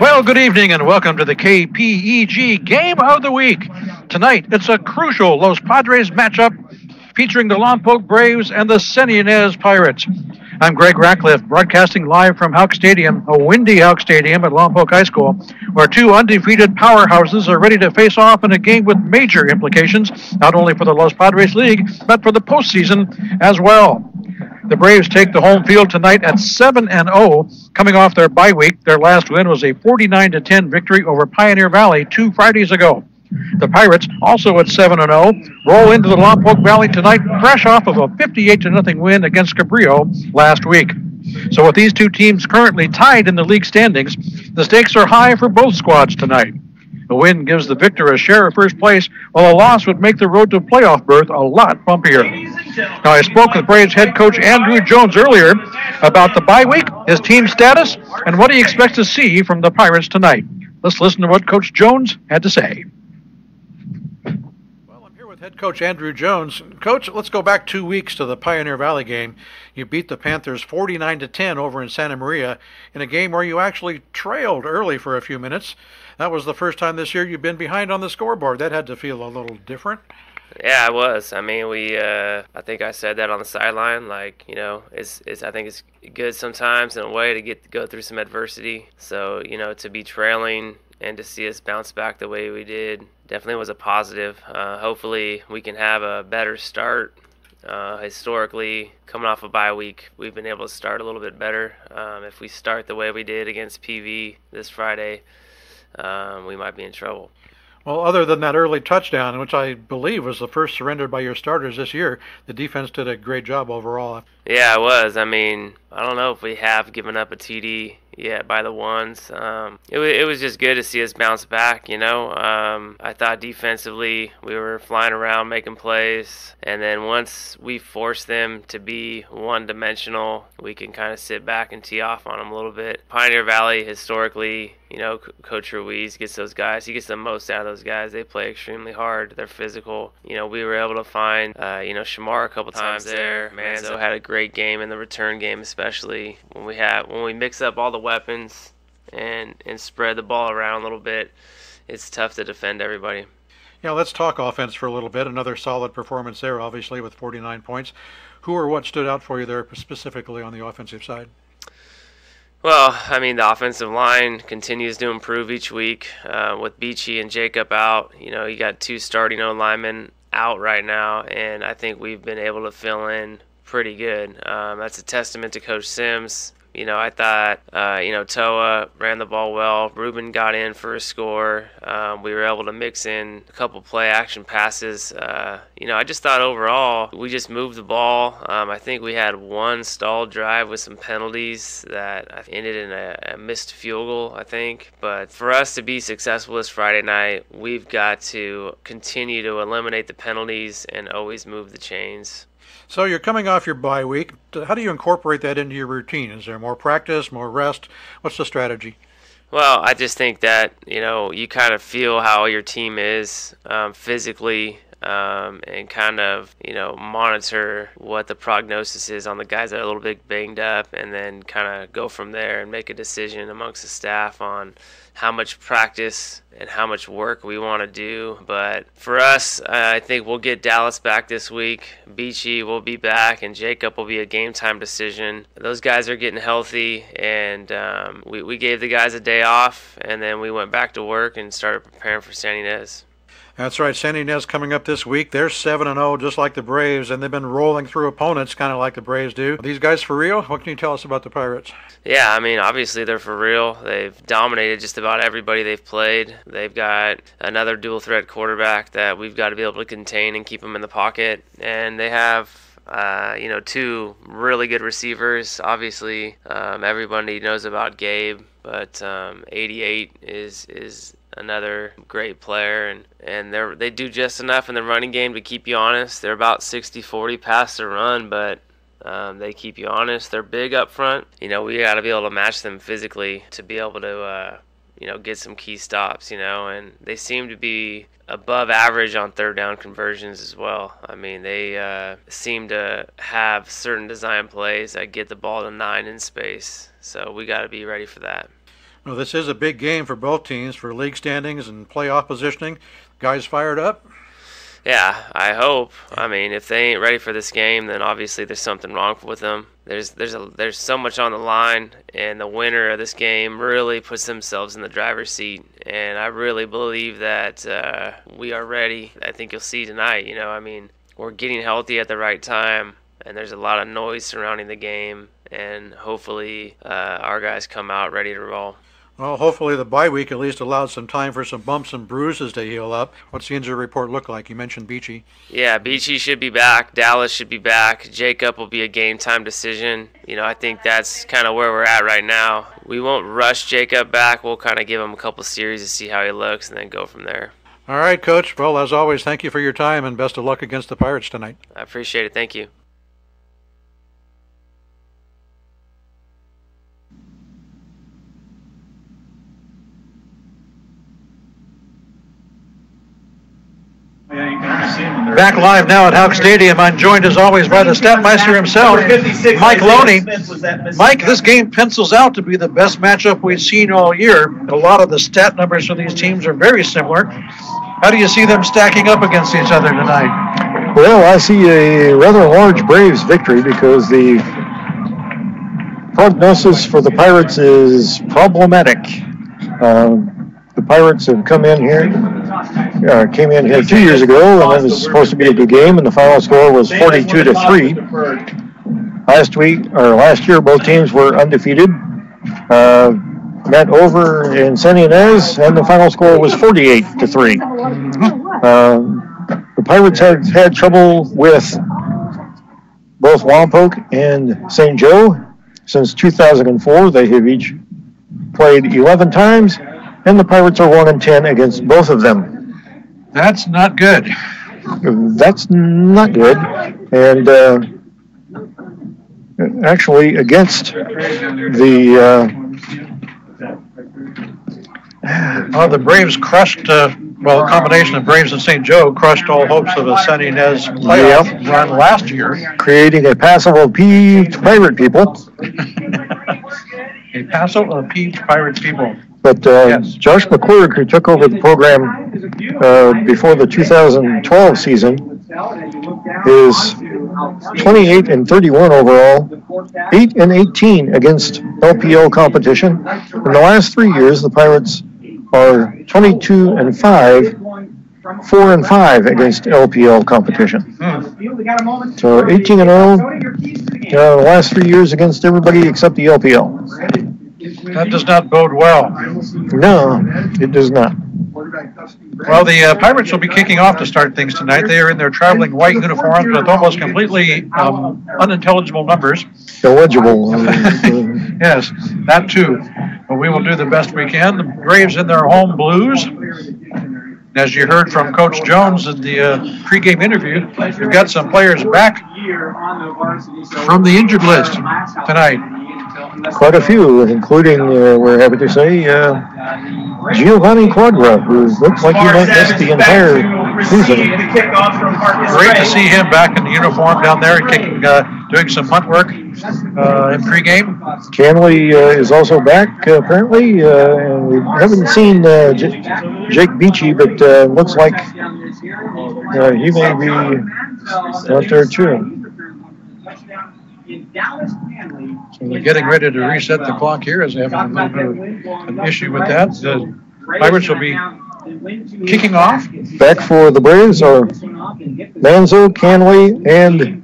Well, good evening and welcome to the KPEG Game of the Week. Tonight, it's a crucial Los Padres matchup featuring the Lompoc Braves and the Ynez Pirates. I'm Greg Ratcliffe, broadcasting live from Houck Stadium, a windy Houck Stadium at Lompoc High School, where two undefeated powerhouses are ready to face off in a game with major implications, not only for the Los Padres League, but for the postseason as well. The Braves take the home field tonight at 7-0, coming off their bye week. Their last win was a 49-10 victory over Pioneer Valley 2 Fridays ago. The Pirates, also at 7-0, roll into the Lompoc Valley tonight, fresh off of a 58-0 win against Cabrillo last week. So with these two teams currently tied in the league standings, the stakes are high for both squads tonight. A win gives the victor a share of first place, while a loss would make the road to playoff berth a lot bumpier. Now, I spoke with Braves head coach Andrew Jones earlier about the bye week, his team status, and what he expects to see from the Pirates tonight. Let's listen to what Coach Jones had to say. Well, I'm here with head coach Andrew Jones. Coach, let's go back 2 weeks to the Pioneer Valley game. You beat the Panthers 49-10 over in Santa Maria in a game where you actually trailed early for a few minutes. That was the first time this year you've been behind on the scoreboard. That had to feel a little different. Yeah, it was. I mean, I think I said that on the sideline. Like, I think it's good sometimes in a way to go through some adversity. So, to be trailing and to see us bounce back the way we did definitely was a positive. Hopefully we can have a better start. Historically, coming off a bye week, we've been able to start a little bit better. If we start the way we did against PV this Friday, we might be in trouble. Well, other than that early touchdown, which I believe was the first surrendered by your starters this year, the defense did a great job overall. Yeah, it was. I mean, I don't know if we have given up a TD yet by the ones. It was just good to see us bounce back, I thought defensively we were flying around making plays, and then once we force them to be one-dimensional, we can kind of sit back and tee off on them a little bit. Pioneer Valley, historically, Coach Ruiz gets those guys. He gets the most out of those guys. They play extremely hard. They're physical. We were able to find, Shamar a couple times there. Manzo had a great game in the return game, especially when we mix up all the weapons and spread the ball around a little bit. It's tough to defend everybody. Yeah, let's talk offense for a little bit. Another solid performance there, obviously, with 49 points. Who or what stood out for you there specifically on the offensive side? Well, I mean, the offensive line continues to improve each week. With Beachy and Jacob out, you got two starting O-linemen out right now, and I think we've been able to fill in pretty good. That's a testament to Coach Sims. I thought, Toa ran the ball well. Ruben got in for a score. We were able to mix in a couple play-action passes. I just thought overall we just moved the ball. I think we had one stalled drive with some penalties that ended in a missed field goal, I think. But for us to be successful this Friday night, we've got to continue to eliminate the penalties and always move the chains. So you're coming off your bye week. How do you incorporate that into your routine? Is there more practice, more rest? What's the strategy? Well, I just think that, you kind of feel how your team is physically and kind of, monitor what the prognosis is on the guys that are a little bit banged up, and then kind of go from there and make a decision amongst the staff on how much practice and how much work we want to do. But for us, I think we'll get Dallas back this week. Beachy will be back, and Jacob will be a game time decision. Those guys are getting healthy, and we gave the guys a day off, and then we went back to work and started preparing for San Ynez. That's right. San Ynez coming up this week. They're 7-0, just like the Braves, and they've been rolling through opponents, kind of like the Braves do. Are these guys for real? What can you tell us about the Pirates? Yeah, I mean, obviously they're for real. They've dominated just about everybody they've played. They've got another dual-threat quarterback that we've got to be able to contain and keep them in the pocket. And they have two really good receivers. Obviously, everybody knows about Gabe, but 88 is another great player, and they do just enough in the running game to keep you honest. They're about 60-40 pass to run, but they keep you honest. They're big up front. We got to be able to match them physically to be able to get some key stops, and they seem to be above average on third down conversions as well. I mean, they seem to have certain design plays that get the ball to 9 in space, so we got to be ready for that. Well, this is a big game for both teams for league standings and playoff positioning. Guys fired up? Yeah, I hope. I mean, if they ain't ready for this game, then obviously there's something wrong with them. There's so much on the line, and the winner of this game really puts themselves in the driver's seat. And I really believe that we are ready. I think you'll see tonight. I mean, we're getting healthy at the right time, and there's a lot of noise surrounding the game. And hopefully our guys come out ready to roll. Well, hopefully the bye week at least allowed some time for some bumps and bruises to heal up. What's the injury report look like? You mentioned Beachy. Yeah, Beachy should be back. Dallas should be back. Jacob will be a game-time decision. I think that's kind of where we're at right now. We won't rush Jacob back. We'll kind of give him a couple series to see how he looks and then go from there. All right, Coach. Well, as always, thank you for your time and best of luck against the Pirates tonight. I appreciate it. Thank you. Back live now at Houck Stadium. I'm joined as always by the Statmeister himself, Mike Loney. Mike, this game pencils out to be the best matchup we've seen all year. A lot of the stat numbers for these teams are very similar. How do you see them stacking up against each other tonight? Well, I see a rather large Braves victory because the prognosis for the Pirates is problematic. The Pirates have came in here 2 years ago, and it was supposed to be a good game, and the final score was 42-3. Last year, both teams were undefeated. Met over in San Ynez, and the final score was 48-3. The Pirates have had trouble with both Lompoc and St. Joe since 2004. They have each played 11 times. And the Pirates are 1-10 against both of them. That's not good. That's not good. And actually, against the Braves crushed, a combination of Braves and St. Joe crushed all hopes of a San Ynez playoff run last year. Creating a passable P to Pirate people. A passable P to Pirates people. But yes. Josh McClurg, who took over the program before the 2012 season, is 28-31 overall, 8-18 against LPL competition. In the last 3 years, the Pirates are 22-5, 4-5 against LPL competition. So 18-0 the last 3 years against everybody except the LPL. That does not bode well. No, it does not. Well, the Pirates will be kicking off to start things tonight. They are in their traveling white uniforms with almost completely unintelligible numbers. Illegible. Yes, that too. But we will do the best we can. The Braves in their home blues. As you heard from Coach Jones in the pregame interview, we've got some players back from the injured list tonight. Quite a few, including, we're happy to say, Giovanni Quadra, who looks like he might miss the entire season. Great to see him back in the uniform down there, kicking, doing some punt work in pregame. Canley is also back, apparently, and we haven't seen Jake Beachy, but looks like he may be out there too. So they're getting ready to reset the clock here as they have a little bit of an issue with that. The Pirates will be kicking off. Back for the Braves are Manzo, Canley, and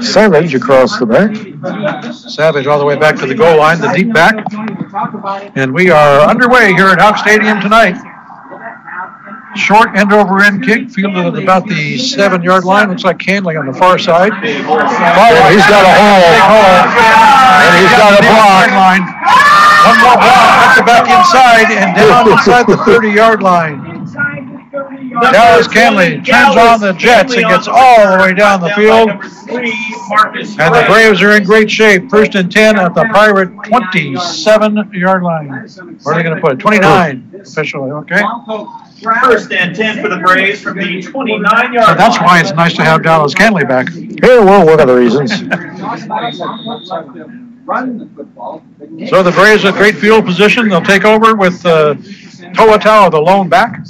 Savage across the back. Savage all the way back to the goal line, the deep back. And we are underway here at Houck Stadium tonight. Short end-over-end kick, fielded at about the 7-yard line. Looks like Canley on the far side. He's got a hole. And he's got a block. One more block, puts it back inside and down inside the 30-yard line. Dallas Canley turns on the Jets and gets all the way down the field. And the Braves are in great shape. 1st and 10 at the Pirate 27-yard line. Where are they going to put it? 29 officially, okay? 1st and 10 for the Braves from the 29-yard line. So that's why it's nice to have Dallas Canley back. Yeah, well, one of the reasons. So the Braves at great field position. They'll take over with Toa, the lone back.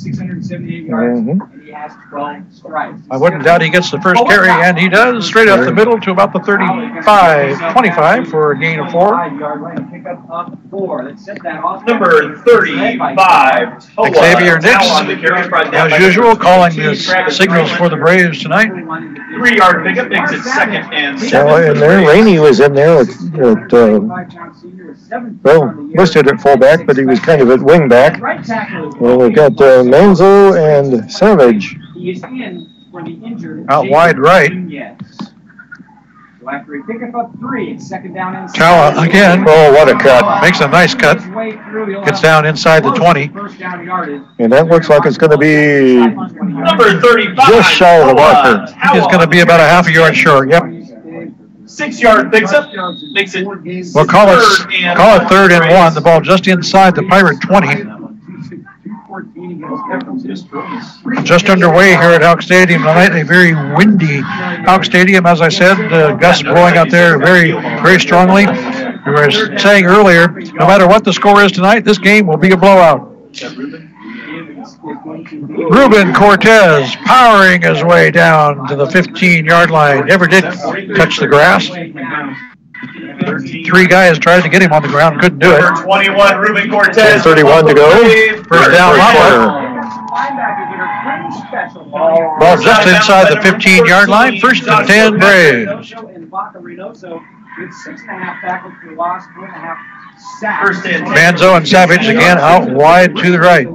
I wouldn't doubt he gets the first carry, and he does, straight up the middle to about the 35-25 for a gain of 4. Number 35, Xavier Nix, as usual, calling the signals for the Braves tonight. 3-yard pickup makes it 2nd and 7. Well, and there, Rainey was in there listed at fullback, but he was kind of at wing back. Well, we've got Manzo and Savage out wide right. Cala again. Oh, what a cut. Makes a nice cut. Gets down inside the 20. And that looks like it's going to be Number 35, just shy of the marker. It's going to be about a half a yard short. Yep. 6-yard picks up, makes it. We'll call it 3rd and 1. The ball just inside the Pirate 20. Just underway here at Elk Stadium tonight. A very windy Elk Stadium, as I said. Gusts blowing out there very, very strongly. We were saying earlier, no matter what the score is tonight, this game will be a blowout. Ruben Cortez powering his way down to the 15-yard line. Never did touch the grass. 3 guys tried to get him on the ground, couldn't do it. 21, Ruben Cortez. 31 to go. First down, ball just inside the 15-yard line. 1st and 10, Braves. Manzo and Savage again out wide to the right.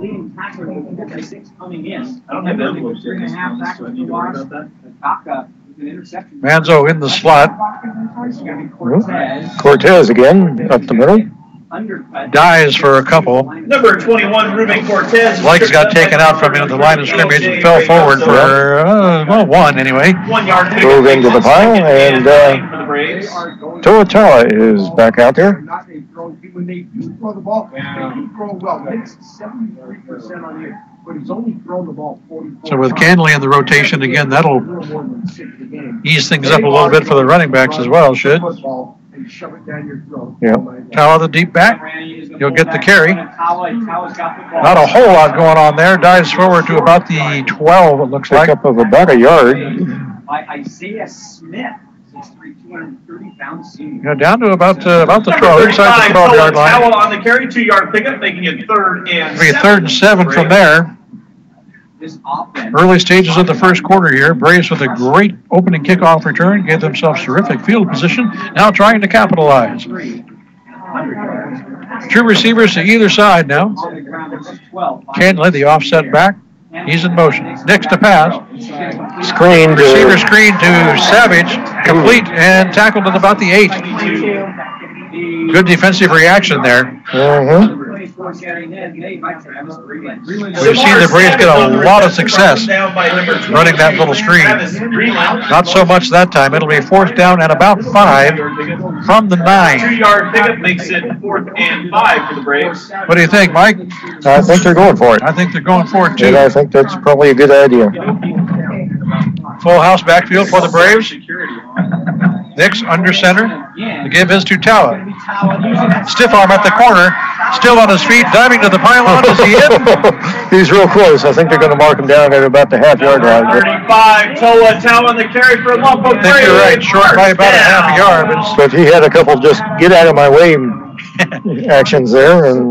Manzo in the slot. Cortez again up the middle. Dies for a couple. Number 21, Ruben Cortez. Legs got taken out from the line of scrimmage and fell forward for, 1 anyway. 1 yard. Move into the pile, and Toa is back out there. When they do throw the ball, they do throw well. It's 73% on here, but he's only thrown the ball 44 So with Canley in the rotation again, that'll ease things up a little bit for the running backs as well, should. Yeah. Tala, the deep back. He'll get the carry. Not a whole lot going on there. Dives forward to about the 12, it looks like. Pickup of about a yard. Isaiah Smith. Down to about the 12, inside the 12-yard line. Towel on the carry, 2-yard pickup, making it 3rd and 7. It'll be 3rd and 7 from there. Early stages of the first quarter here. Braves with a great opening kickoff return. Gave themselves terrific field position. Now trying to capitalize. 2 receivers to either side now. Canley, the offset back. He's in motion. Next to pass. Screen. Receiver screen to Savage. Complete and tackled at about the 8. Good defensive reaction there. We've seen the Braves get a lot of success running that little screen. Not so much that time. It'll be 4th down and about 5 from the 9. 2-yard pickup makes it 4th and 5 for the Braves. What do you think, Mike? I think they're going for it. I think they're going for it, too. And I think that's probably a good idea. Full house backfield for the Braves. Nix under center. The give is to Tala. Stiff arm at the corner. Still on his feet, diving to the pylon. Is he in? He's real close. I think they're going to mark him down at about the half-yard line. 35, Tala on the carry for Lompoc. I think you're right. Short by about a half a yard. But he had a couple just get out of my way actions there. And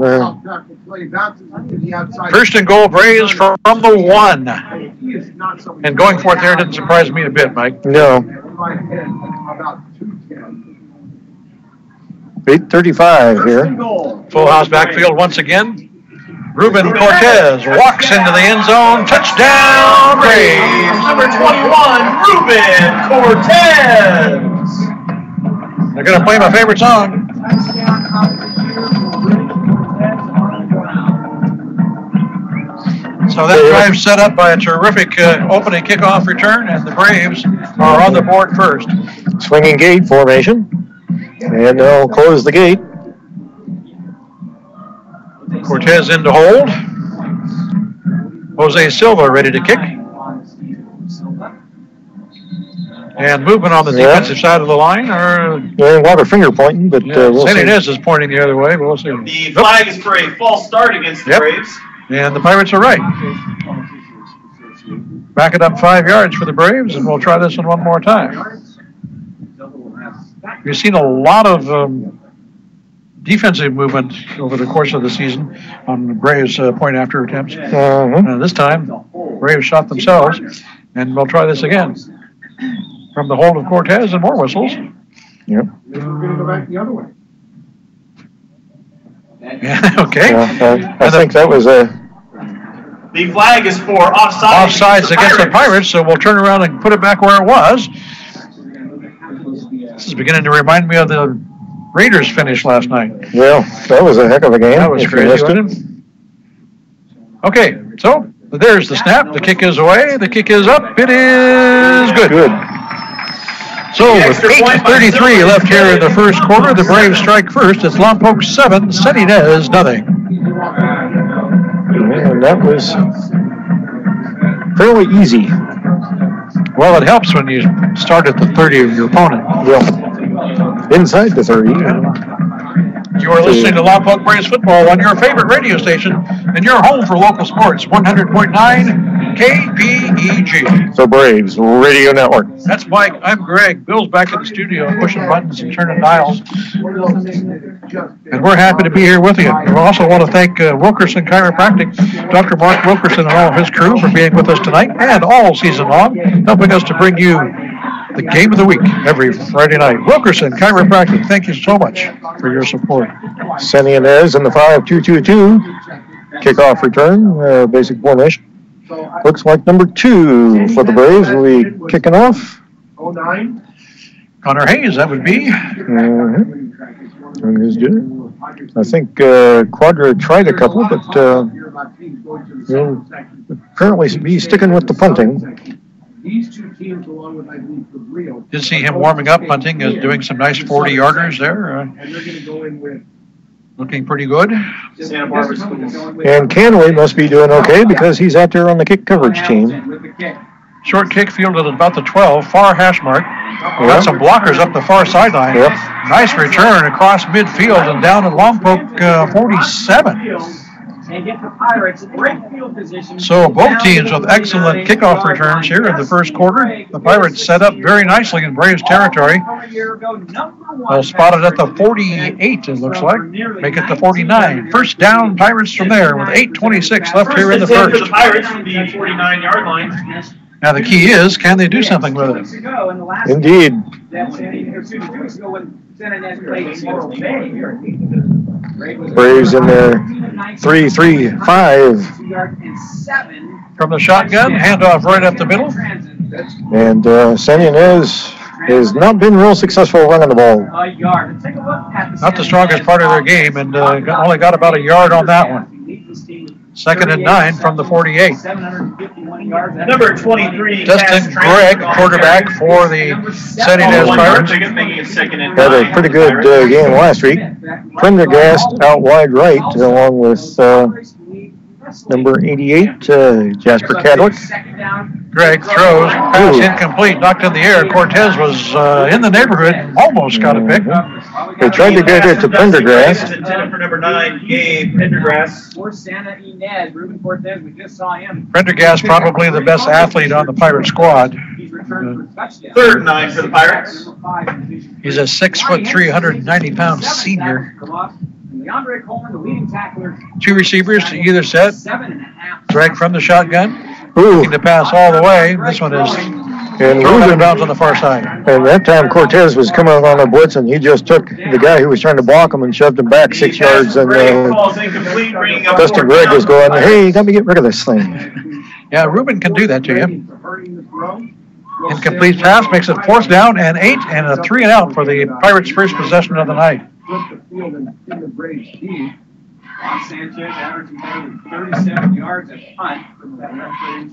1st and goal, Braves from the 1. And going for it there didn't surprise me a bit, Mike. No. 8:35 here. Full house backfield once again. Ruben Cortez walks into the end zone. Touchdown, Braves. Number 21, Ruben Cortez. They're going to play my favorite song. So that drive set up by a terrific opening kickoff return, and the Braves are on the board first. Swinging gate formation, and they'll close the gate. Cortez in to hold. Jose Silva ready to kick. And movement on the defensive side of the line. There ain't a lot of finger pointing, but we'll see. Ynez is pointing the other way, but we'll see. The flag is for a false start against the Braves. And the Pirates are right. Back it up 5 yards for the Braves, and we'll try this one more time. We've seen a lot of defensive movement over the course of the season on the Braves' point after attempts. This time, Braves shot themselves, and we'll try this again. From the hold of Cortez and more whistles. Yep. We're going to go back the other way. Yeah, okay. I think that was a... The flag is for offsides. Offsides against the Pirates, so we'll turn around and put it back where it was. This is beginning to remind me of the Raiders finish last night. Well, that was a heck of a game. That was crazy, wasn't it? Okay, so there's the snap. The kick is away. The kick is up. It is good. Good. So with 8:33 left here in the first quarter, the Braves strike first. It's Lompoc 7, Ynez nothing. And that was fairly easy. Well, it helps when you start at the 30 of your opponent. Well, inside the 30. You are listening to Lompoc Braves football on your favorite radio station and your home for local sports, 100.9 KPEG. The Braves Radio Network. That's Mike. I'm Greg. Bill's back in the studio pushing buttons and turning dials. And we're happy to be here with you. We also want to thank Wilkerson Chiropractic, Dr. Mark Wilkerson and all of his crew for being with us tonight and all season long, helping us to bring you the game of the week every Friday night. Wilkerson Chiropractic, thank you so much for your support. Ynez in the 5-2-2-2. Kickoff return, basic formation. Looks like number 2 for the Braves will be kicking off. 09. Connor Hayes, that would be. And he's good. I think Quadra tried a couple, but he'll apparently be sticking with the punting. These two teams, along with, I believe, Cabrillo. Did see him warming up, punting, doing some nice 40-yarders there. And they're going to go in with. Looking pretty good. Santa Barbara School. And Canley must be doing okay because he's out there on the kick coverage team. Short kick fielded at about the 12, far hash mark. Got some blockers up the far sideline. Yep. Nice return across midfield and down at Lompoc 47. And get the Pirates in great field position. So both teams with excellent kickoff returns here in the first quarter. The Pirates set up very nicely in Braves territory. Spotted at the 48, it looks like. Make it the 49. First down, Pirates from there with 8:26 left here in the first. For the Pirates from the 49-yard line. Now the key is, can they do something with it? Indeed. Braves in their 3-3-5. From the shotgun, handoff right up the middle. And Ynez has not been real successful running the ball. Not the strongest part of their game, and only got about a yard on that one. 2nd and 9 from the 48. Number 23. Dustin Gregg, quarterback for the Ynez Pirates. Had a pretty good game last week. Prendergast out wide right, along with number 88, Jasper Cadwick. Gregg throws, pass incomplete, knocked in the air. Cortez was in the neighborhood, almost got a pick. They tried to get it to Prendergast. Intended for number 9, Gabe Prendergast. For Santa Ynez, Ruben Cortez, we just saw him. Prendergast probably the best athlete on the Pirate squad. He's returned for touchdown. 3rd and 9 for the Pirates. He's a 6'3", 190-pound senior. DeAndre Coleman, the leading tackler. 2 receivers to either set. 7.5. Gregg from the shotgun. Ooh. Looking to pass all the way. This one is thrown out of bounds on the far side. And that time Cortez was coming on a blitz, and he just took the guy who was trying to block him and shoved him back 6 yards. And Dustin Gregg was going, hey, you got me get rid of this thing. Yeah, Ruben can do that to you. Incomplete pass makes it 4th down and 8, and a 3 and out for the Pirates' first possession of the night. Sanchez averaging 37 yards at punt.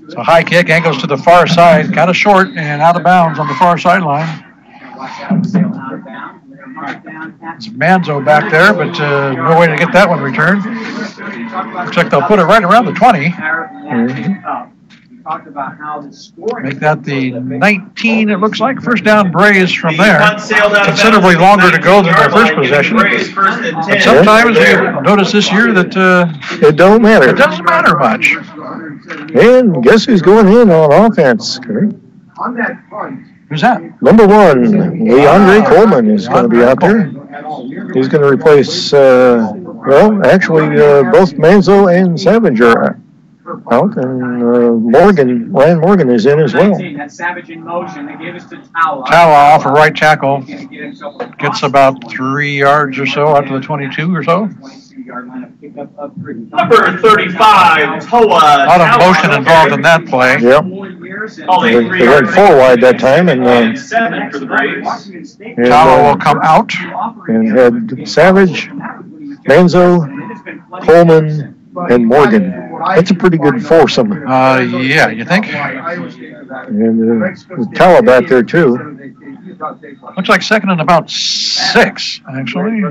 So high kick, angles to the far side, kind of short and out of bounds on the far sideline. It's Manzo back there, but no way to get that one returned. Looks like they'll put it right around the 20. talked about how the scoring. Make that the 19, it looks like. First down Braves from The there. punt sailed out of Considerably bounds longer to go than their 19-yard first line, possession. giving Braves first and 10. But sometimes There. we notice this year that It don't matter. it doesn't matter much. And guess who's going in on offense? On that punt. Who's that? Number 1, Leandre Coleman is going to be out there. He's going to replace, well, actually, both Manzo and Savage are out, and Ryan Morgan is in as well. That Savage in motion. They gave us to Tala. Tala off a right tackle. Gets about 3 yards or so out to the 22 or so. Number 35, Toa. A lot of motion involved in that play. Yep. They went 4 wide that time, and 7 for the Braves. Tala will come out. and had Savage, Manzo, Coleman, and Morgan. That's a pretty good foursome. Yeah, you think? And Tala back there too. Looks like second and about 6, actually.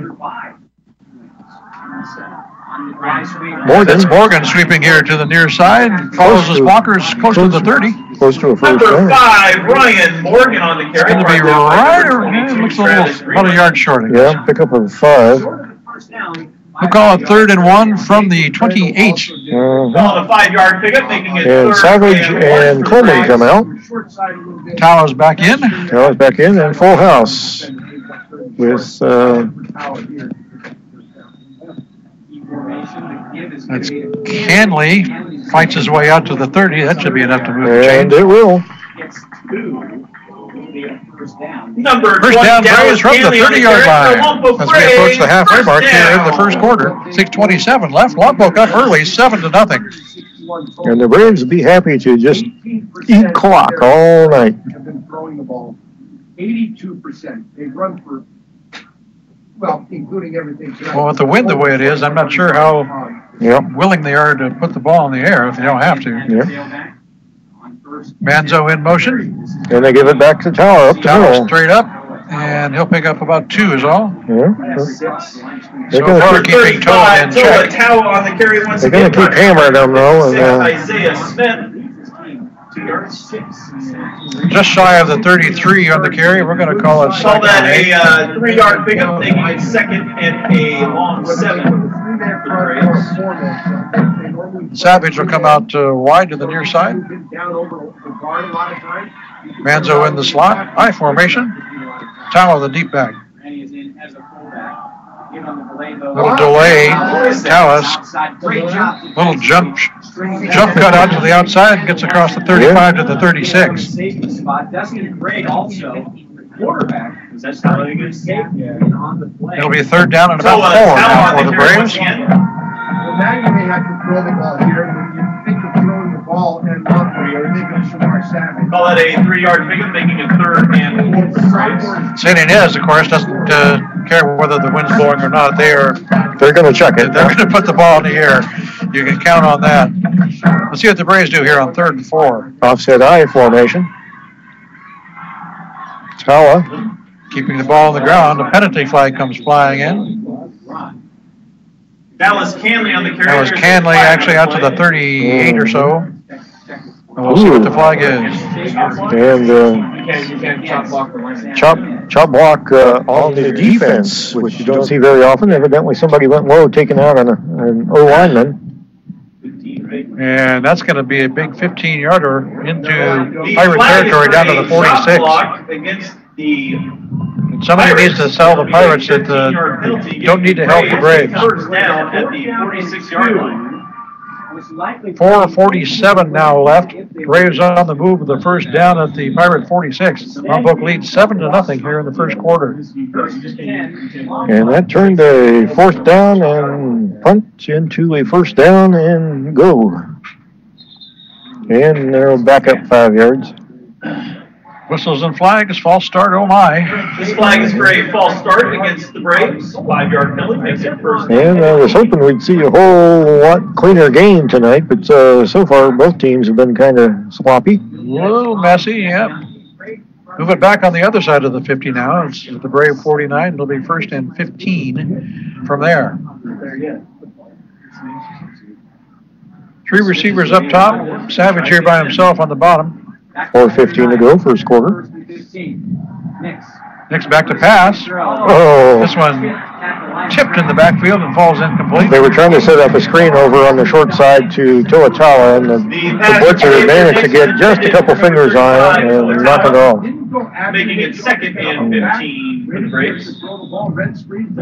That's Morgan sweeping here to the near side. Follows his blockers close to the 30. Close to a first Number down. 5, Ryan Morgan on the carry. It's going to be right, it looks a little, about a yard short. I guess. Yeah, pick up a 5. We'll call it 3rd and 1 from the 28. Call it a 5-yard pickup, making it And 3rd Savage and for Coleman Braves. come out. Tala's back in. Tala's back in, and full house with That's Canley. Fights his way out to the 30. That should be enough to move the and chain. it will. Number First 20, down Braves from the Stanley on 30-yard carry for line Lompoc as we approach the halfway Braves. mark First here in the down. first quarter. 6:27 left. Lompoc up early, 7-0. And the Braves will be happy to just eat clock all night. Have been throwing the ball 82%. They've run for, well, including everything. Well, with the wind the way it is, I'm not sure how Yep. willing they are to put the ball in the air if they don't have to. Yep. Manzo in motion. And they give it back to Tala up the Tala middle. straight up, and he'll pick up about 2 is all. Yeah. So far, keeping Toa in 35, check. Toa on the carry once They're going again. to keep hammering them, though. 6, And, Isaiah Smith. 2 yards. Just shy of the 33 on the carry. We're going to call it Call second that and 8. a 3-yard pickup, making it 2nd and a long 7 for the Braves. Savage will come out wide to the near side. Manzo in the slot. I formation. Tala the deep back. Little delay. Talas. Little jump cut out to the outside. Gets across the 35 to the 36. Safety spot. Dustin Gray also quarterback. That's how they get safety on the play. It'll be 3rd down and about 4 Toa now on for the the carry Braves. once again. Well, now you may have to throw the ball here. When you think of throwing the ball and not you're thinking of Shamar Savage. Call that a 3-yard pickup, making it 3rd and 4 for the Braves. St. Ynez, of course, doesn't care whether the wind's blowing or not. they're going to check it. They're going to put the ball in the air. You can count on that. Let's see what the Braves do here on 3rd and 4. Offset I formation. Tala. Keeping the ball on the ground. A penalty flag comes flying in. Dallas Canley on the carry. That was There's Canley a flag actually on out the to the play. 38 or so. And we'll see what the flag is. And chop block on the defense, which you don't see very often. Evidently somebody went low, taking out an O-lineman. And that's going to be a big 15-yarder into The Pirate flag is territory for down to a the shot 46. block against the Somebody needs to tell the Pirates that 15-yard penalty, don't need to help the Braves. First down at the 46-yard line. 4:47 now left. Braves on the move with the first down at the Pirate 46. Lompoc leads 7-0 here in the first quarter. And that turned a 4th down and punt into a 1st down and go. And they'll back up 5 yards. Whistles and flags, false start, oh my. This flag is for a false start against the Braves. 5-yard penalty makes it first down. And I was hoping we'd see a whole lot cleaner game tonight, but so far both teams have been kind of sloppy. A little messy, yeah. Move it back on the other side of the 50 now. It's the Brave 49. It'll be 1st and 15 from there. Three receivers up top. Savage here by himself on the bottom. 4:15 to go, first quarter. Next back to pass. Oh. This one tipped in the backfield and falls incomplete. They were trying to set up a screen over on the short side to Toatawa, and the blitzer managed to get just a couple fingers on it and knock it off. Making it 2nd and 15 for the Braves.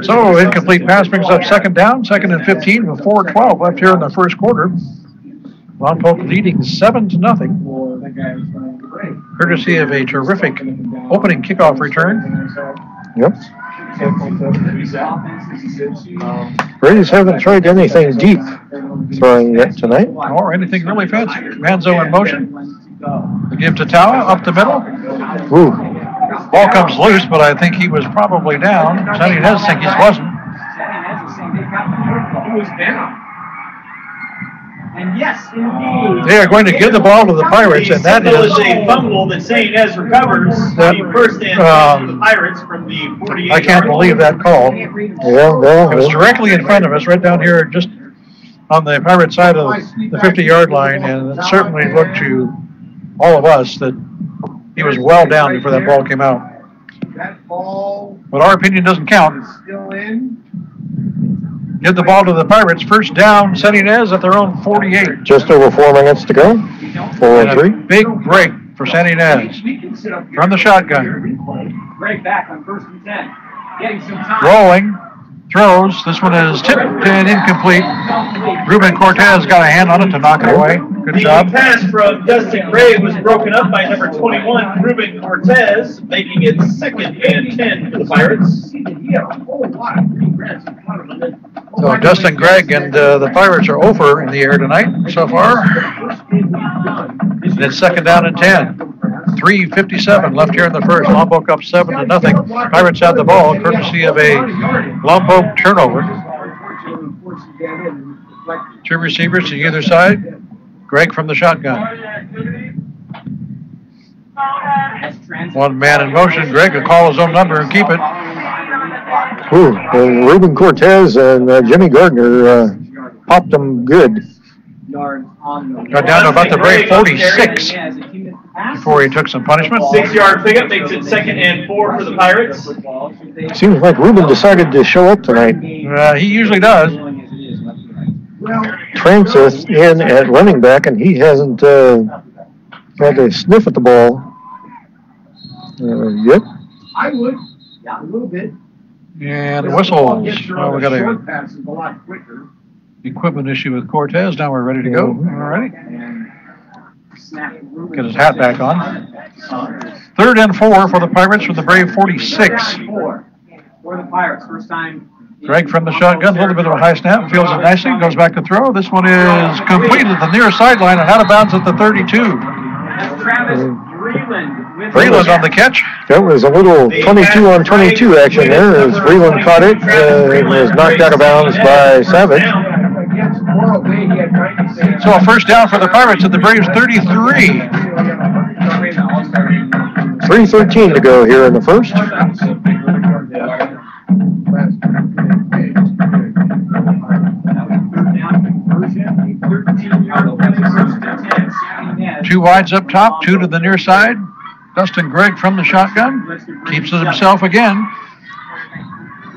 So incomplete pass brings up 2nd down, 2nd and 15 with 4:12 left here in the first quarter. Lompoc leading 7-0. Courtesy of a terrific opening kickoff return. Yep. Braves haven't tried anything deep throwing yet tonight. Or anything really fancy. Manzo in motion. The give to Tawa up the middle. Ooh. Ball comes loose, but I think he was probably down. Sonny does think he wasn't. He was down. And yes, indeed. They are going to give the ball to the Pirates, and that is a fumble that Ynez recovers. The first and 10 for the Pirates from the 48. I can't believe that call. Yeah, well, It was directly in front of us, right down here, just on the Pirate side of the 50-yard line, and it certainly looked to all of us that he was well down before that ball came out. But our opinion doesn't count. Give the ball to the Pirates. First down, Ynez at their own 48. Just over 4 minutes to go. 4:03. Big break for Ynez from the shotgun. Right back on 1st and 10. Getting some time. Rolling. Throws. This one is tipped and incomplete. Ruben Cortez got a hand on it to knock it away. Good job. The pass from Dustin Gray was broken up by number 21, Ruben Cortez, making it 2nd and 10 for the Pirates. So Dustin Gregg and the Pirates are over in the air tonight so far. And it's 2nd down and 10. 3:57 left here in the first. Lompoc up 7-0. Pirates have the ball, courtesy of a Lompoc turnover. Two receivers to either side. Greg from the shotgun. One man in motion. Greg will call his own number and keep it. Ooh, and Ruben Cortez and Jimmy Gardner popped them good. Got down to about the Brave 46 before he took some punishment. 6-yard pickup makes it 2nd and 4 for the Pirates. Seems like Ruben decided to show up tonight. He usually does. Francis in at running back, and he hasn't had a sniff at the ball yet. I would. Yeah, a little bit. And whistles. Well, we got a equipment issue with Cortez. Now we're ready to go. All righty. Get his hat back on. 3rd and 4 for the Pirates from the Brave 46. For the Pirates, first time. Greg from the shotgun, a little bit of a high snap, feels it nicely, goes back to throw. This one is completed at the near sideline and out of bounds at the 32. Freeland on the catch. That was a little 22 on 22 action there as Freeland caught it and was knocked out of bounds by Savage. So a first down for the Pirates at the Braves 33. 3:13 to go here in the first. Two wides up top, two to the near side. Dustin Gregg from the shotgun. Keeps it himself again.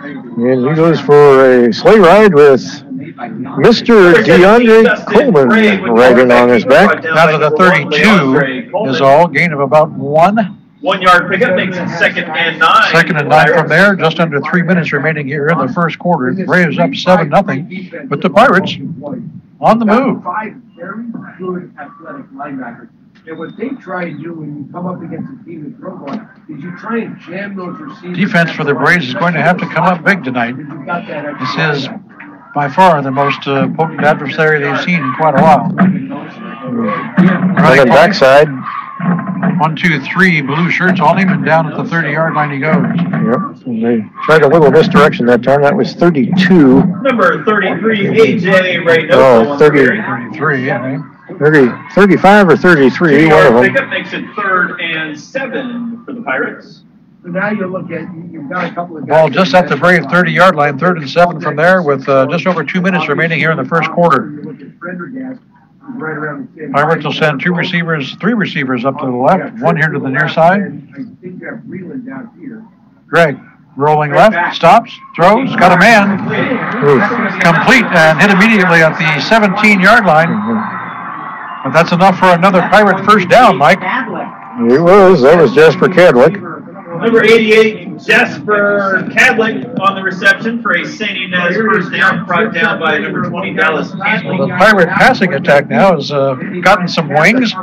And he goes for a sleigh ride with Mr. DeAndre Coleman riding on his back. Down to the 32 is all. Gain of about 1. 1-yard pickup makes it 2nd and 9. 2nd and 9 from there. Just under 3 minutes remaining here in the first quarter. Braves up 7-0. But the Pirates on the move. 5 very good athletic linebackers. And what they try to do when you come up against a team that's throw ball is you try and jam those receivers. Defense for the Braves is going to have to come up big tonight. This is by far the most potent adversary they've seen in quite a while. On the backside. 1, 2, 3 blue shirts on him, and down at the 30-yard line he goes. Yep, and they tried a little misdirection that time. That was 32. Number 33, AJ Reynoso. Oh, 33, I mean. 35 or 33, one of them. Pickup makes it 3rd and 7 for the Pirates. So now you look at, you've got a couple of guys. Ball just at the Brave 30-yard line, 3rd and 7 from there with just over 2 minutes remaining here in the first quarter. You look at Prendergast, right around the same. Pirates will send three receivers up to the left, one here to the near side. I think you have Breland down here. Greg rolling left, stops, throws, got a man. Complete and hit immediately at the 17-yard line. But that's enough for another Pirate first down, Mike. It was. That was Jasper Cadlick. Number 88, Jasper Cadlick on the reception for a St. Ynez first down, brought down by number 20, Dallas Campbell. The Pirate passing attack now has gotten some wings.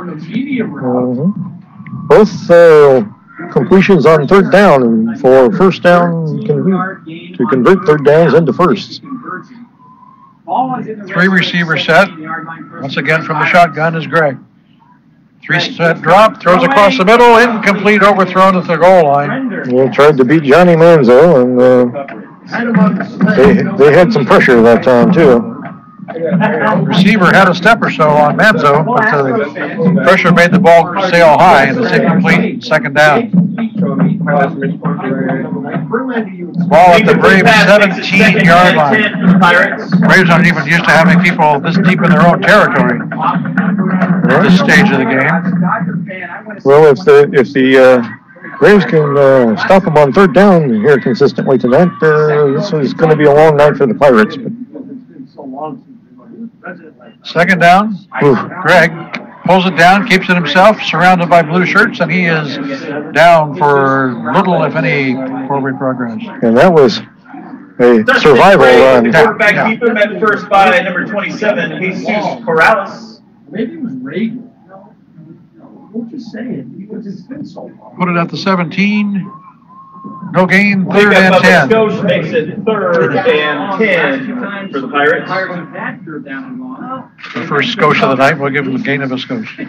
Both completions on third down, and for first down to convert third downs into firsts. Three receiver set. Once again from the shotgun is Greg. Three-set drop, throws across the middle, incomplete, overthrown at the goal line. They tried to beat Johnny Manzo, and they had some pressure that time, too. Receiver had a step or so on Manzo, but the pressure made the ball sail high, and it's incomplete, second down. Ball at the Braves' 17-yard line. Braves aren't even used to having people this deep in their own territory at this stage of the game. Well, if the Braves can stop them on third down here consistently tonight, this is going to be a long night for the Pirates. But second down. Greg pulls it down, keeps it himself, surrounded by blue shirts, and he is down for little, if any, forward progress. And that was a survival run. Quarterback keeper met first by number 27, Jesus Corrales. Maybe it was Reagan. We'll just say it because it's been so long. Put it at the 17. No gain, third Pickup and of 10. Scotia makes it third and 10 for the Pirates. The first Scotia of the night, we'll give him a gain of a Scotia.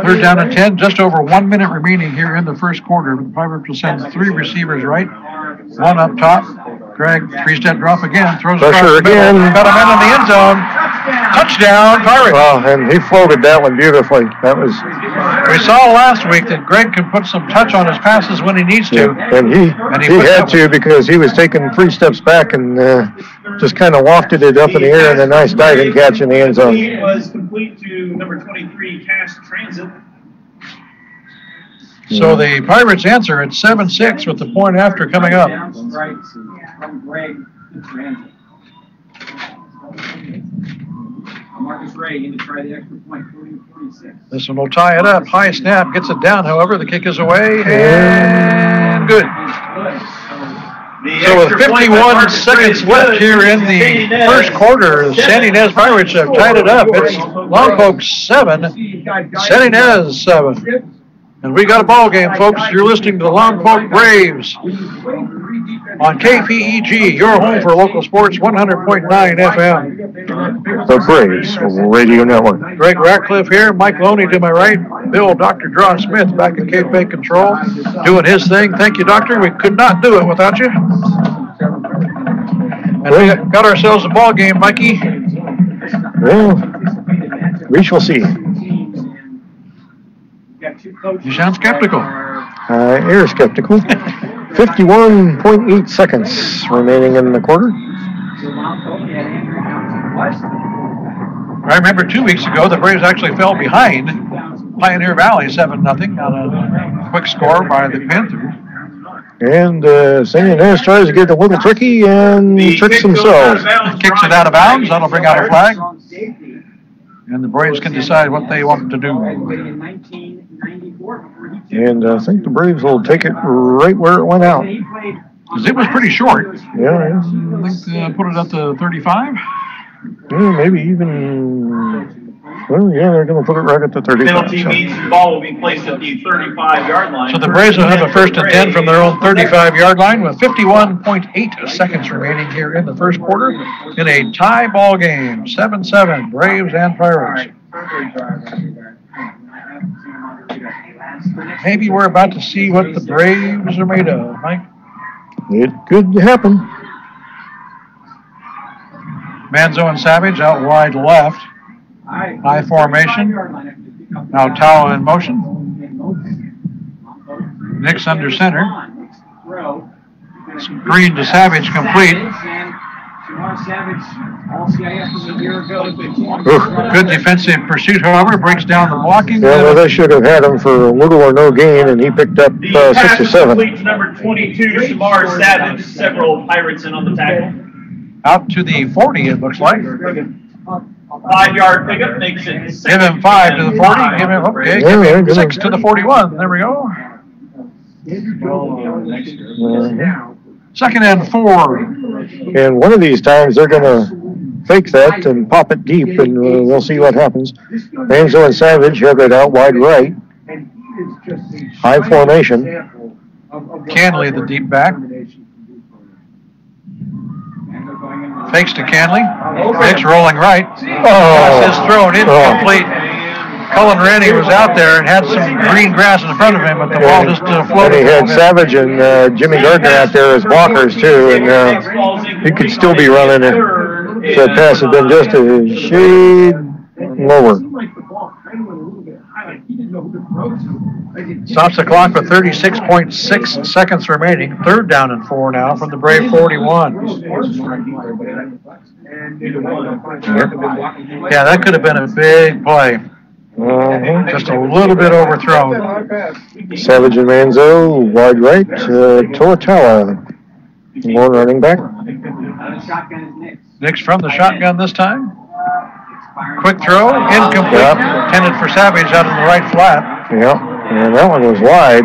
Third down and 10, just over 1 minute remaining here in the first quarter. The Pirates will send three receivers right, one up top. Greg, three-step drop again, throws pressure again. Got a man in the end zone. Touchdown, Pirates. Well, and he floated that one beautifully. That was. We saw last week that Greg can put some touch on his passes when he needs to. Yeah, and he had to because he was taking 3 steps back and just kind of wafted it up in the air and a nice diving catch in the end zone. It was complete to number 23, Cash Transit. So the Pirates answer at 7-6 with the point after coming up. Marcus Ray in to try the extra point, 40-46. This one will tie it up. High snap, gets it down, however. The kick is away, and good. So with 51 seconds left here in the first quarter, the St. Ynez Pirates have tied it up. It's Lompoc 7, St. Ynez 7. And we got a ball game, folks. You're listening to the Lompoc Braves on KPEG, your home for local sports, 100.9 FM. The Braves Radio Network. Greg Ratcliffe here, Mike Loney to my right, Bill Dr. Draw Smith back in KPEG Control, doing his thing. Thank you, Doctor. We could not do it without you. And we got ourselves a ball game, Mikey. Well, we shall see. You sound skeptical. I am skeptical. 51.8 seconds remaining in the quarter. I remember 2 weeks ago, the Braves actually fell behind Pioneer Valley 7-0 on a quick score by the Panthers. And St. Ynez tries to get a little tricky and tricks themselves. Kicks it out of bounds. That'll bring out a flag. And the Braves can decide what they want to do. And I think the Braves will take it right where it went out. Because it was pretty short. Yeah. I think put it at the 35. Yeah, maybe even. Well, yeah, they're going to put it right at the 35. Penalty means the ball will be placed at the 35-yard line. So the Braves will have a first and 10 from their own 35-yard line with 51.8 seconds remaining here in the first quarter in a tie ball game. 7-7, Braves and Pirates. Maybe we're about to see what the Braves are made of, Mike. It could happen. Manzo and Savage out wide left. High formation. Now Tao in motion. Nix under center. Screen to Savage complete. Good defensive pursuit, however, breaks down the blocking. Yeah, well, they should have had him for little or no gain, and he picked up 6 or 7. Complete to number 22, Shamar Savage. Several Pirates in on the tackle. Out to the 40, it looks like. 5-yard pickup makes it. Give him 5 to the 40. Give him, okay, give him 6 to the 41. There we go. 2nd and 4. And one of these times they're going to fake that and pop it deep, and we'll see what happens. Manzo and Savage have it out wide right. High formation. Canley, the deep back. Fakes to Canley. Fakes rolling right. Pass is thrown incomplete. Cullen Rennie was out there and had some green grass in front of him, but the ball just floated. And he had Savage and Jimmy Gardner out there as blockers too, and he could still be running it. If that pass had been just a shade lower. Stops the clock with 36.6 seconds remaining. 3rd down and 4 now from the Brave 41. Yeah, that could have been a big play. Just a little bit overthrown. Savage and Manzo, wide right. Toatawa, more running back. Nix from the shotgun this time. Quick throw, incomplete. Yep. Intended for Savage out in the right flat. Yep, and that one was wide.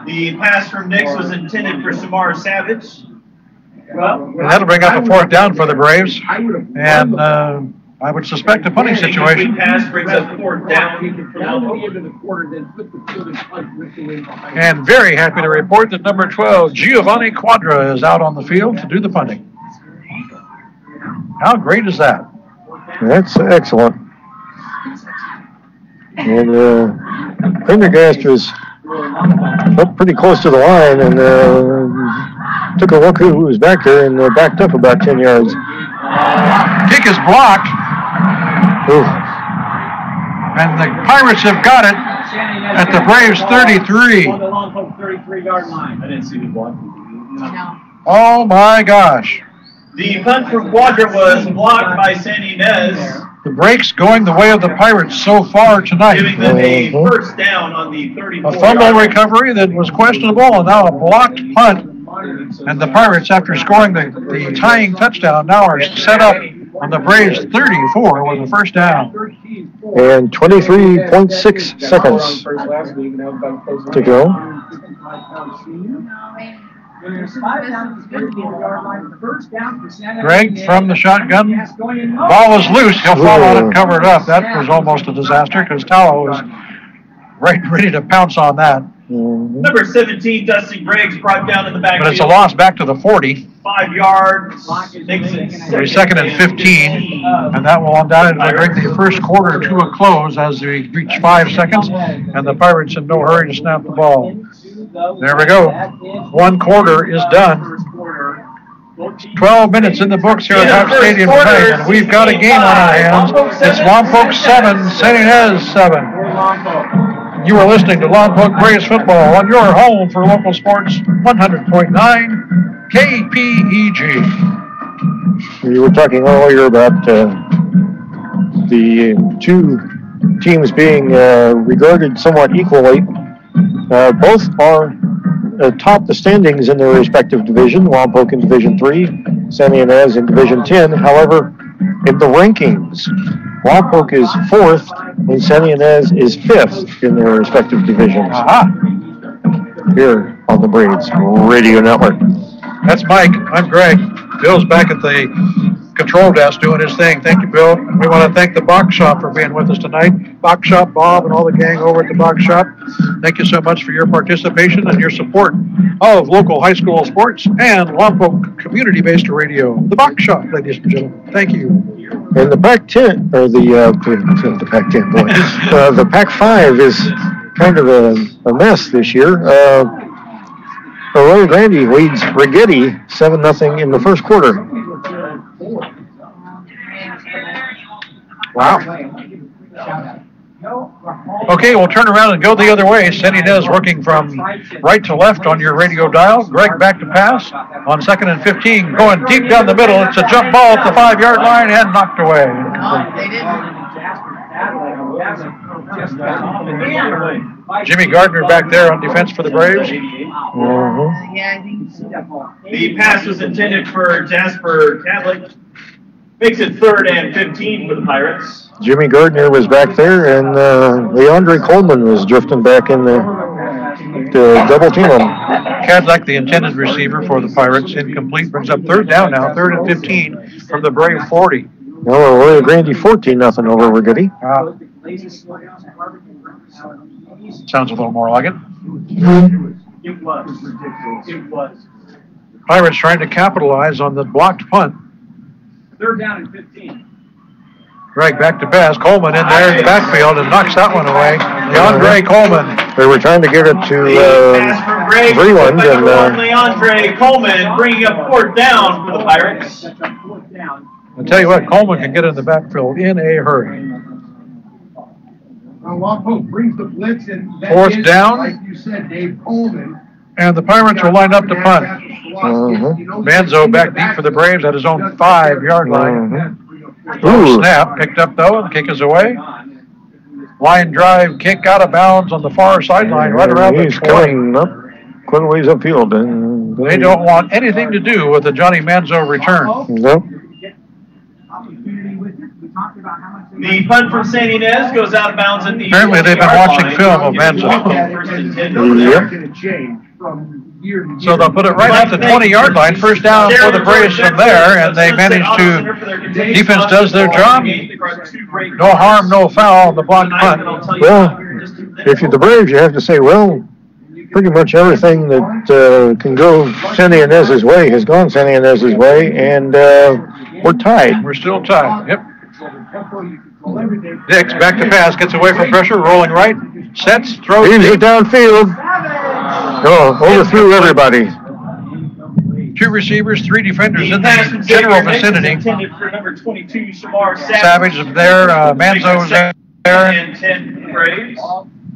The pass from Nix was intended for Shamar Savage. And that'll bring up a 4th down for the Braves. And I would suspect a punting situation. Pass brings up 4th down. And very happy to report that number 12, Giovanni Quadra, is out on the field to do the punting. How great is that? That's excellent. And Pendergast was up pretty close to the line and took a look who was back there and backed up about 10 yards. Kick is blocked. Ooh. And the Pirates have got it at the Braves 33. On the Lompoc 33-yard line. I didn't see the block. Oh my gosh. The punt from Quadra was blocked by Ynez, The breaks going the way of the Pirates so far tonight. giving them a 1st down on the 34. A fumble recovery that was questionable, and now a blocked punt. And the Pirates, after scoring the tying touchdown, now are set up on the Braves 34 with a 1st down. And 23.6 seconds to go. Greg from the shotgun. Ball was loose. He'll fall on it, cover it up. That was almost a disaster because Tallow was ready to pounce on that. Number 17, Dustin Griggs, brought down in the back. But it's a loss back to the 40. 5 yards. Makes it 2nd and 15. And that will undoubtedly bring the first quarter to a close as we reach 5 seconds. And the Pirates in no hurry to snap the ball. There we go. 1 quarter is done. 12 minutes in the books here at Hop Stadium tonight, and we've got a game on our hands. It's Lompoc 7, St. Ynez 7. You are listening to Lompoc Braves football on your home for local sports, 100.9 KPEG. You were talking earlier about the 2 teams being regarded somewhat equally. Both are atop the standings in their respective division. Lompoc in Division 3, St. Ynez in Division 10. However, in the rankings, Lompoc is 4th and St. Ynez is 5th in their respective divisions. Here on the Braves Radio Network. That's Mike. I'm Greg. Bill's back at the control desk doing his thing. Thank you, Bill. We want to thank the Box Shop for being with us tonight. Box Shop, Bob, and all the gang over at the Box Shop. Thank you so much for your participation and your support of local high school sports and Lompoc community-based radio. The Box Shop, ladies and gentlemen. Thank you. And the Pac-10, or the Pac-10, boy. The Pac-5 is kind of a mess this year. Arroyo Grande leads Rigetti 7-0 in the first quarter. Wow. Okay, we'll turn around and go the other way. St. Ynez working from right to left on your radio dial. Greg back to pass on 2nd and 15, going deep down the middle. It's a jump ball at the 5-yard line and knocked away. Jimmy Gardner back there on defense for the Braves. The pass was intended for Jasper Cadlick. Makes it 3rd and 15 for the Pirates. Jimmy Gardner was back there, and Leandre Coleman was drifting back in the double team him. Cadlick, the intended receiver for the Pirates, incomplete. Brings up 3rd down now, 3rd and 15 from the Brave 40. No, Royal Grandy 14-0 over Rigetti. Sounds a little more like it. It was. Pirates trying to capitalize on the blocked punt. 3rd down and 15. Greg back to pass. Coleman in there in the backfield and knocks that one away. Leandre Coleman. They were trying to get it to Vreeland. And Leandre Coleman bringing up 4th down for the Pirates. I'll tell you what, Coleman can get in the backfield in a hurry. Brings the blitz and 4th down. Like you said, Dave Coleman. And the Pirates will line up to punt. Manzo back deep for the Braves at his own 5-yard line. Snap picked up though. The kick is away. Line drive kick out of bounds on the far sideline, right around the 20. He's coming up quite a ways upfield. And they don't want anything to do with the Johnny Manzo return. Nope. The punt from St. Ynez goes out of bounds at the. Apparently they've been watching film of Manzo. So they'll put it right at the 20-yard line. 1st down for the Braves from there, and they manage to. Defense does their job. No harm, no foul on the blocked punt. Well, if you're the Braves, you have to say, well, pretty much everything that can go St. Ynez's way has gone St. Ynez's way, and we're tied. We're still tied. Yep. Dix back to pass, gets away from pressure, rolling right, sets, throws. Leaves it downfield. Oh, overthrew everybody. 2 receivers, 3 defenders in the general vicinity. Savage is there, Manzo is there. And 10 Braves.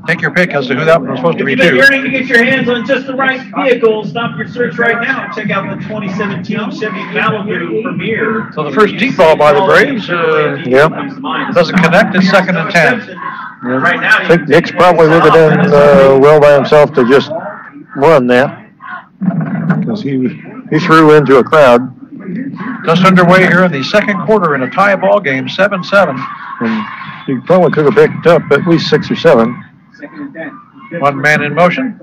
Take your pick as to who that one was supposed to be, If you've too. been yearning to get your hands on just the right vehicle, stop your search right now and check out the 2017 Chevy Malibu Premier. So the first deep ball by the Braves doesn't connect. It's 2nd and 10. Right now, I think Nick's probably would have done well by himself to just run that, because he threw into a crowd. Just underway here in the 2nd quarter in a tie ball game, 7-7. And he probably could have picked up at least 6 or 7. 1 man in motion.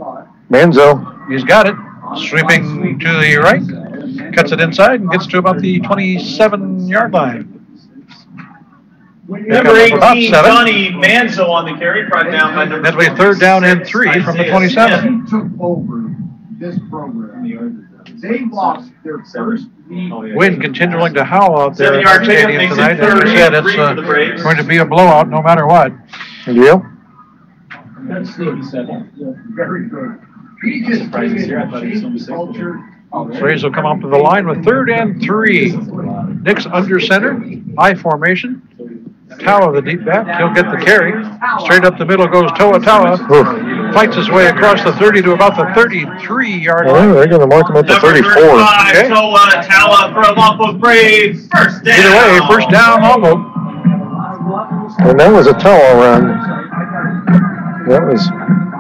Manzo. He's got it. Sweeping to the right. Cuts it inside and gets to about the 27-yard line. Number 18, Johnny Manzo on the carry, brought down by number. That'll be 3rd down and 3 from the 27. Took over this program. They lost their first Wind continuing to howl out there at the stadium tonight. As I said, it's going to be a blowout no matter what. Yeah. Very good. He just changed culture. Braves will come up to the line with 3rd and 3. Nick's under center, high formation. Tawa, the deep back, he'll get the carry. Straight up the middle goes Tawa. Fights his way across the 30 to about the 33-yard line. Oh, they're going to mark him at the 34. Okay. Tawa for a Lompoc Braves. First down. Either way, first down, Lompoc. And that was a Tawa run. That was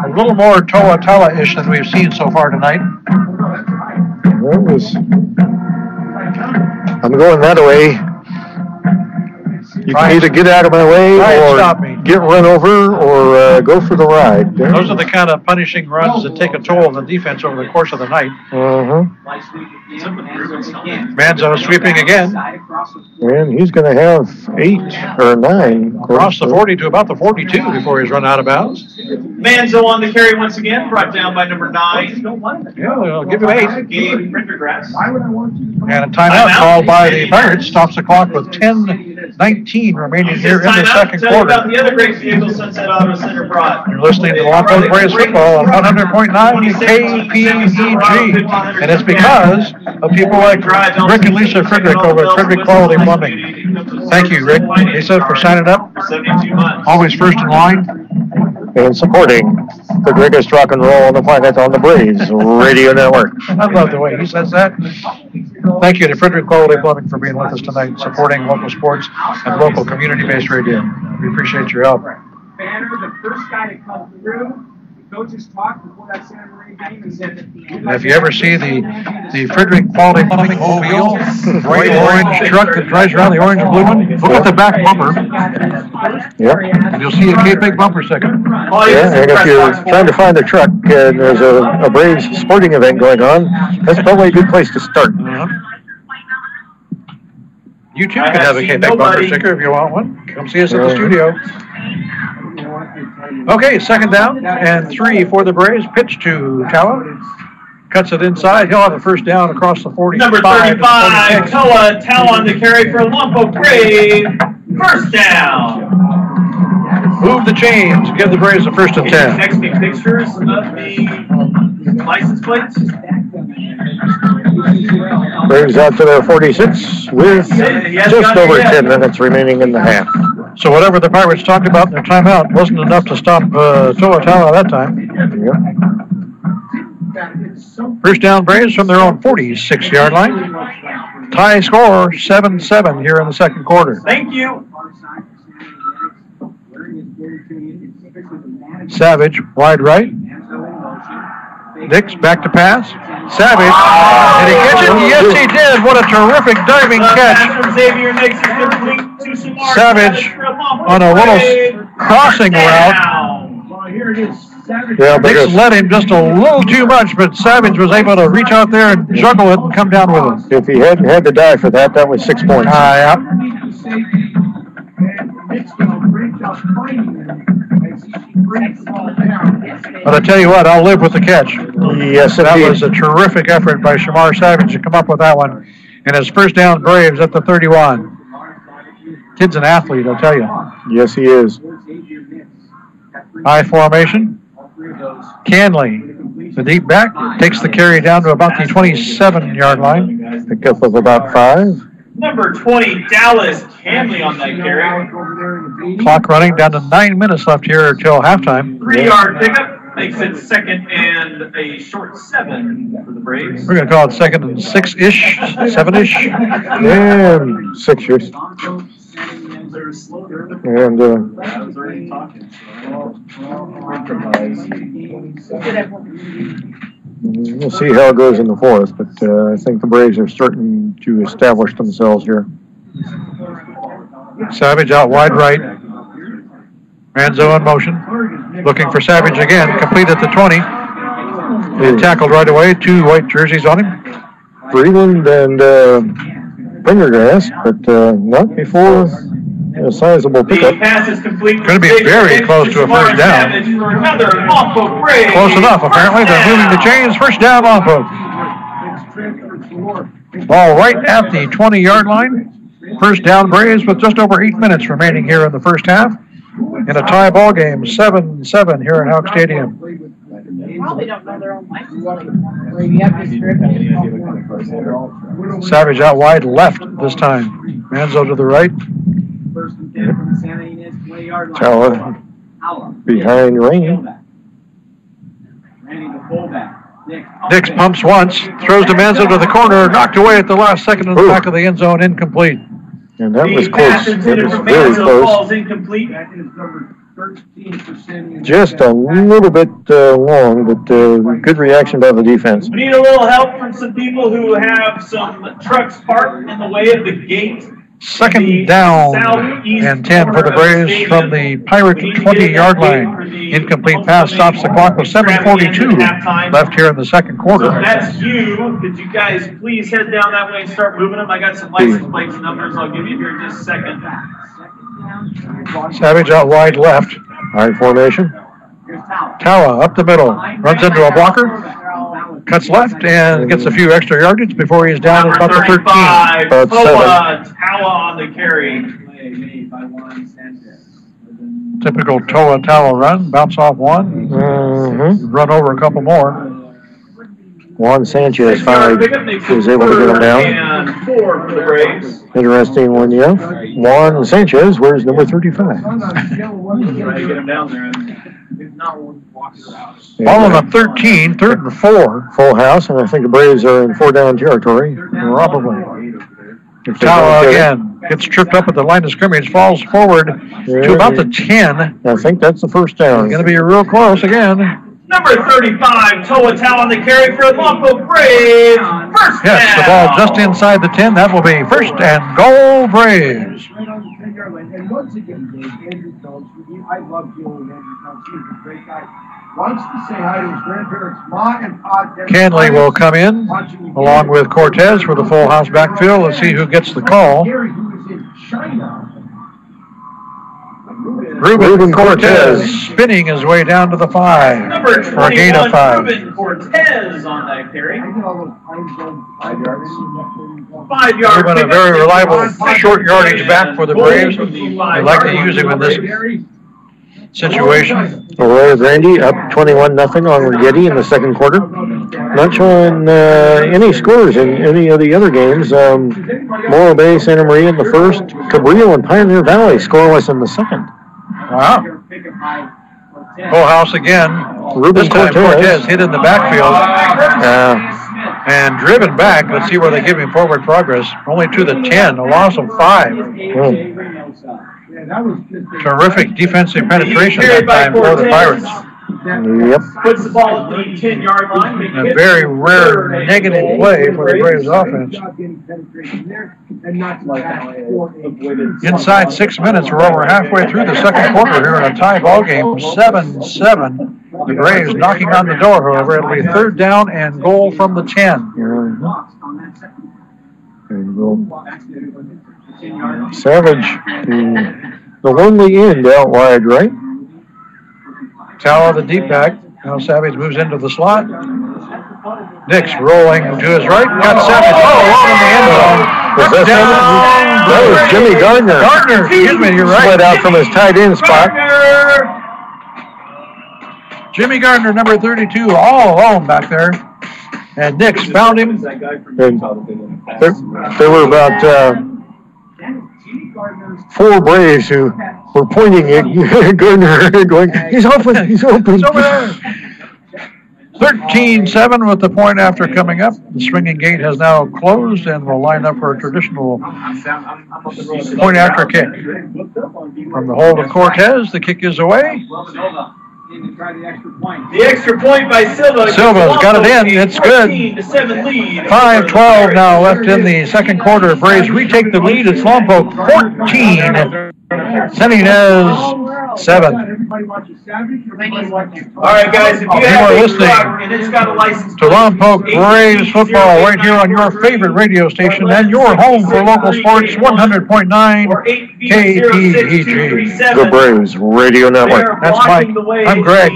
a little more Tawa-ish than we've seen so far tonight. That was. I'm going that way. You can either get out of my way or get run over or go for the ride. Those are the kind of punishing runs that take a toll on the defense over the course of the night. Manzo sweeping again. And he's going to have 8 or 9. Across the 40 to about the 42 before he's run out of bounds. Manzo on the carry once again, brought down by number 9. Yeah, they'll give him 8. Gabe Prendergrass. And a timeout called by the Pirates stops the clock with 10:19 remaining here in the 2nd quarter. About the other great vehicle Sunset Auto Center brought. You're listening to Lompoc Braves football on 100.9 KPEG. And it's because of people like Rick and Lisa Frederick over at Frederick Quality Plumbing. Thank you, Rick. Lisa, for signing up. For 72 months. Always first in line. And supporting the greatest rock and roll on the planet on the Braves Radio Network. I love the way he says that. Thank you to Frederick Quality Plumbing for being with us tonight, supporting local sports and local community-based radio. We appreciate your help. Banner, the first guy to come through. Coaches talked before that Santa Maria game and said, and if you ever see the Frederick Quality Plumbing mobile, bright orange truck that drives around, the orange and blue one, look at the back bumper. Yep. And you'll see a KPEG bumper sticker. Yeah, and if you're trying to find a truck and there's a Braves sporting event going on, that's probably a good place to start. You too can have a KPEG bumper sticker if you want one. Come see us at the studio. Okay, second down and 3 for the Braves. Pitch to Towa. Cuts it inside. He'll have a first down across the 45. Number 35, Towa on the carry for Lompoc Brave. First down. Move the chains. Give the Braves a first and 10. Next me pictures of the license plates. Braves out to their 46 with just over 10 minutes remaining in the half. So whatever the Pirates talked about in their timeout wasn't enough to stop Towa that time. Yep. First down Braves from their own 46-yard line. Tie score 7-7 here in the second quarter. Thank you. Savage, wide right. Dix back to pass. Savage. Did he catch it? Yes, he did. What a terrific diving catch. Savage on a little crossing route. Yeah, Dix led him just a little too much, but Savage was able to reach out there and juggle it and come down with it. If he hadn't had to die for that, that was 6 points. Yeah. But I tell you what, I'll live with the catch. Yes, That indeed. was a terrific effort by Shamar Savage to come up with that one. And his first down Braves at the 31. Kid's an athlete, I'll tell you. Yes, he is. High formation. Canley, the deep back, takes the carry down to about the 27-yard line. Pickup of about 5. Number 20, Dallas Canley on that carry. Clock running down to 9 minutes left here until halftime. 3-yard pickup makes it second and a short 7 for the Braves. We're going to call it second and 6-ish, 7-ish. And 6 years. And we'll see how it goes in the fourth, but I think the Braves are starting to establish themselves here. Savage out wide right. Manzo in motion. Looking for Savage again. Complete at the 20. And tackled right away. 2 white jerseys on him. Freeland and Prendergast, but not before a sizable The pickup. pass is complete. Going to be very close to a first down. For another Lompoc Brave. Close enough, apparently. They're moving the chains. First down, Lompoc. Ball right at the 20-yard line. First down, Braves, with just over 8 minutes remaining here in the first half. In a tie ball game, 7-7 here at Houck Stadium. Probably don't know their own license. Savage out wide left this time. Manzo to the right. First and 10 from the Santa Ynez 20-yard line. Towa behind Rainey. Randy, the fullback. Dix pumps once, throws to Manzo to the corner, knocked away at the last second in the back of the end zone, incomplete. And that was The close. pass That intended was for very Manzo close. falls incomplete. That is number 13%. Just a little bit long, but good reaction by the defense. We need a little help from some people who have some trucks parked in the way of the gate. Second down and 10 for the Braves from the Pirate 20-yard line. Incomplete pass stops the clock with 7:42 left here in the second So quarter. if that's you, could you guys please head down that way and start moving them? I got some license plates and numbers I'll give you here in just a second. Savage out wide left. High formation. Towa up the middle. Runs into a blocker. Cuts left and gets a few extra yardage before he's down at about the 13. About Towa on the carry. Typical Towa run. Bounce off one. Run over a couple more. Juan Sanchez finally was able to get him down. And 4 for the Braves. Interesting one, yeah. Juan Sanchez wears number 35. Try to get him down there. Ball on the 13, 3rd and 4. Full house, and I think the Braves are in 4-down territory. Probably. Tawa again gets tripped up at the line of scrimmage, falls forward to about the 10. I think that's the first down. Going to be real close again. Number 35, Toa on the carry for Lompoc Braves. First down. Yes, the ball just inside the 10. That will be first and goal, Braves. And once again, Dave, Andrew Jones, I love dealing with Andrew Jones. He's a great guy. Wants to say hi to his grandparents, Ma and Pa. Canley will come in along with Cortez for the full house backfield. Let's see who gets the call. Ruben Cortez spinning his way down to the 5 Number for a gain of 5. Ruben Cortez on that carry. 5 yard. Ruben, a very reliable short yardage back for the Braves. They like to use him in this situation. Aurora Grande up 21-0 on Rigetti in the second quarter. Not showing any scores in any of the other games. Morro Bay, Santa Maria in the first. Cabrillo and Pioneer Valley scoreless in the second. Wow. Full house again. Ruben This time Cortez hit in the backfield and driven back. Let's see where they give him forward progress. Only to the 10, a loss of 5. Terrific defensive penetration that time for the Pirates. Yep. Puts the ball at the 10-yard line. A very rare negative play for the Braves offense. Inside 6 minutes, we're over halfway through the second quarter here in a tie ball game, 7-7. The Braves knocking on the door, however. It'll be 3rd down and goal from the 10. There you go. Savage, the lonely end out wide, right? Tawa the deep back. Now Savage moves into the slot. Nix rolling to his right. Got Savage all along in the end zone. Was that was Jimmy Gardner. Gardner, excuse me, you're right. Slid out from his tight end spot. Jimmy Gardner, number 32, all alone back there. And Nix found him. And there were about 4 Braves who were pointing at Gardner going, he's open, he's open. It's over there. 13-7 with the point after coming up. The swinging gate has now closed and will line up for a traditional point after kick. From the hold of Cortez, the kick is away. The extra point by Silva. Silva's got it in. It's good. 14-7 lead. 5:12 now left in the second quarter. Braves retake the lead. It's Lompoc 14. Ynez 7. All right, guys. If you are listening and it's got a license to Lompoc Braves football right here on your favorite radio station and your home for local sports, 100.9 KPEG. The Braves Radio Network. That's Mike. I'm Greg.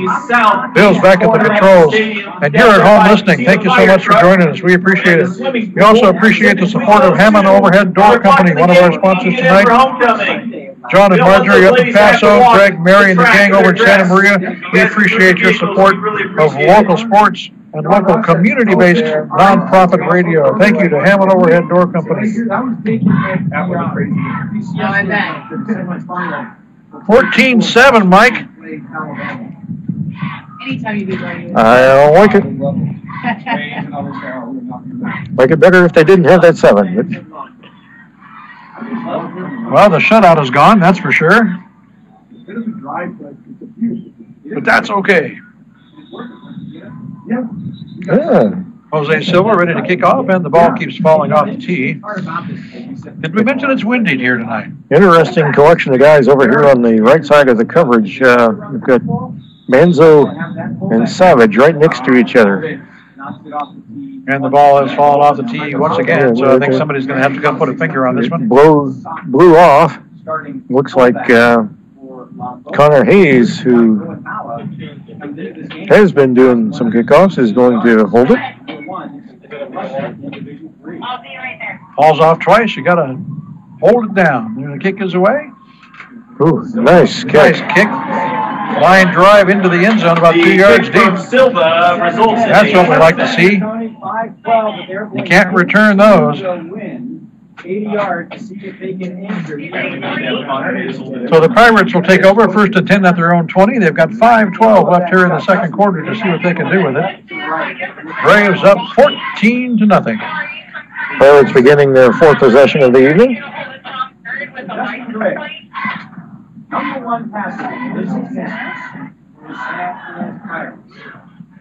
Bill's back at the controls. And you're at home listening. Thank you so much for joining us. We appreciate it. We also appreciate the support of Hammond Overhead Door Company, one of our sponsors tonight. John and Marjorie up in Paso, Greg, Mary, and the gang over in Santa Maria. We appreciate your support of local sports and local community-based nonprofit radio. Thank you to Hammond Overhead Door Company. 14-7, Mike. Anytime you do radio. I don't like it. Like it better if they didn't have that 7. But. Well, the shutout is gone, that's for sure. But that's okay. Yeah. Jose Silva ready to kick off, and the ball keeps falling off the tee. Did we mention it's windy here tonight? Interesting collection of guys over here on the right side of the coverage. We've got Manzo and Savage right next to each other. And the ball has fallen off the tee once again, so I think somebody's going to have to come put a finger on this one. Blew off. Looks like Connor Hayes, who has been doing some kickoffs, is going to hold it. Falls off twice. You got to hold it down. The kick is away. Ooh, nice kick. Nice kick. Line drive into the end zone about 2 yards deep. That's what we like to see. You can't return those. 80 yards to see if they can injure. So the Pirates will take over 1st and 10 at their own 20. They've got 5:12 left here in the second quarter to see what they can do with it. Braves up 14-0. Pirates beginning their 4th possession of the evening. Number 1 passer.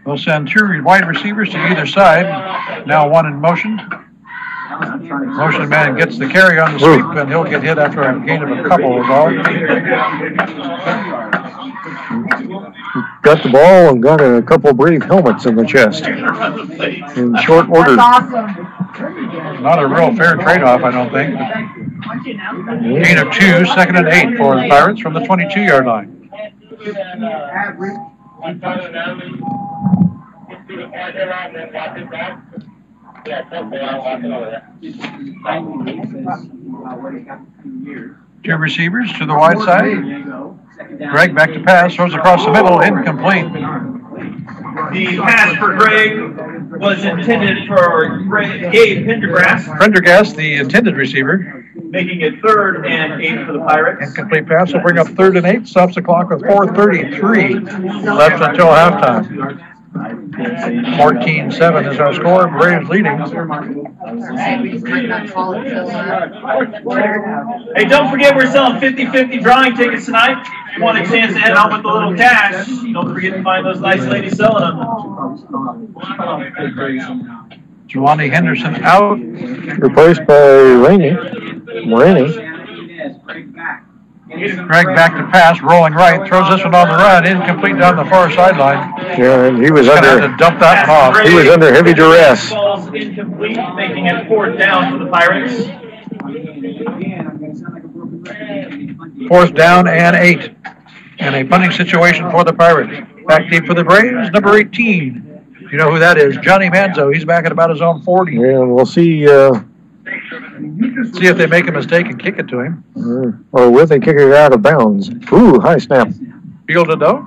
They'll send 2 wide receivers to either side. Now 1 in motion. Motion man gets the carry on the sweep, and he'll get hit after a gain of a couple is all. Got the ball and got a couple brave helmets in the chest in short order. That's awesome. Not a real fair trade-off, I don't think. Gain of 2, 2nd and 8 for the Pirates from the 22-yard line. Two receivers to the wide side. Greg back to pass, throws across the middle, incomplete. The pass for Greg was intended for Gabe Prendergast, the intended receiver. making it 3rd and 8 for the Pirates. Incomplete pass will bring up 3rd and 8. Stops the clock with 4:33 left until halftime. 14-7 is our score. Braves leading. Hey, don't forget we're selling 50-50 drawing tickets tonight. If you want a chance to head out with a little cash, don't forget to find those nice ladies selling them. Giovanni Henderson out. Replaced by Morini. Greg back to pass, rolling right, throws this one on the run, incomplete down the far sideline. Yeah, and he was Gonna under. have to dump that one off. He was under heavy duress. Ball's incomplete, making it 4th down for the Pirates. 4th down and 8. And a punting situation for the Pirates. Back deep for the Braves, number 18. You know who that is? Johnny Manzo. He's back at about his own 40. Yeah, and we'll see. See if they make a mistake and kick it to him. Or will they kick it out of bounds? Ooh, high snap. Fielded though.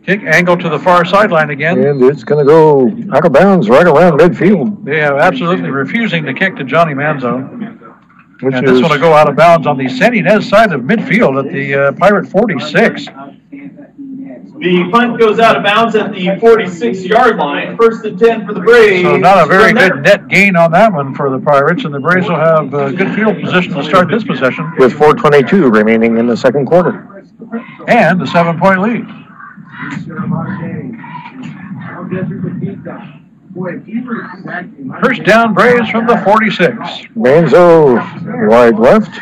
Kick angle to the far sideline again. And it's going to go out of bounds right around midfield. They are absolutely refusing to kick to Johnny Manzo. Which And this one will go out of bounds on the San Ynez side of midfield at the Pirate 46. The punt goes out of bounds at the 46-yard line. 1st and 10 for the Braves. So not a very good net gain on that one for the Pirates, and the Braves will have good field position to start this possession. With 4:22 remaining in the second quarter. And a 7-point lead. First down, Braves from the 46. Manzo wide left.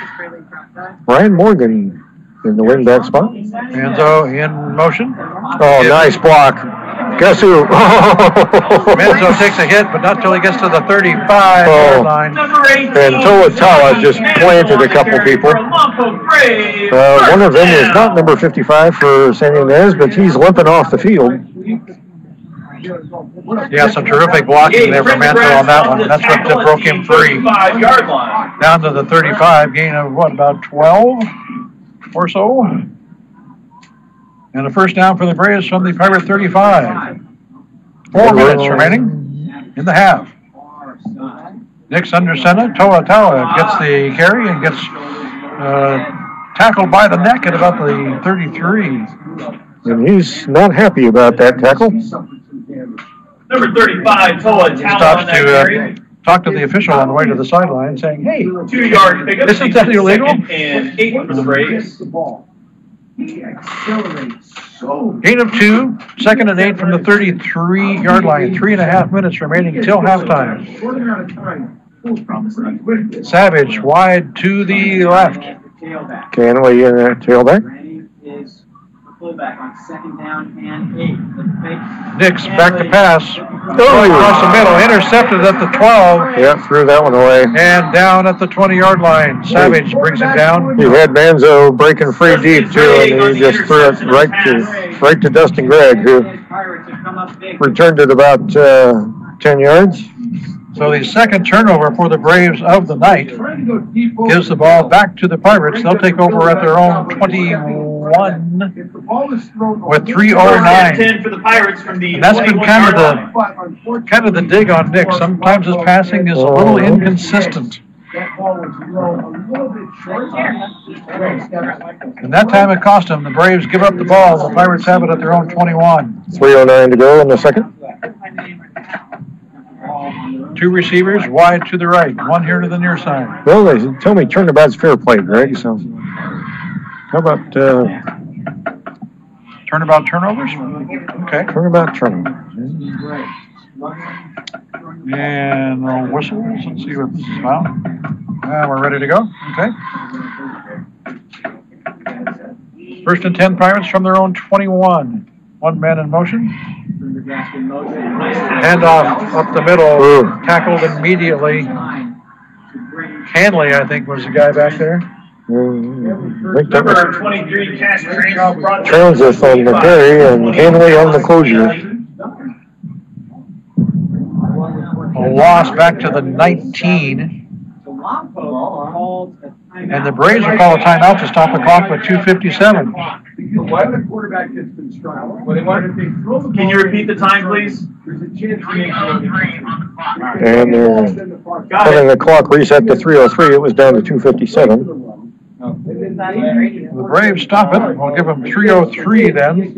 Ryan Morgan in the wingback spot. Manzo in motion. Oh, nice block. Guess who? Manzo takes a hit, but not till he gets to the 35-yard line. And Toa just planted a couple people. One of them is not number 55 for San Ynez, but he's limping off the field. Yeah, some terrific blocking there from Manzo on that one. That's what broke him free. Down to the 35, gain of what, about 12 or so? And a first down for the Braves from the Pirate 35. 4 minutes remaining in the half. Nick Sundersena, Toa gets the carry and gets tackled by the neck at about the 33. And he's not happy about that tackle. Number 35, Toa Stops to talk to the official on the way to the sideline saying, hey, 2-yard pickup. Isn't that illegal? 2nd and 8 for the Braves. Gain of 2, 2nd and 8 from the 33-yard line. 3.5 minutes remaining till halftime. Savage wide to the left. Canley in that tailback. Fullback on 2nd down and 8. Nix back to pass. Across the middle, intercepted at the 12. Yeah, threw that one away. And down at the 20-yard line. Savage brings him down. He had Manzo breaking free deep too, and he just threw it right to Dustin Gregg, who returned it about 10 yards. So the second turnover for the Braves of the night gives the ball back to the Pirates. They'll take over at their own 21 with 3:09. 10 for the Pirates from the. And that's been kind of the dig on Nick. Sometimes his passing is a little inconsistent. ball was thrown a little bit short. And that time it cost them. The Braves give up the ball. The Pirates have it at their own 21. 3:09 to go in the second. Two receivers wide to the right, one here to the near side. Well, they tell me turnabout's fair play, Greg. So how about turnabout turnovers? Okay. Turnabout turnovers. And no whistles. Let's see what's about. We're ready to go. Okay. First and 10 Pirates from their own 21. One man in motion. Handoff up the middle. Ooh. Tackled immediately. Hanley, I think, was the guy back there. I think that was Number 23, Cash Trans. Transit on the carry and Hanley on the closure. A loss back to the 19. And the Braves will call a timeout to stop the clock with 2:57. Why the quarterback has been struggling? Can you repeat the time, please? There's a chance And they're having the clock reset to 3:03. It was down to 2:57. The Braves stop it. We'll give them 3:03 then.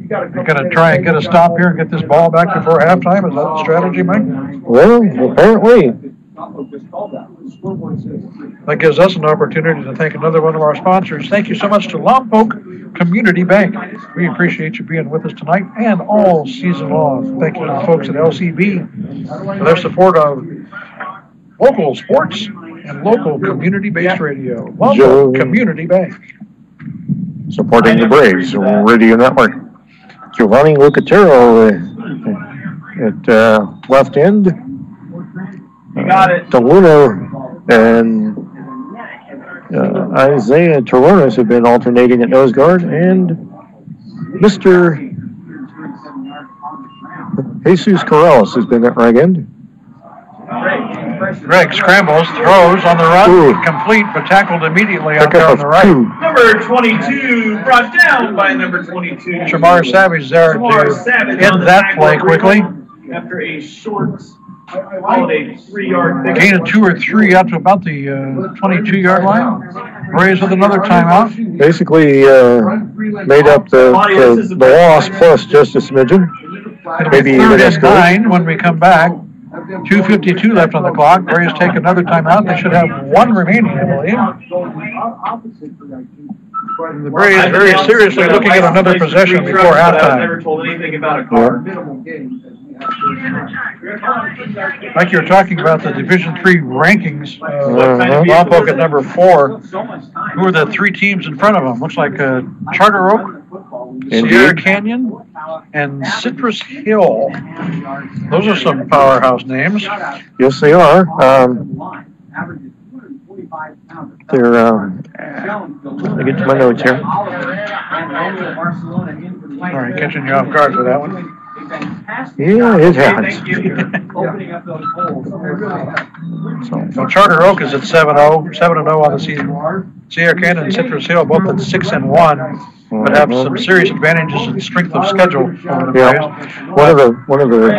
They're going to try and get a stop here and get this ball back before halftime. Is that the strategy, Mike? Well, apparently. That gives us an opportunity to thank another one of our sponsors. Thank you so much to Lompoc Community Bank. We appreciate you being with us tonight and all season long. Thank you to the folks at LCB for their support of local sports and local community-based radio. Lompoc Community Bank. Supporting the Braves Radio Network. Giovanni Lucatero at left end. You got it. DeLuna and Isaiah Toronis have been alternating at nose guard, and Mr. Jesus Corrales has been at right end. Greg scrambles, throws on the run, Ooh. Complete, but tackled immediately out Pick there up on the of right. 2. Number 22, brought down by number 22. Shamar Savage there Shamar to Savage on end the that tackle play quickly. After a short, called a 3-yard pickup. Gain of 2 or 3 out to about the 22-yard line. Braves with another timeout. Basically made up the loss plus just a smidgen. It'll Maybe be even 3rd a and score. 9 when we come back. 2:52 left on the clock. Braves take another timeout. They should have 1 remaining, I believe. The Braves very seriously looking at another possession before I've halftime. never told anything about a car. Like you were talking about the Division III rankings, Uh-huh. Lompoc at number 4. Who are the 3 teams in front of them? Looks like Charter Oak, Sierra Canyon, and Citrus Hill. Those are some powerhouse names. Yes, they are. They're, let me get to my notes here. Sorry, catching you off guard for that one. Yeah, it happens. So Charter Oak is at 7-0 on the season. Sierra Canyon and Citrus Hill both at 6-1, but have some serious advantages in strength of schedule over the Braves. One of the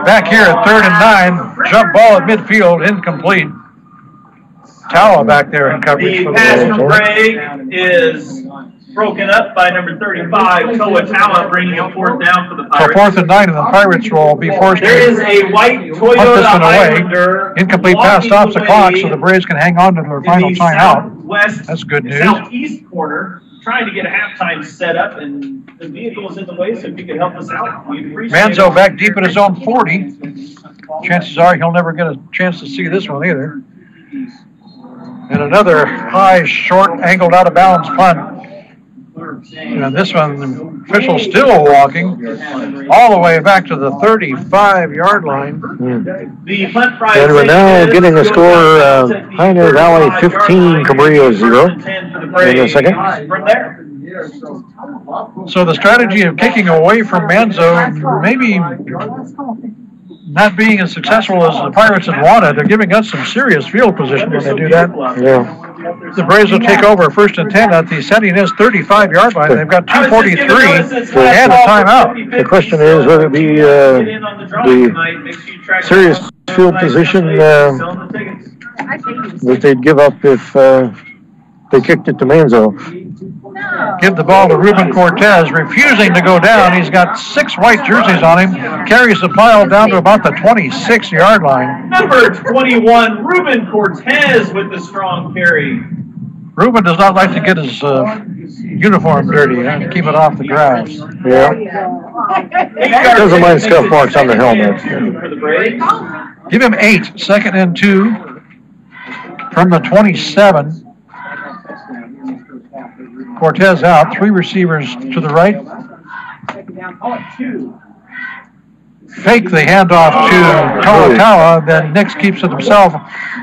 Back here at 3rd and 9, jump ball at midfield, incomplete. Tawa back there in coverage. The pass from Gray is broken up by number 35, Toa Tawa, bringing a 4th down for the So Pirates. 4th and 9, and the Pirates will be forced There is to a white punt Toyota this one away. Highlander. Incomplete pass walking stops the clock, so away the Braves can hang on to their in final the timeout. southwest, That's good news. southeast corner, trying to get a halftime set up, and the vehicle is in the way, so if you could help us out, we'd appreciate it. Manzo back deep in his own 40. Chances are he'll never get a chance to see this one either. And another high, short, angled out of bounds punt. And this one, the official still walking all the way back to the 35-yard line. The punt prize And we're now is getting a score, Pioneer Valley 15, Cabrillo 0 in a second. From there. So the strategy of kicking away from Manzo, maybe not being as successful as the Pirates had wanted. They're giving us some serious field position when they do that. Yeah. The Braves will take over 1st and 10 at the Ynez 35-yard line. They've got 2:43 and a timeout. The question is whether it be the serious field position that they'd give up if they kicked it to Manzo. Give the ball to Ruben Cortez, refusing to go down. He's got 6 white jerseys on him. Carries the pile down to about the 26-yard line. Number 21, Ruben Cortez with the strong carry. Ruben does not like to get his uniform dirty. Keep it off the grass. Yeah. Doesn't mind scuff marks on the helmet. Give him 8. 2nd and 2 from the 27. Cortez out. 3 receivers to the right. Fake the handoff to Kalakaua. Then Nix keeps it himself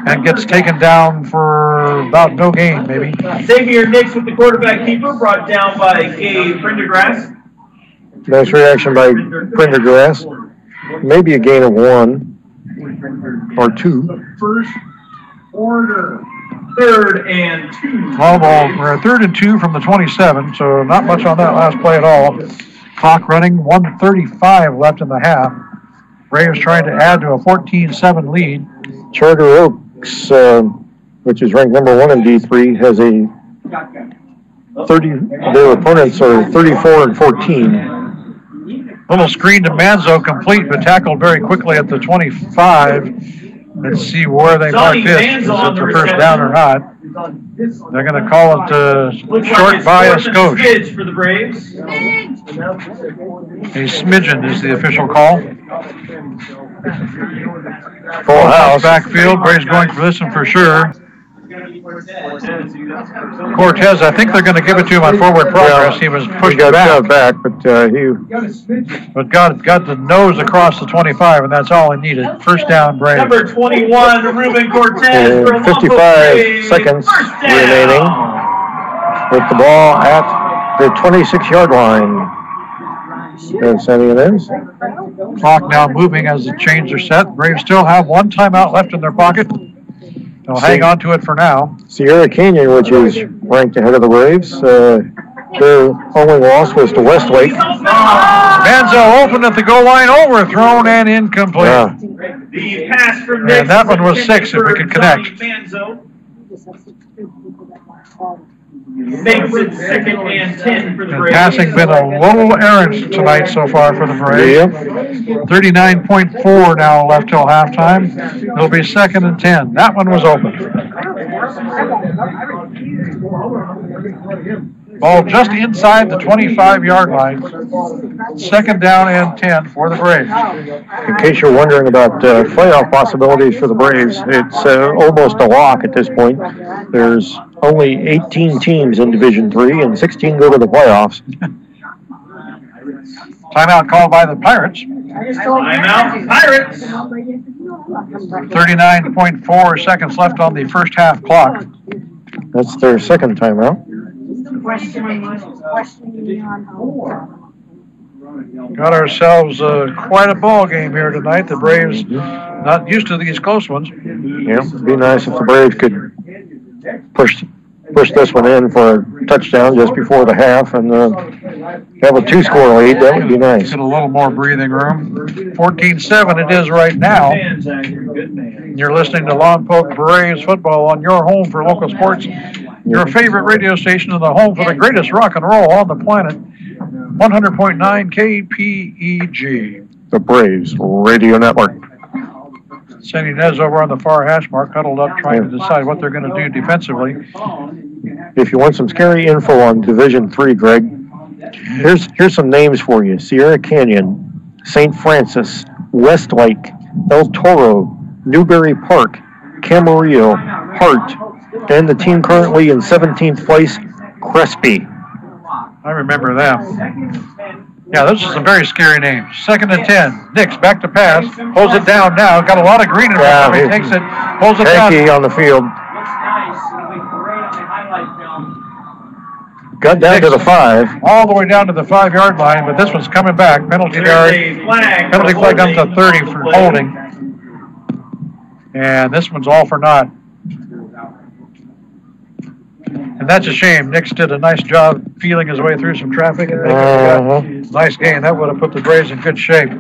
and gets taken down for about no gain, maybe. Xavier Nix with the quarterback keeper, brought down by Gabe Prendergrass. Nice reaction by Prendergrass. Maybe a gain of 1 or 2. First order. 3rd and 2. Ball, we're at 3rd and 2 from the 27, so not much on that last play at all. Clock running, 1:35 left in the half. Braves trying to add to a 14-7 lead. Charter Oaks, which is ranked number 1 in D3, has a 30. Their opponents are 34 and 14. Little screen to Manzo, complete, but tackled very quickly at the 25. Let's see where they mark this. Is it the first down or not? They're going to call it short by a skosh. For the Braves. A smidgen is the official call. Full house. Backfield. Braves going for this one for sure. Cortez, I think they're going to give it to him on forward progress. He was pushed back, but got the nose across the 25, and that's all he needed. First down, Braves. Number 21, Ruben Cortez. 55 seconds remaining with the ball at the 26-yard line. That's Ynez. Clock now moving as the chains are set. Braves still have 1 timeout left in their pocket. They'll hang on to it for now. Sierra Canyon, which is ranked ahead of the Braves, their only loss was to Westlake. Manzo open at the goal line, overthrown and incomplete. Yeah. The pass from and that one was 6 if we could connect. Makes it 2nd and 10 for the Braves. Passing been a little errant tonight so far for the Braves. Yep. 39.4 now left till halftime. It'll be 2nd and 10. That one was open. Ball just inside the 25-yard line. 2nd down and 10 for the Braves. In case you're wondering about playoff possibilities for the Braves, it's almost a lock at this point. There's only 18 teams in Division III, and 16 go to the playoffs. Timeout called by the Pirates. Timeout, Pirates. 39.4 seconds left on the first half clock. That's their 2nd timeout. Got ourselves quite a ball game here tonight. The Braves not used to these close ones. Yeah, it'd be nice if the Braves could push this one in for a touchdown just before the half and have a 2-score lead. That would be nice. Get a little more breathing room. 14-7 it is right now. You're listening to Lompoc Braves football on your home for local sports. Your favorite radio station and the home for the greatest rock and roll on the planet. 100.9 KPEG. The Braves Radio Network. St. Ynez over on the far hash mark, huddled up trying to decide what they're going to do defensively. If you want some scary info on Division III, Greg, here's some names for you. Sierra Canyon, St. Francis, Westlake, El Toro, Newberry Park, Camarillo, Hart, and the team currently in 17th place, Crespi. I remember them. Yeah, those are some very scary names. 2nd and 10. Nix back to pass. Pulls it down now. Got a lot of green in front of him. He takes it, pulls it down. On the field. Got down to the 5. All the way down to the 5-yard line, but this one's coming back. Penalty flag up to 30 for holding. And this one's all for naught. And that's a shame. Nix did a nice job feeling his way through some traffic and making a nice gain. That would have put the Braves in good shape.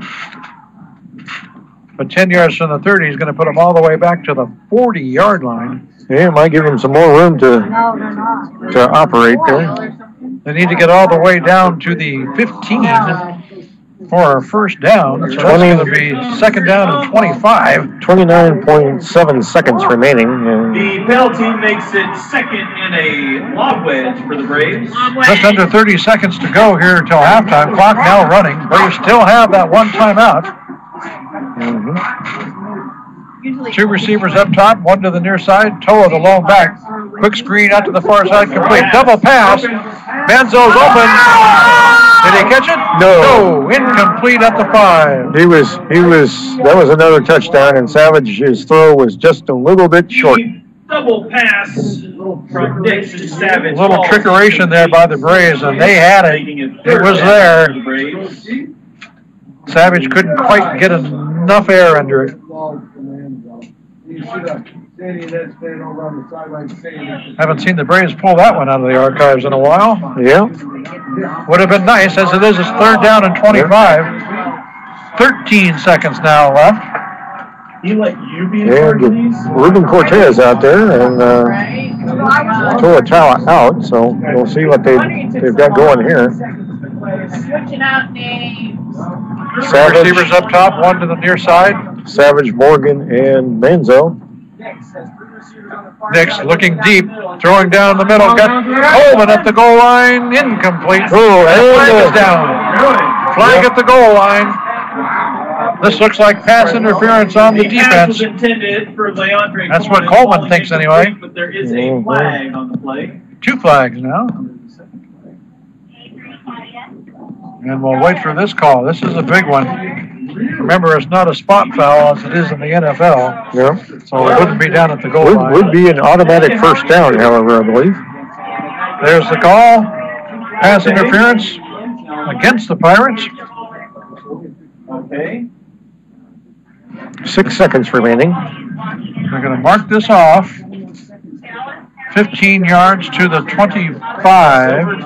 But 10 yards from the 30 is going to put them all the way back to the 40-yard line. Yeah, it might give them some more room to operate there. They need to get all the way down to the 15 for a first down. So that's going to be second down and 25. 29.7 seconds remaining. The penalty makes it second and a lob wedge for the Braves. Just under 30 seconds to go here until halftime. Clock now running. Braves still have that one timeout. Two receivers up top, one to the near side. Toa, the lone back. Quick screen out to the far side, complete. Double pass. Manzo's open. Did he catch it? No. Incomplete at the 5. That was another touchdown, and Savage's throw was just a little bit short. Double pass from Dix to Savage. A little trickeration there by the Braves, and they had it. It was there. Savage couldn't quite get enough air under it. Haven't seen the Braves pull that one out of the archives in a while. Yeah. Would have been nice, as it is. It's third down and 25. 13 seconds now left. And Ruben Cortez out there and Toa Tawa out, so we'll see what they've got going here. Switching out names. Savage, receivers up top, one to the near side. Savage, Morgan, and Manzo. Nix looking deep, throwing down the middle. Got Coleman at the goal line, incomplete. Flag is down. Flag at the goal line. This looks like pass interference on the defense. That's what Coleman thinks anyway. But there is a flag on the play. 2 flags now. And we'll wait for this call. This is a big one. Remember, it's not a spot foul as it is in the NFL. Yeah. So it wouldn't be down at the goal line. Would be an automatic first down, however, I believe. There's the call. Pass interference against the Pirates. Okay. 6 seconds remaining. They're going to mark this off. 15 yards to the 25. All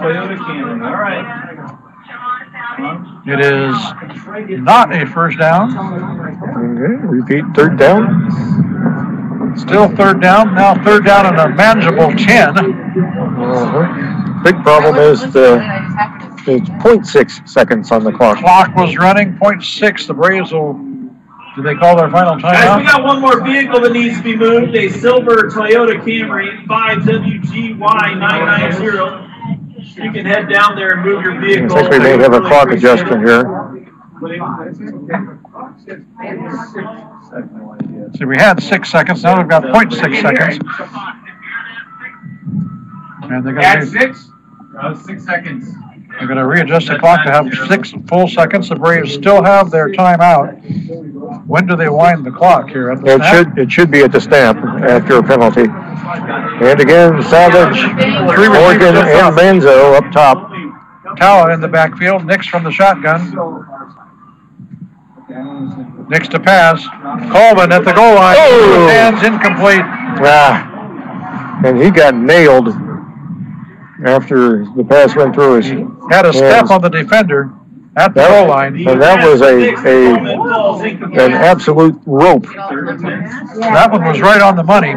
right. It is not a first down. Okay, repeat, third down. Still third down. Now third down and a manageable 10. Big problem is it's 0.6 seconds on the clock. Clock was running, 0.6. The Braves will, do they call their final Guys, we timeout? got one more vehicle that needs to be moved. A silver Toyota Camry 5WGY990. You can head down there and move your vehicle. I think we may have a clock adjustment here. See, we had 6 seconds. Now we've got 0.6 seconds. And they're going to 6? 6 seconds. They're going to readjust the clock to have 6 full seconds. The Braves still have their timeout. When do they wind the clock here? At the snap? It should be at the snap after a penalty. And again, Savage, Morgan, and Manzo up top. Tawa in the backfield. Nix from the shotgun. Nix to pass. Coleman at the goal line. Oh! Hands incomplete. And he got nailed after the pass went through his Had a step on the defender at the goal line. And that was an absolute rope. That one was right on the money.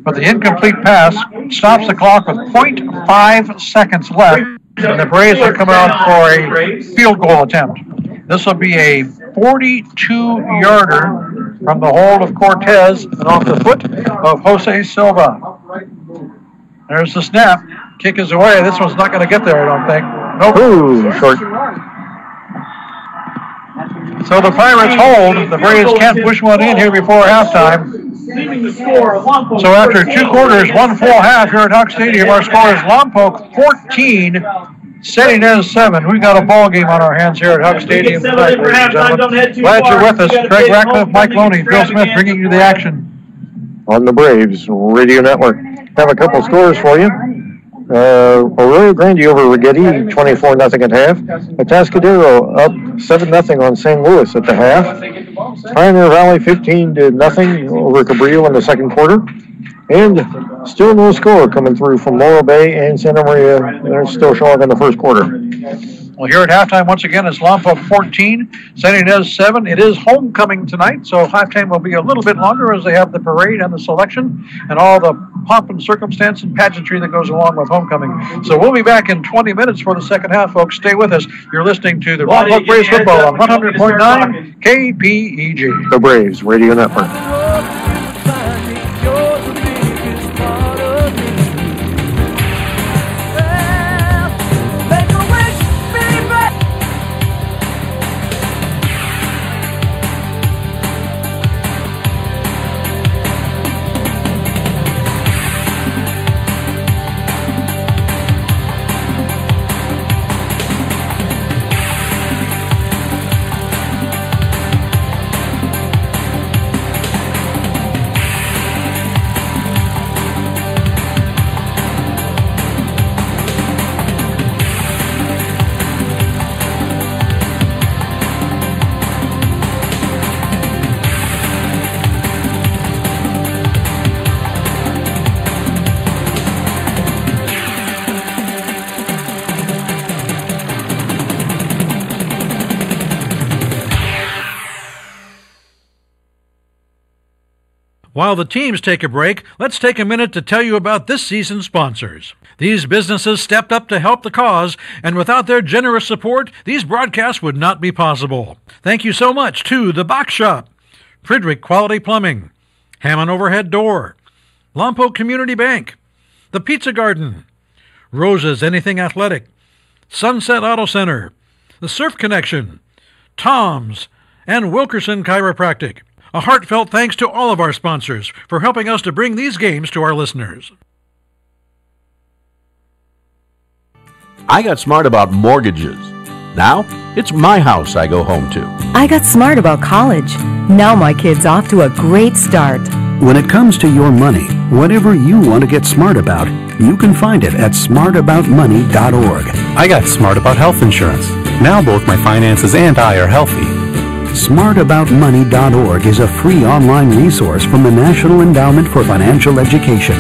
But the incomplete pass stops the clock with 0.5 seconds left. And the Braves are coming out for a field goal attempt. This will be a 42-yarder from the hold of Cortez and off the foot of Jose Silva. There's the snap. Kick is away. This one's not going to get there, I don't think. Nope. Ooh, short. So the Pirates hold. The Braves can't push one in here before halftime. So after 2 quarters, 1 full half here at Huck Stadium, our score is Lompoc 14, Ynez 7. We've got a ball game on our hands here at Huck Stadium tonight, ladies and gentlemen. Glad you're with us. Greg Ratcliffe, Mike Loney, Bill Smith bringing you the action. On the Braves Radio Network. Have a couple scores for you. Arroyo Grande over Rigetti, 24-0 at half. Atascadero up 7-0 on St. Louis at the half. Pioneer Valley 15-0 over Cabrillo in the second quarter. And still no score coming through from Morro Bay and Santa Maria. They're still showing in the first quarter. Well, here at halftime, once again, it's Lompoc 14, St. Ynez 7. It is homecoming tonight, so halftime will be a little bit longer as they have the parade and the selection and all the pomp and circumstance and pageantry that goes along with homecoming. So we'll be back in 20 minutes for the second half, folks. Stay with us. You're listening to the Lompoc Braves football on 100.9 KPEG. The Braves Radio Network. While the teams take a break, let's take a minute to tell you about this season's sponsors. These businesses stepped up to help the cause, and without their generous support, these broadcasts would not be possible. Thank you so much to The Box Shop, Fridwick Quality Plumbing, Hammond Overhead Door, Lompoc Community Bank, The Pizza Garden, Rose's Anything Athletic, Sunset Auto Center, The Surf Connection, Tom's, and Wilkerson Chiropractic. A heartfelt thanks to all of our sponsors for helping us to bring these games to our listeners. I got smart about mortgages. Now, it's my house I go home to. I got smart about college. Now my kid's off to a great start. When it comes to your money, whatever you want to get smart about, you can find it at smartaboutmoney.org. I got smart about health insurance. Now both my finances and I are healthy. Smartaboutmoney.org is a free online resource from the National Endowment for Financial Education.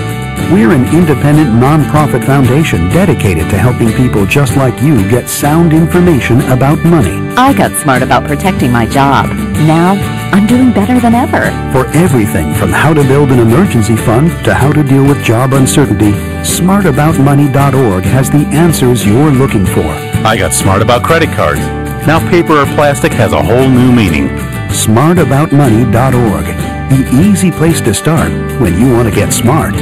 We're an independent nonprofit foundation dedicated to helping people just like you get sound information about money. I got smart about protecting my job. Now, I'm doing better than ever. For everything from how to build an emergency fund to how to deal with job uncertainty, smartaboutmoney.org has the answers you're looking for. I got smart about credit cards. Now paper or plastic has a whole new meaning. Smartaboutmoney.org, the easy place to start when you want to get smart.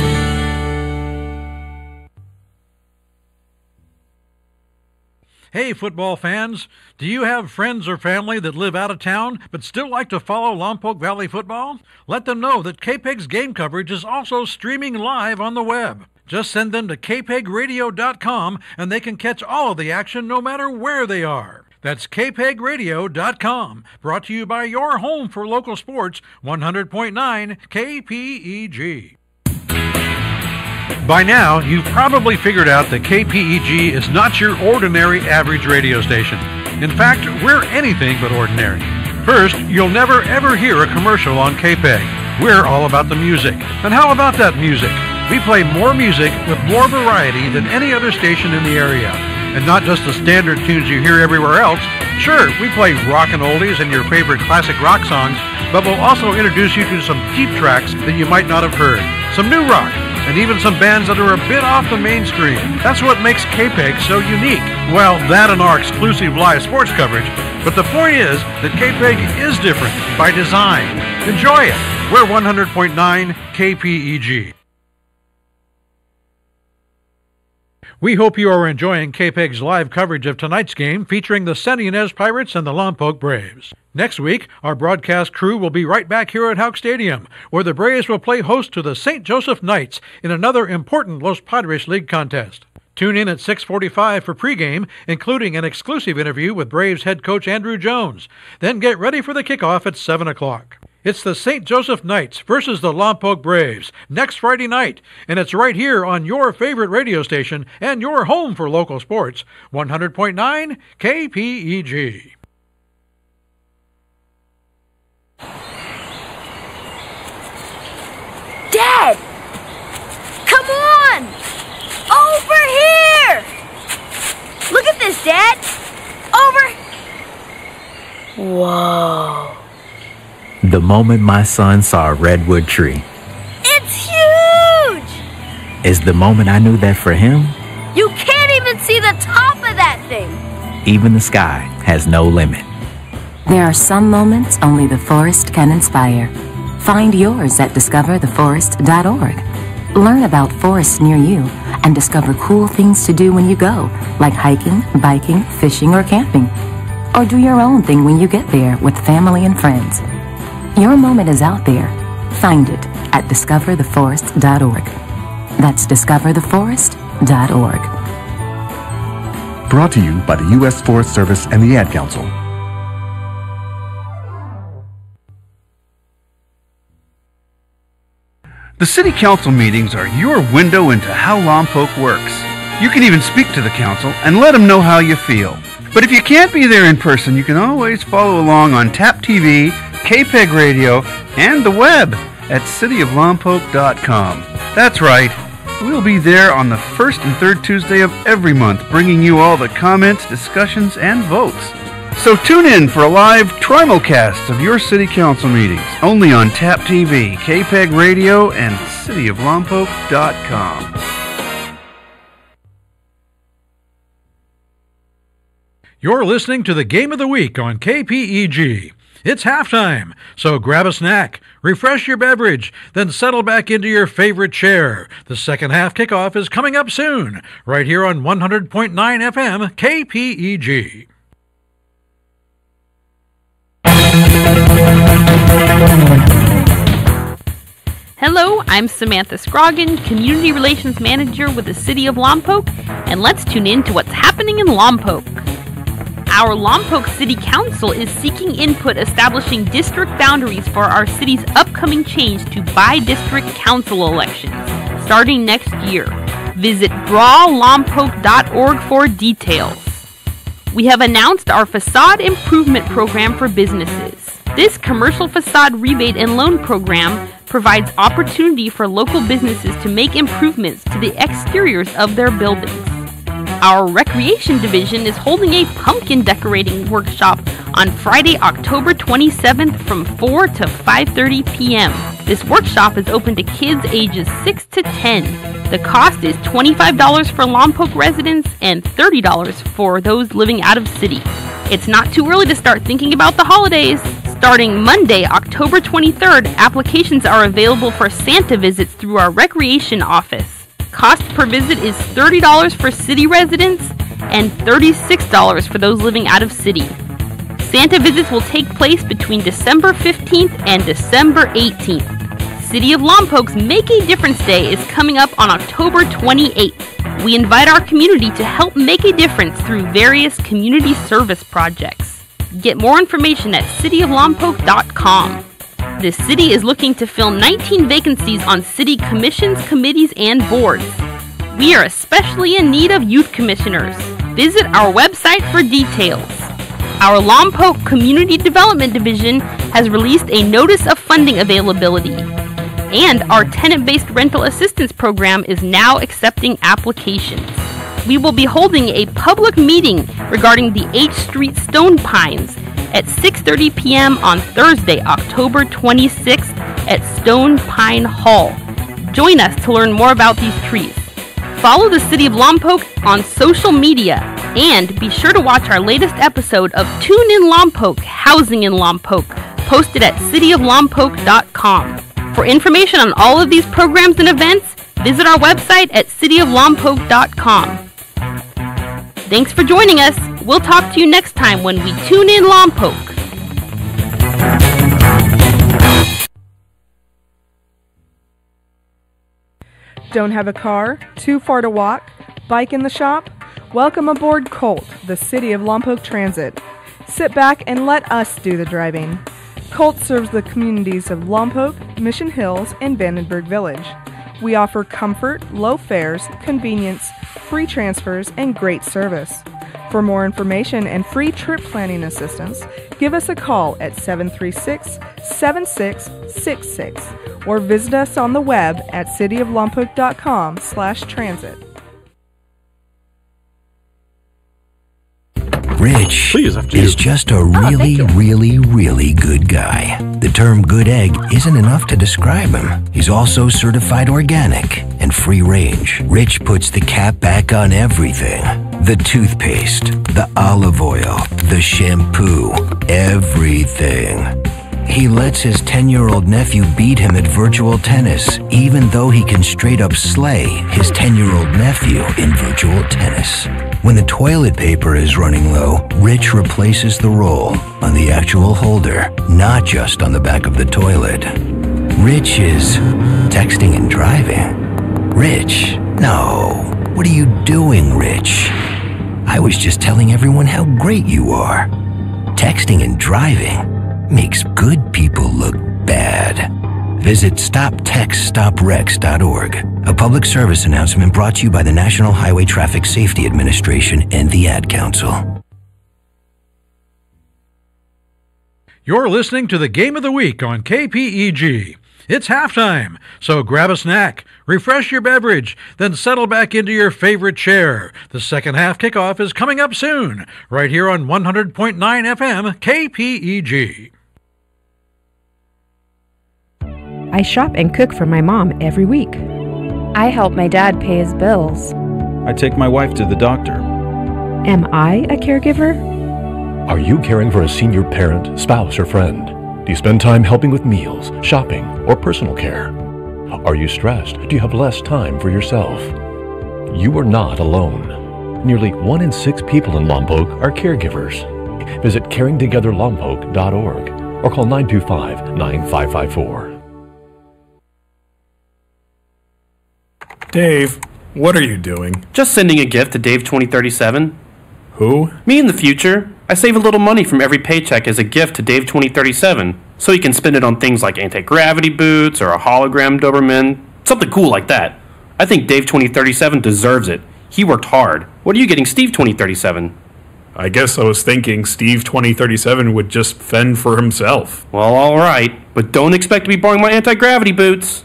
Hey, football fans, do you have friends or family that live out of town but still like to follow Lompoc Valley football? Let them know that KPEG's game coverage is also streaming live on the web. Just send them to kpegradio.com and they can catch all of the action no matter where they are. That's kpegradio.com, brought to you by your home for local sports, 100.9 KPEG. By now, you've probably figured out that KPEG is not your ordinary average radio station. In fact, we're anything but ordinary. First, you'll never ever hear a commercial on KPEG. We're all about the music. And how about that music? We play more music with more variety than any other station in the area. And not just the standard tunes you hear everywhere else. Sure, we play rock and oldies and your favorite classic rock songs, but we'll also introduce you to some deep tracks that you might not have heard. Some new rock, and even some bands that are a bit off the mainstream. That's what makes KPEG so unique. Well, that and our exclusive live sports coverage, but the point is that KPEG is different by design. Enjoy it. We're 100.9 KPEG. We hope you are enjoying KPEG's live coverage of tonight's game featuring the St. Ynez Pirates and the Lompoc Braves. Next week, our broadcast crew will be right back here at Houck Stadium, where the Braves will play host to the St. Joseph Knights in another important Los Padres League contest. Tune in at 6:45 for pregame, including an exclusive interview with Braves head coach Andrew Jones. Then get ready for the kickoff at 7 o'clock. It's the St. Joseph Knights versus the Lompoc Braves next Friday night, and it's right here on your favorite radio station and your home for local sports, 100.9 KPEG. Dad! Come on! Over here! Look at this, Dad! moment my son saw a redwood tree. It's huge! Is the moment I knew that for him, You can't even see the top of that thing! even the sky has no limit. There are some moments only the forest can inspire. Find yours at discovertheforest.org. Learn about forests near you and discover cool things to do when you go, like hiking, biking, fishing, or camping. Or do your own thing when you get there with family and friends. Your moment is out there. Find it at discovertheforest.org. That's discovertheforest.org. Brought to you by the U.S. Forest Service and the Ad Council. The City Council meetings are your window into how Lompoc works. You can even speak to the council and let them know how you feel. But if you can't be there in person, you can always follow along on TAP TV, KPEG Radio, and the web at cityoflompoc.com. That's right. We'll be there on the first and third Tuesday of every month, bringing you all the comments, discussions, and votes. So tune in for a live trimulcast of your City Council meetings, only on TAP TV, KPEG Radio, and cityoflompoc.com. You're listening to the Game of the Week on KPEG. It's halftime, so grab a snack, refresh your beverage, then settle back into your favorite chair. The second half kickoff is coming up soon, right here on 100.9 FM KPEG. Hello, I'm Samantha Scroggin, Community Relations Manager with the City of Lompoc, and let's tune in to what's happening in Lompoc. Our Lompoc City Council is seeking input establishing district boundaries for our city's upcoming change to by-district council elections, starting next year. Visit drawlompoc.org for details. We have announced our facade improvement program for businesses. This commercial facade rebate and loan program provides opportunity for local businesses to make improvements to the exteriors of their buildings. Our Recreation Division is holding a pumpkin decorating workshop on Friday, October 27th from 4 to 5:30 p.m. This workshop is open to kids ages 6 to 10. The cost is $25 for Lompoc residents and $30 for those living out of city. It's not too early to start thinking about the holidays. Starting Monday, October 23rd, applications are available for Santa visits through our recreation office. Cost per visit is $30 for city residents and $36 for those living out of city. Santa visits will take place between December 15th and December 18th. City of Lompoc's Make a Difference Day is coming up on October 28th. We invite our community to help make a difference through various community service projects. Get more information at cityoflompoc.com. The city is looking to fill 19 vacancies on city commissions, committees, and boards. We are especially in need of youth commissioners. Visit our website for details. Our Lompoc Community Development Division has released a notice of funding availability. And our tenant-based rental assistance program is now accepting applications. We will be holding a public meeting regarding the H Street Stone Pines at 6:30 p.m. on Thursday, October 26th at Stone Pine Hall. Join us to learn more about these trees. Follow the City of Lompoc on social media and be sure to watch our latest episode of Tune in Lompoc, Housing in Lompoc, posted at cityoflompoc.com. For information on all of these programs and events, visit our website at cityoflompoc.com. Thanks for joining us. We'll talk to you next time when we tune in Lompoc. Don't have a car? Too far to walk? Bike in the shop? Welcome aboard Colt, the City of Lompoc Transit. Sit back and let us do the driving. Colt serves the communities of Lompoc, Mission Hills, and Vandenberg Village. We offer comfort, low fares, convenience, free transfers, and great service. For more information and free trip planning assistance, give us a call at 736-7666 or visit us on the web at cityoflompoc.com/transit. Rich Please, after you. is just a really good guy. The term good egg isn't enough to describe him. He's also certified organic and free range. Rich puts the cap back on everything. The toothpaste, the olive oil, the shampoo, everything. He lets his 10-year-old nephew beat him at virtual tennis, even though he can straight up slay his 10-year-old nephew in virtual tennis. When the toilet paper is running low, Rich replaces the roll on the actual holder, not just on the back of the toilet. Rich is texting and driving. Rich? No. What are you doing, Rich? I was just telling everyone how great you are. Texting and driving makes good people look bad. Visit StopTextStopWrecks.org, a public service announcement brought to you by the National Highway Traffic Safety Administration and the Ad Council. You're listening to the Game of the Week on KPEG. It's halftime, so grab a snack, refresh your beverage, then settle back into your favorite chair. The second half kickoff is coming up soon, right here on 100.9 FM KPEG. I shop and cook for my mom every week. I help my dad pay his bills. I take my wife to the doctor. Am I a caregiver? Are you caring for a senior parent, spouse, or friend? Do you spend time helping with meals, shopping, or personal care? Are you stressed? Do you have less time for yourself? You are not alone. Nearly 1 in 6 people in Lompoc are caregivers. Visit caringtogetherlompoc.org or call 925-9554. Dave, what are you doing? Just sending a gift to Dave 2037. Who? Me in the future. I save a little money from every paycheck as a gift to Dave 2037, so he can spend it on things like anti-gravity boots or a hologram Doberman, something cool like that. I think Dave 2037 deserves it. He worked hard. What are you getting Steve 2037? I guess I was thinking Steve 2037 would just fend for himself. Well, alright, but don't expect to be borrowing my anti-gravity boots.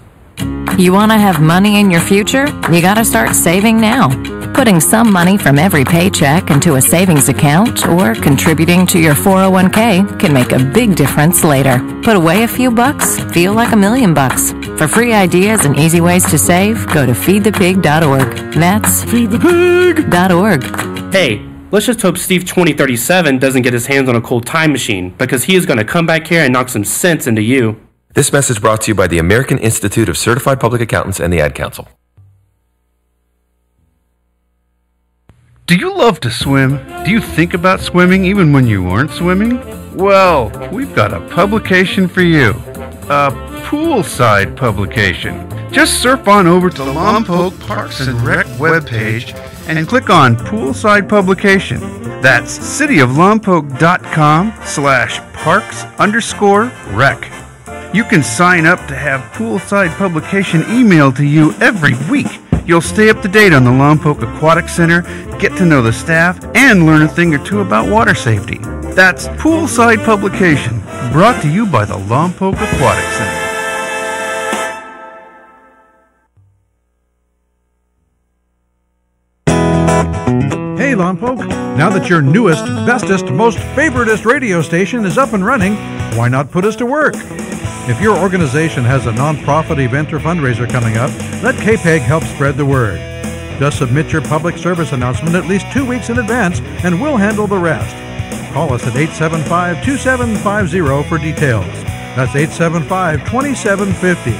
You want to have money in your future? You got to start saving now. Putting some money from every paycheck into a savings account or contributing to your 401k can make a big difference later. Put away a few bucks, feel like $1 million. For free ideas and easy ways to save, go to feedthepig.org. That's feedthepig.org. Hey, let's just hope Steve 2037 doesn't get his hands on a cool time machine, because he is going to come back here and knock some sense into you. This message brought to you by the American Institute of Certified Public Accountants and the Ad Council. Do you love to swim? Do you think about swimming even when you aren't swimming? Well, we've got a publication for you. A poolside publication. Just surf on over to the Lompoc Parks and Rec webpage and click on Poolside Publication. That's cityoflompoc.com/parks_rec. You can sign up to have Poolside Publication emailed to you every week. You'll stay up to date on the Lompoc Aquatic Center, get to know the staff, and learn a thing or two about water safety. That's Poolside Publication, brought to you by the Lompoc Aquatic Center. Hey Lompoc, now that your newest, bestest, most favoritist radio station is up and running, why not put us to work? If your organization has a nonprofit event or fundraiser coming up, let KPEG help spread the word. Just submit your public service announcement at least 2 weeks in advance and we'll handle the rest. Call us at 875-2750 for details. That's 875-2750.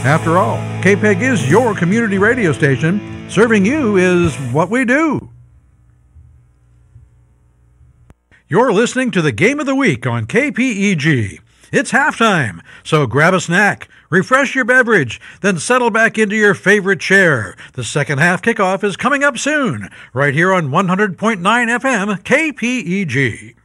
After all, KPEG is your community radio station. Serving you is what we do. You're listening to the Game of the Week on KPEG. It's halftime, so grab a snack, refresh your beverage, then settle back into your favorite chair. The second half kickoff is coming up soon, right here on 100.9 FM KPEG.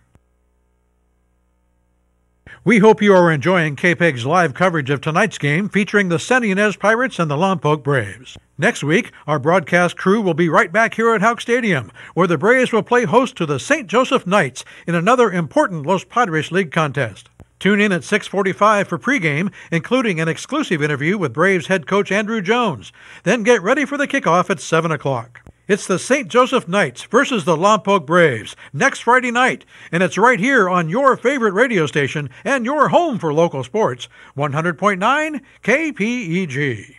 We hope you are enjoying KPEG's live coverage of tonight's game featuring the Ynez Pirates and the Lompoc Braves. Next week, our broadcast crew will be right back here at Houck Stadium, where the Braves will play host to the St. Joseph Knights in another important Los Padres League contest. Tune in at 6:45 for pregame, including an exclusive interview with Braves head coach Andrew Jones. Then get ready for the kickoff at 7 o'clock. It's the St. Joseph Knights versus the Lompoc Braves next Friday night, and it's right here on your favorite radio station and your home for local sports, 100.9 KPEG.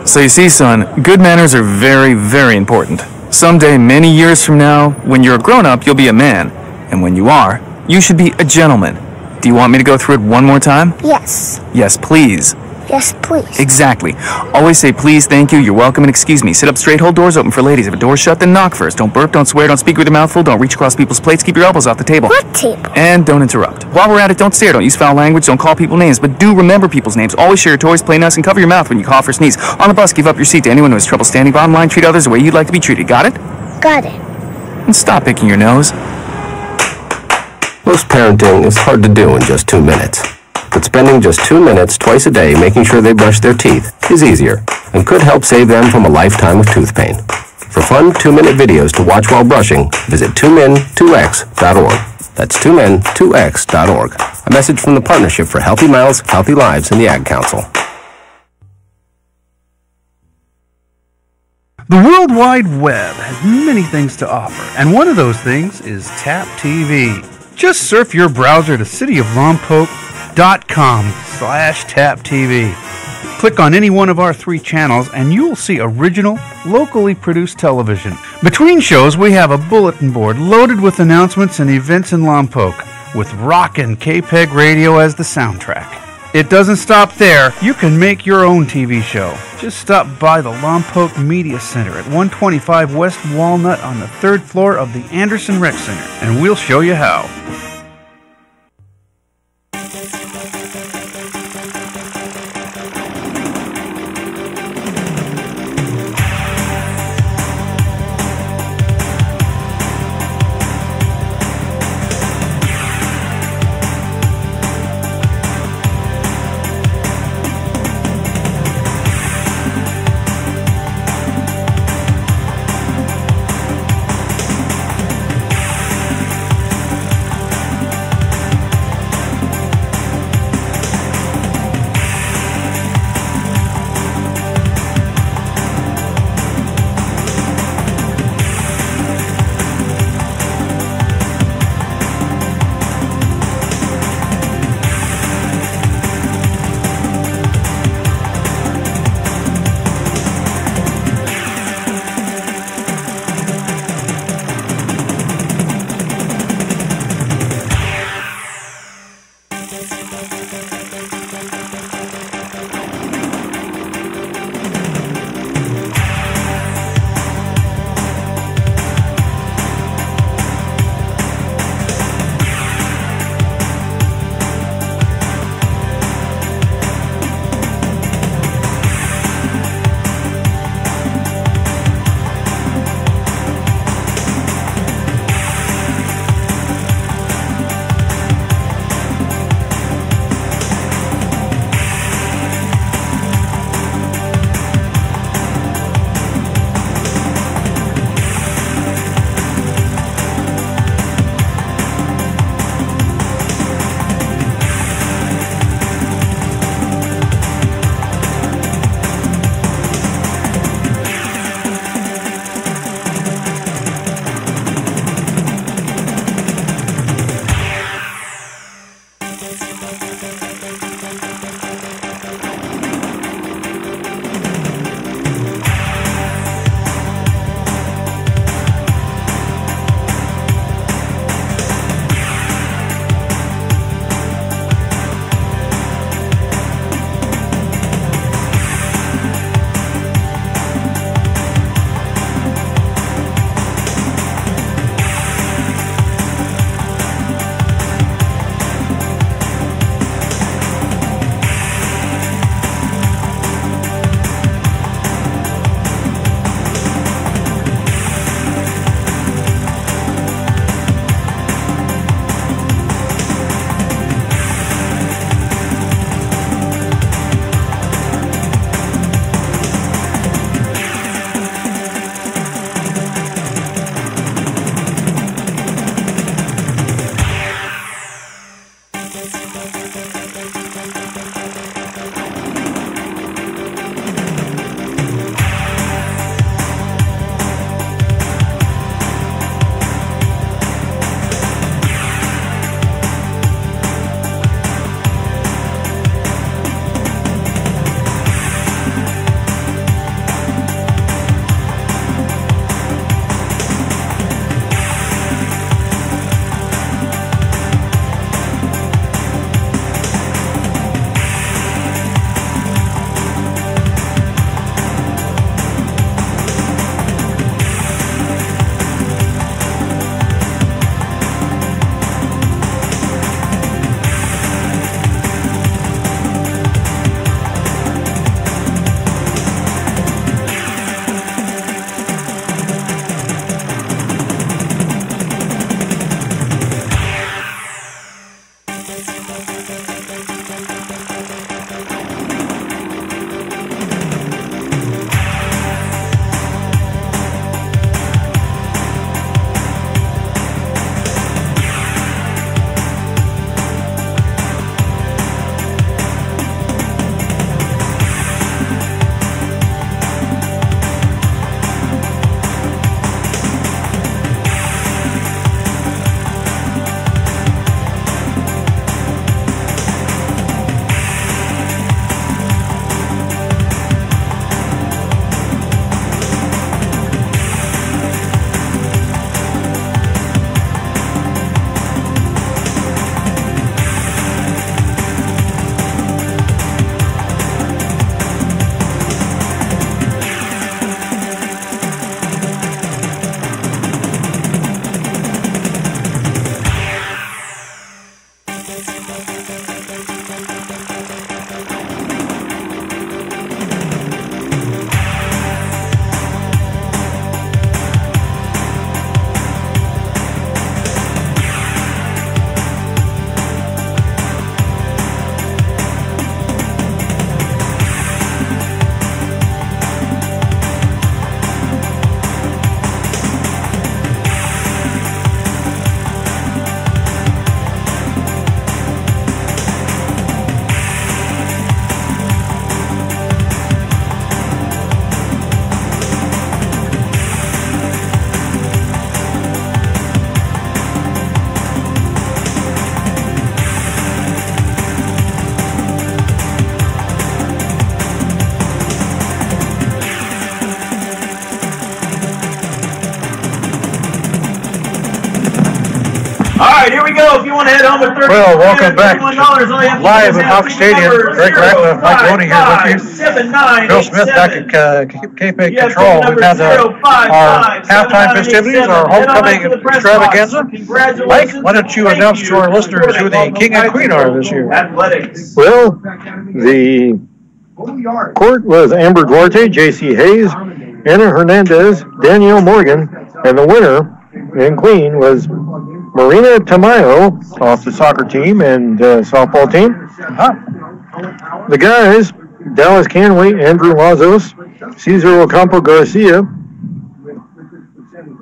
So you see, son, good manners are very, very important. Someday, many years from now, when you're a grown-up, you'll be a man. And when you are, you should be a gentleman. Do you want me to go through it one more time? Yes. Yes, please. Yes, please. Exactly. Always say please, thank you, you're welcome, and excuse me. Sit up straight, hold doors open for ladies. If a door's shut, then knock first. Don't burp, don't swear, don't speak with your mouth full, don't reach across people's plates, keep your elbows off the table. What table? And don't interrupt. While we're at it, don't stare, don't use foul language, don't call people names, but do remember people's names. Always share your toys, play nice, and cover your mouth when you cough or sneeze. On the bus, give up your seat to anyone who has trouble standing. Bottom line, treat others the way you'd like to be treated. Got it? Got it. And stop picking your nose. Most parenting is hard to do in just 2 minutes. But spending just 2 minutes twice a day making sure they brush their teeth is easier and could help save them from a lifetime of tooth pain. For fun 2-minute videos to watch while brushing, visit 2min2x.org. That's 2min2x.org. A message from the Partnership for Healthy Mouths, Healthy Lives, and the Ad Council. The World Wide Web has many things to offer, and one of those things is Tap TV. Just surf your browser to cityoflompoc.com/taptv. Click on any one of our 3 channels and you will see original, locally produced television. Between shows, we have a bulletin board loaded with announcements and events in Lompoc, with rockin' KPEG radio as the soundtrack. It doesn't stop there. You can make your own TV show. Just stop by the Lompoc Media Center at 125 West Walnut on the 3rd floor of the Anderson Rec Center, and we'll show you how. Well, welcome back live at Conqs Stadium. Greg Ratcliffe, Mike Roney here with you. Bill Smith back at KPEG Control. We've had our halftime festivities, our homecoming extravaganza. Mike, why don't you announce to our listeners who the king and queen are this year? Well, the court was Amber Duarte, J.C. Hayes, Anna Hernandez, Danielle Morgan, and the winner and queen was Marina Tamayo off the soccer team and softball team. The guys, Dallas Canway, Andrew Lazos, Cesar Ocampo Garcia,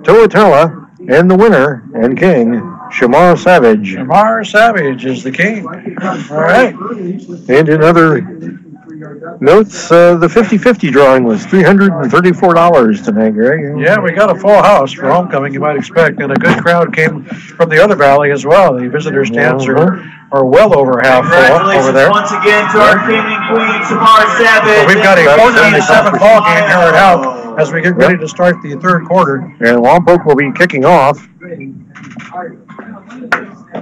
Toatella, and the winner and king, Shamar Savage. Shamar Savage is the king. All right. And in other notes, the 50-50 drawing was $334 tonight, Greg. Yeah, we got a full house for homecoming, you might expect, and a good crowd came from the other valley as well. The visitor stands are well over half full over there. Once again to our king and queen, Shamar Savage. So we've got a 14-7 ball game here at Houck as we get ready to start the third quarter. And Lompoc will be kicking off.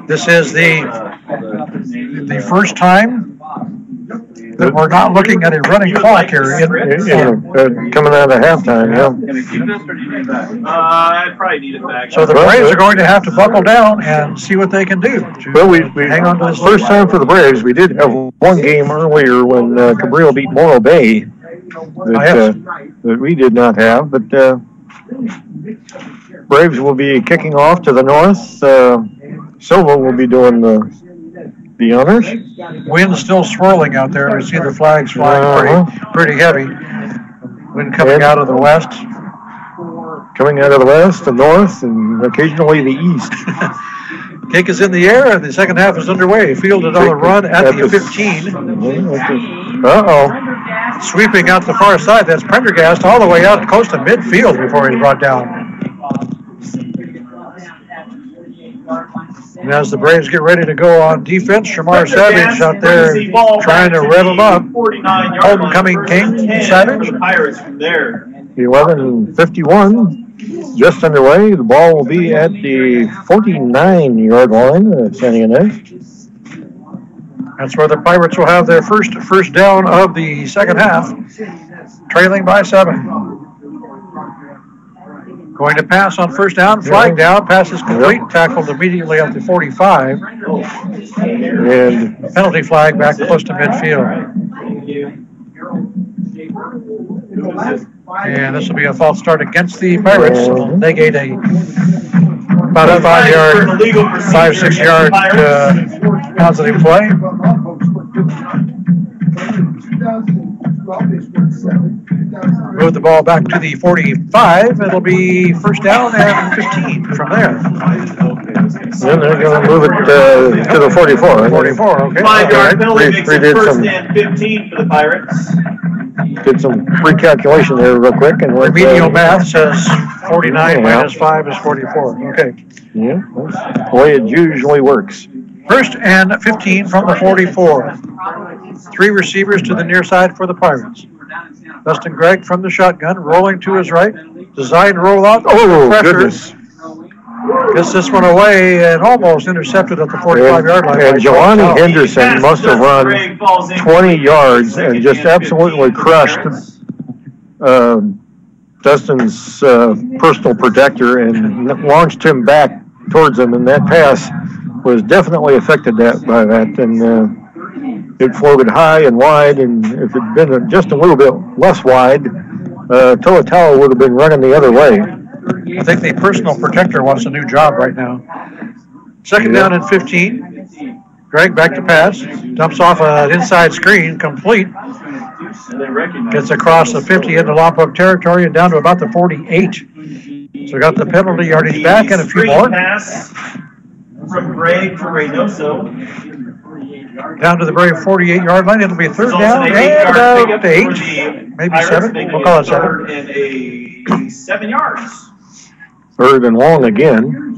This is the first time that we're not looking at a running clock here. Coming out of halftime, I probably need it back. So the Braves are going to have to buckle down and see what they can do. Well, we hang on to this first time for the Braves. We did have one game earlier when Cabrillo beat Morro Bay that we did not have, but Braves will be kicking off to the north. Silva will be doing the honors. Wind's still swirling out there. I see the flags flying pretty heavy. Wind coming out of the west. Coming out of the west, the north, and occasionally the east. Kick is in the air, and the second half is underway. Fielded on the run at the 15. Sweeping out the far side. That's Prendergast all the way out close to midfield before he's brought down. And as the Braves get ready to go on defense, Shamar Savage out there trying to rev him up. Homecoming king, Savage. 11:51, just underway. The ball will be at the 49-yard line at San Ynez. That's where the Pirates will have their first down of the second half, trailing by 7. Going to pass on first down, flag down, pass is complete, tackled immediately at the 45. And penalty flag back close to midfield. And this will be a false start against the Pirates. It'll negate about a 5-6 yard positive play. Move the ball back to the 45. It'll be first down and 15 from there. Then they're going to move it to the 44. 44, okay. 5-yard penalty makes it first and 15 for the Pirates. Did some recalculation there real quick. And remedial math says 49 minus 5 is 44. Okay. Yeah, that's the way it usually works. First and 15 from the 44. 3 receivers to the near side for the Pirates. Dustin Gregg from the shotgun, rolling to his right. Design rollout. Goodness. Gets this one away and almost intercepted at the 45-yard line. And Jelani Henderson must have run 20 yards and just absolutely crushed Dustin's personal protector and launched him back towards him. And that pass was definitely affected by that. And it floated high and wide. And if it had been just a little bit less wide, Toatala would have been running the other way. I think the personal protector wants a new job right now. Second down and 15. Greg back to pass. Dumps off an inside screen, complete. Gets across the 50 into Lompoc territory and down to about the 48. So got the penalty yardage back and a few more. Pass from Greg to Reynoso. Down to the Brave 48-yard line. It'll be a third down and about 8, maybe 7. We'll call it 7. And 7 yards. Third and long again.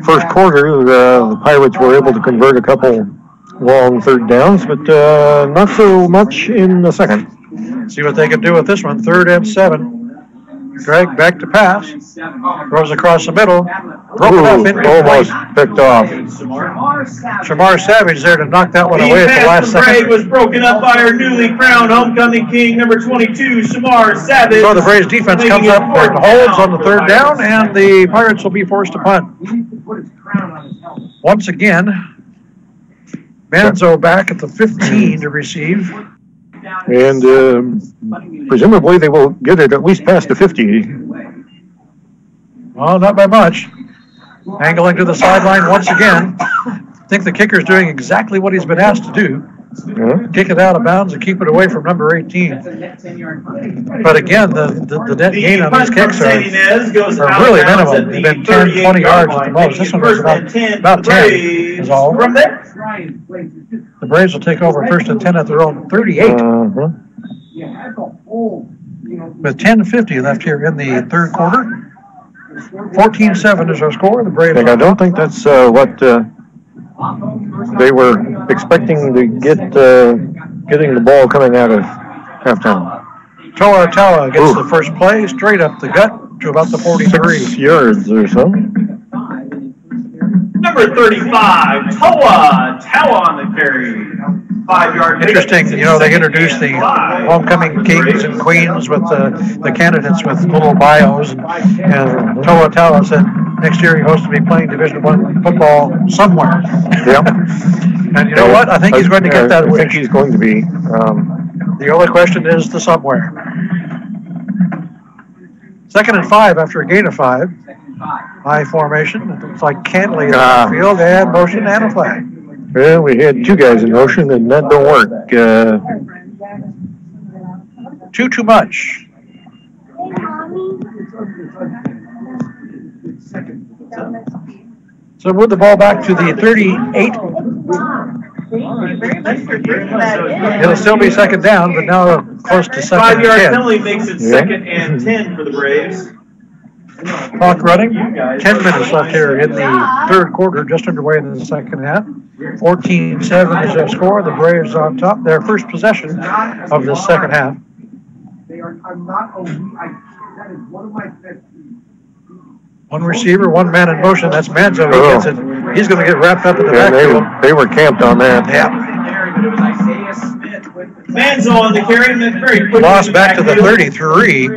First quarter, the Pirates were able to convert a couple long third downs, but not so much in the second. See what they can do with this one. Third and 7. Greg back to pass. Throws across the middle. Broken up in almost picked off. Shamar Savage there to knock that one away at the last second. Greg was broken up by our newly crowned homecoming king, number 22, Shamar Savage. So the Braves defense comes up and holds on the third down, and the Pirates will be forced to punt. Once again, Manzo back at the 15 to receive. And presumably they will get it at least past the 50. Well, not by much. Angling to the sideline once again. I think the kicker's doing exactly what he's been asked to do. Kick it out of bounds and keep it away from number 18. But again, the net gain on these kicks are really minimal. They've been 10, 20 yards at the most. This one was about 10 is all. The Braves will take over first and 10 at their own 38. With 10:50 left here in the third quarter. 14-7 is our score. The Braves. I don't think that's what they were expecting to get getting the ball coming out of halftime. Toa Tawa gets the first play straight up the gut to about the 43. 6 yards or so. Number 35, Toa Tawa on the carry. 5-yard. Interesting, they introduced the homecoming kings and queens with the candidates with little bios. And Toa Tawa said next year he hopes to be playing Division I football somewhere. Yep. And you know what? I think he's going to get that wish. I think he's going to be. The only question is the somewhere. 2nd and 5 after a gain of 5. High formation. It looks like Cantley in the field and motion and a flag. Well, we had 2 guys in motion and that don't work. Too much. So move the ball back to the 38. It'll still be second down, but now close to second 5-yard 10. penalty makes it second and 10 for the Braves. Clock running. 10 minutes left here in the third quarter, just underway in the second half. 14-7 is their score. The Braves on top. Their first possession of the second half. One receiver, one man in motion. That's Manzo. He gets it. He's going to get wrapped up in the backfield. They were camped on that. Yeah. Manzo on the carry. Very quick. Lost back to the 33.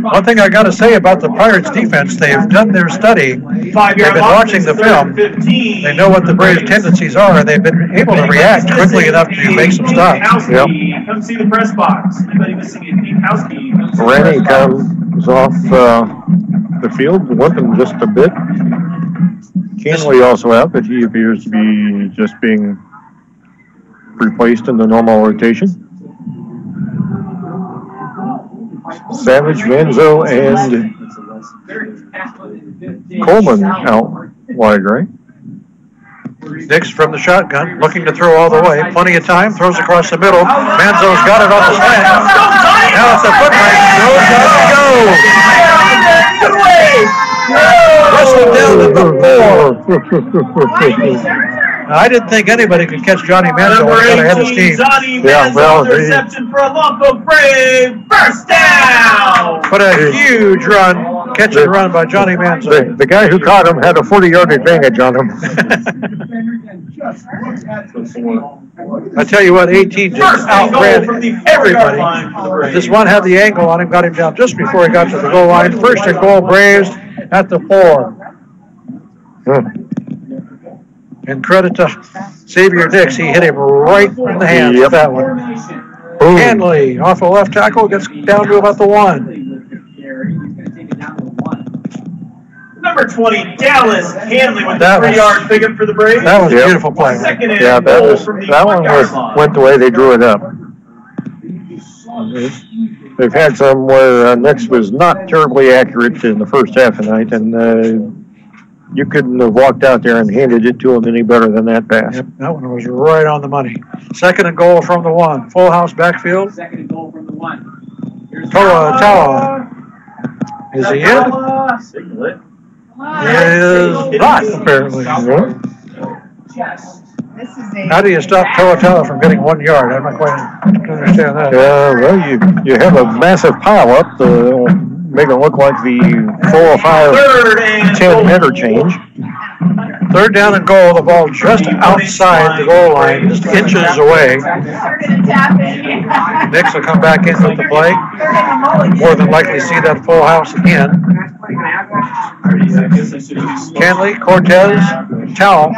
One thing I got to say about the Pirates defense, they've done their study. They've been watching the film. They know what the Braves' tendencies are, and they've been able to react quickly enough to make some stops. Yep. Come see the press box. Anybody missing anything? Randy comes off the field, limping just a bit. Cantley also out, but he appears to be just being replaced in the normal rotation. Savage, Manzo, and Coleman out wide, right? Dix from the shotgun, looking to throw all the way. Plenty of time, throws across the middle. Manzo's got it on the slant. Now it's a foot race. Wrestled down to the 4. I didn't think anybody could catch Johnny Manzo when he got ahead of steam. Johnny Manzo, interception for a Lompoc Brave. First down. What a huge run. Catch and run by Johnny Manzo. The guy who caught him had a 40-yard advantage on him. I tell you what, 18 just outran everybody. This one had the angle on him, got him down just before he got to the goal line. First and goal, Braves at the 4. And credit to Xavier Dix. He hit him right in the hands with that one. Hanley off a left tackle, gets down to about the 1. Number 20, Dallas Hanley with the 3-yard pickup for the Braves. That was a beautiful play. Yeah, that one went the way they drew it up. They've had some where Nix was not terribly accurate in the first half of the night, and you couldn't have walked out there and handed it to him any better than that pass. Yep, that one was right on the money. Second and goal from the 1. Full house backfield. Second and goal from the 1. Toa Tawa. Is he in? He is not, apparently. How do you stop Toa Tawa from getting 1 yard? I'm not quite understand that. Well, you have a massive pile up. make it look like the 4-5-10 interchange. Third down and goal, the ball just outside the goal line, just inches away. Nix will come back in with the play. More than likely see that full house in. Canley, Cortez, Towel.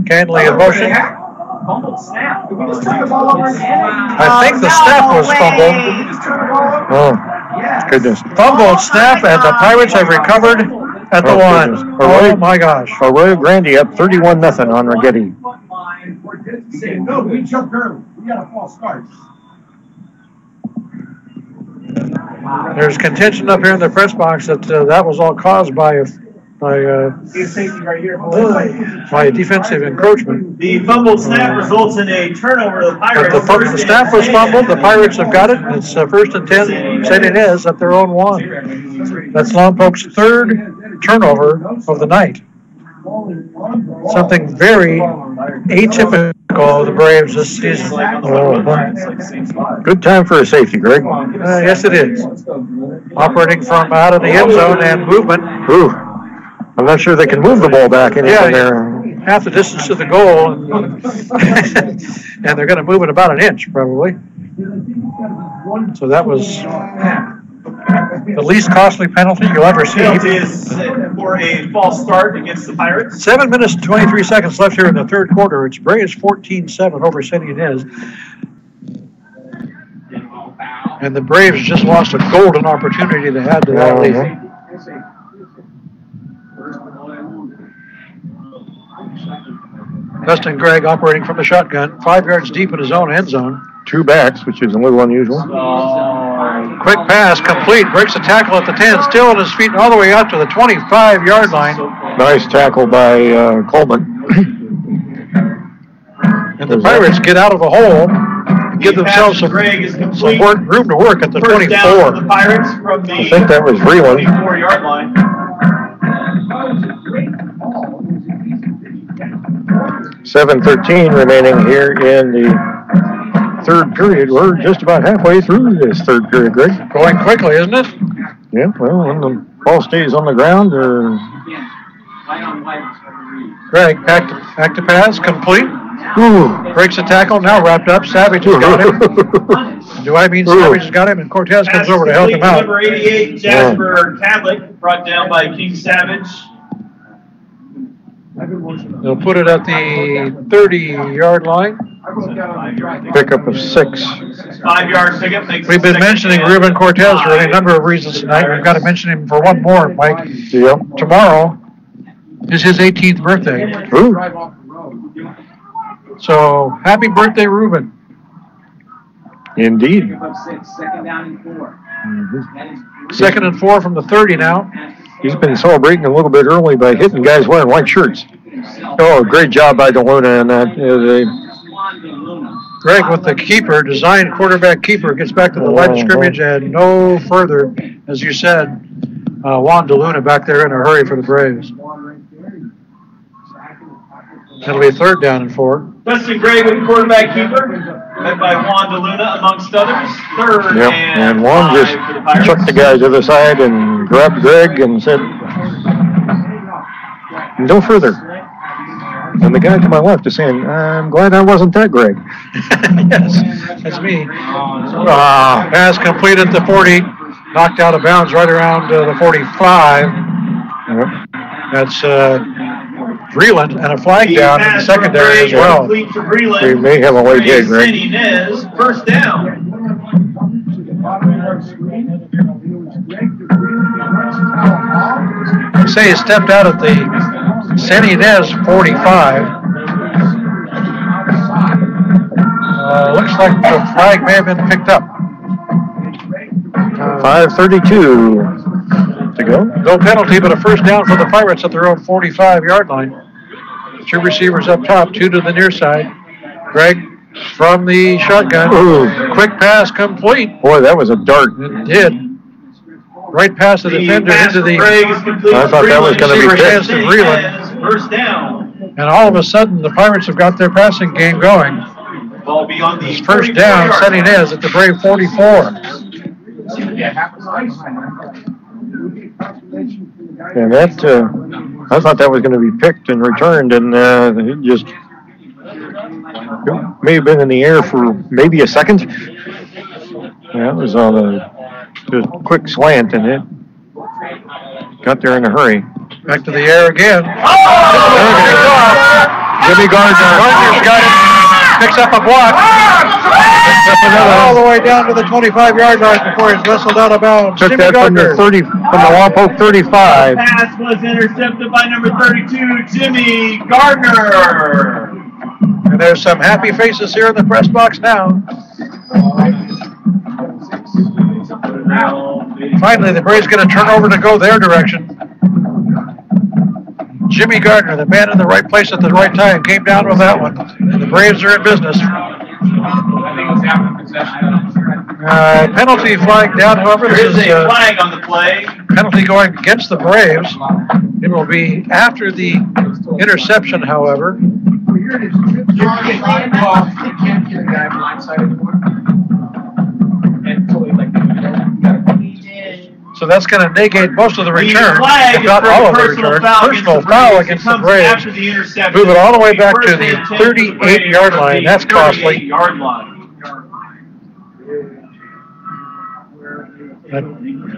Canley in motion. I think the snap was fumbled. Oh, goodness. Fumbled snap, and the Pirates have recovered at the one. Oh, my gosh. Arroyo Grande up 31-0 on Rigetti. No, we jumped early. We got a false start. There's contention up here in the press box that that was all caused by defensive encroachment. The fumbled snap results in a turnover of the Pirates. But the snap was fumbled. The Pirates have got it. It's first and 10. St. Ynez at their own one. That's Lompoc's third turnover of the night. Something very atypical of the Braves this season. Good time for a safety, Greg. Yes, it is. Operating from out of the end zone and movement. Ooh. I'm not sure they can move the ball back in there. Half the distance to the goal, and they're going to move it about an inch, probably. So that was the least costly penalty you'll ever see. Penalty is for a false start against the Pirates. 7 minutes and 23 seconds left here in the third quarter. It's Braves 14-7 over St. Ynez. And the Braves just lost a golden opportunity to add to that lead. Dustin Gregg operating from the shotgun, 5 yards deep in his own end zone. 2 backs, which is a little unusual. Quick pass, complete, breaks a tackle at the 10, still on his feet all the way out to the 25-yard line. Nice tackle by Coleman. And the Pirates get out of the hole and give themselves some room to work at the 24. The Pirates from the I think that was Vreeland. 24-yard line. 7:13 remaining here in the third period. We're just about halfway through this third period, Greg. Going quickly, isn't it? Yeah, well, when the ball stays on the ground, Greg, back to pass, complete. Ooh. Breaks a tackle, now wrapped up. Savage has got him. Do I mean Savage has got him? And Cortez comes over to help him out. Number 88, Jasper Cadlick, brought down by King Savage. They'll put it at the 30-yard line. Pickup of 6. 5 yards pickup. We've been mentioning Ruben Cortez for any number of reasons tonight. We've got to mention him for one more, Mike. Yep. Tomorrow is his 18th birthday. Ooh. So, happy birthday, Ruben. Indeed. Second and 4 from the 30 now. He's been celebrating a little bit early by hitting guys wearing white shirts. Oh, great job by DeLuna and that. Greg with the keeper, designed quarterback keeper, gets back to the line of scrimmage and no further. As you said, Juan DeLuna back there in a hurry for the Braves. That'll be 3rd down and 4. Dustin Gray with the quarterback keeper, led by Juan DeLuna amongst others. 3rd and Juan just chucked the guy to the side and grabbed Greg and said, no further. And the guy to my left is saying, I'm glad I wasn't that Greg. Yes, that's me. Pass complete at the 40. Knocked out of bounds right around the 45. That's Vreeland, and a flag down in the secondary as well. We may have a late hit, Greg. Ynez, 1st down. Say he stepped out at the St. Ynez 45. Looks like the flag may have been picked up. 5:32 to go. No penalty, but a 1st down for the Pirates at their own 45-yard line. 2 receivers up top, 2 to the near side. Greg from the shotgun. Ooh. Quick pass complete. Boy, that was a dart. It did. Right past the defender into the... I thought that was going to be picked. First down. And all of a sudden, the Pirates have got their passing game going. Ball beyond the First down, St. Ynez at the Brave 44. And that, I thought that was going to be picked and returned, and it just it may have been in the air for maybe a second. Yeah, it was on a just quick slant, and it got there in a hurry. Back to the air again. Jimmy Gardner. Gardner's got it. Picks up a block. All the way down to the 25-yard line before he's whistled out of bounds. Took Jimmy that Gardner. from the Lompoc 35. The pass was intercepted by number 32, Jimmy Gardner. And there's some happy faces here in the press box now. Finally, the Braves get a turnover to go their direction. Jimmy Gardner, the man in the right place at the right time, came down with that one. And the Braves are in business. Penalty flag down, however. There is a flag on the play. Penalty going against the Braves. It will be after the interception, however. So that's going to negate most of the return, if not all of the return. Personal foul against the Braves. Move it all the way back to the 38-yard line. That's costly.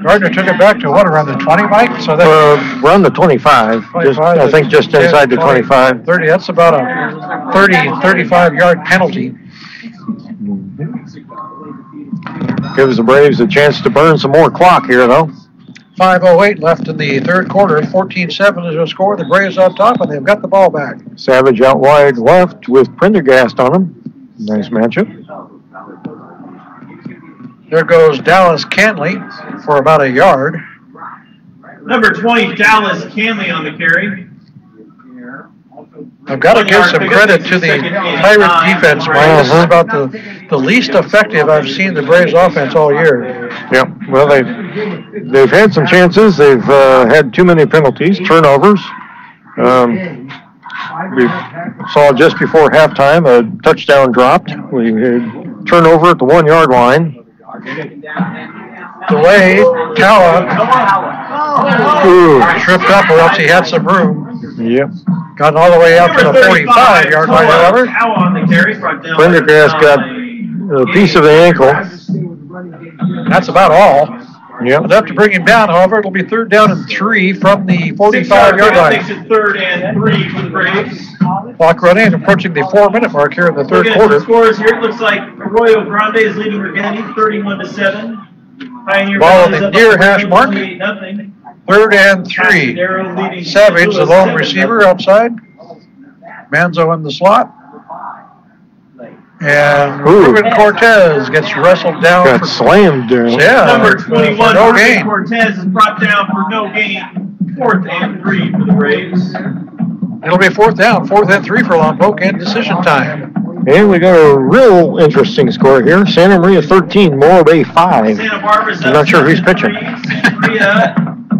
Gardner took it back to what, around the 20, Mike? So that's around the 25. I think just inside the 25. 30. That's about a 35-yard penalty. Gives the Braves a chance to burn some more clock here, though. 5:08 left in the third quarter. 14-7 is the score. The Braves on top, and they've got the ball back. Savage out wide left with Prendergast on him. Nice matchup. There goes Dallas Canley for about a yard. Number 20, Dallas Canley on the carry. I've got to give some credit to the Pirate defense, Mike. This is about the least effective I've seen the Braves offense all year. Yeah, well, they've had some chances. They've had too many penalties, turnovers. We saw just before halftime a touchdown dropped. We had turnover at the 1-yard line. DeWay, Tawa tripped up, or else he had some room. Yep. Gotten all the way out to the 45-yard line, however. Prendergast got a piece of the ankle. That's about all. Yep. Enough to bring him down, however. It'll be 3rd down and 3 from the 45-yard line. Makes it 3rd and 3 for the Braves. Clock running, approaching the 4-minute mark here in the third quarter. The scores here, it looks like Arroyo Grande is leading Regani 31-7. Pioneer Ball on the near hash mark. 3rd and 3. Savage, the lone receiver outside. Manzo in the slot. And Ruben Cortez gets wrestled down. Got slammed there. Yeah. Number 21, no Ruben gain. Cortez is brought down for no gain. 4th and 3 for the Braves. It'll be 4th down, 4th and 3 for Lompoc, and decision time. And we got a real interesting score here. Santa Maria 13, Morro Bay 5. Santa Barbara's I'm not sure who's pitching.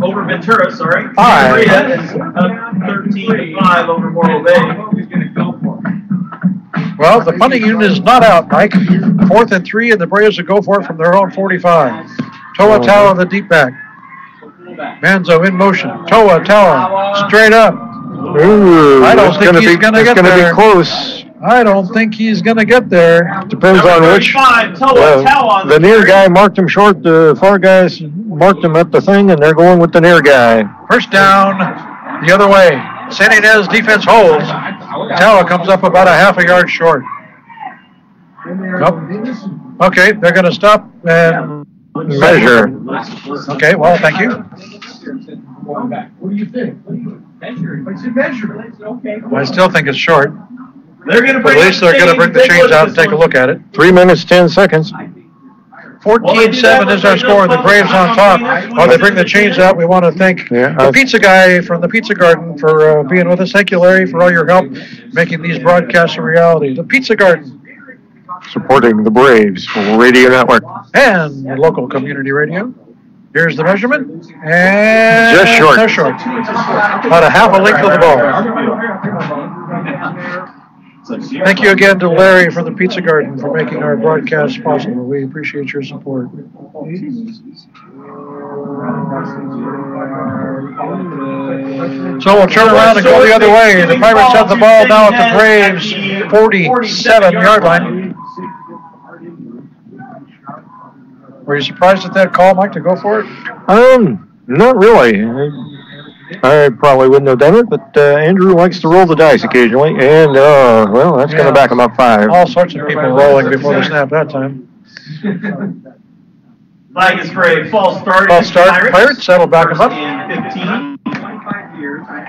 Over Ventura, sorry. 5. Maria is up 13-5 over Morro Bay. Well, the punting unit is not out, Mike. 4th and 3, and the Braves will go for it from their own 45. Toa Tawa, the deep back. Manzo in motion. Toa Tawa, straight up. Ooh, I don't think he's going to get there. It's going to be close. I don't think he's going to get there. Depends on which. The near guy marked him short. The far guys marked him at the thing, and they're going with the near guy. First down the other way. San Ynez defense holds. Tawa comes up about a half a yard short. Nope. Okay, they're going to stop and measure. Okay, well, thank you. What do you think? I still think it's short. They're going to at least they're going to bring the chains out and take a look at it. 3 minutes, 10 seconds. 14-7 is our score. The Braves on top. While they bring the chains out, we want to thank the pizza guy from the Pizza Garden for being with us. Thank you, Larry, for all your help making these broadcasts a reality. The Pizza Garden. Supporting the Braves Radio Network. And local community radio. Here's the measurement. And just short. About a half a length of the ball. Thank you again to Larry from the Pizza Garden for making our broadcast possible. We appreciate your support. So we'll turn around and go the other way. The Pirates have the ball now at the Braves' 47-yard line. Were you surprised at that call, Mike, to go for it? Not really. I probably wouldn't have done it, but Andrew likes to roll the dice occasionally, and, well, that's going to back him up 5. All sorts of people rolling before the snap that time. Flag is for a false start. False start. Pirates, that'll back him up. 15.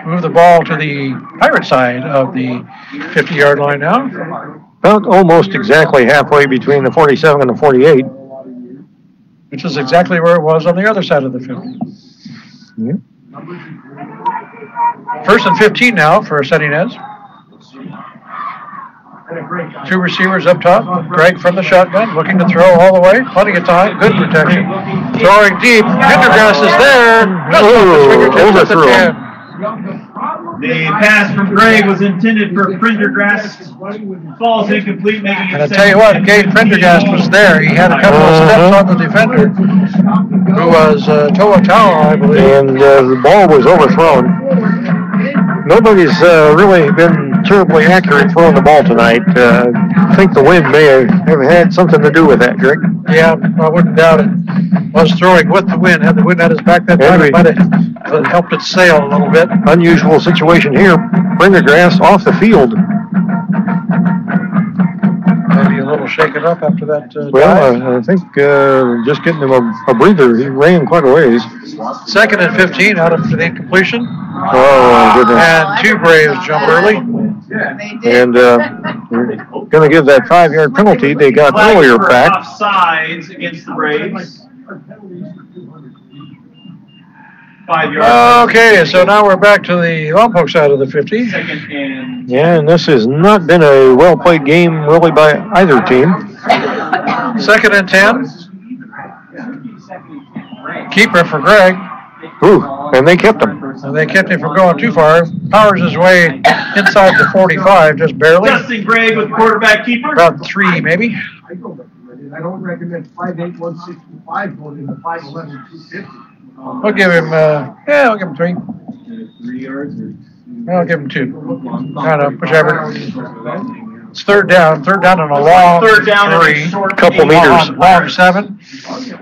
Move the ball to the Pirate side of the 50-yard line now. About almost exactly halfway between the 47 and the 48. Which is exactly where it was on the other side of the 50. Yeah. 1st and 15 now for Ynez. 2 receivers up top. Greg from the shotgun, looking to throw all the way. Plenty of time. Good protection. Throwing deep. Pendergrass is there. Overthrew him. The pass from Greg was intended for Prendergast. Falls incomplete, making it. And I tell you what, Gabe Prendergast was there. He had a couple of steps on the defender, who was Toa Tawa, I believe. And the ball was overthrown. Nobody's really been terribly accurate throwing the ball tonight. I think the wind may have had something to do with that, Greg. Yeah, I wouldn't doubt it. Was throwing with the wind. Had the wind at his back that time, it might have helped it sail a little bit. Unusual situation here. Prendergrass off the field. Maybe a little shaken up after that dive. Well, I think just getting him a breather. He ran quite a ways. 2nd and 15 out of the incompletion. Oh, goodness. And 2 Braves jump early. And we're going to give that 5-yard penalty they got earlier back. Offsides against the Braves. 5 yards. Okay, so now we're back to the Lompoc side of the 50. Yeah, and this has not been a well-played game really by either team. 2nd and 10. Keeper for Greg. Ooh, and they kept him. And they kept him from going too far. Powers his way inside the 45, just barely. Justin Greg with quarterback keeper. About 3, maybe. I don't recommend 5'8", 165 going into 5'11", 250. We'll give him, I'll give him 3. 3 yards or... I'll give him 2. I don't know, whichever. It's third down and a long 3. Couple meters. Long 7.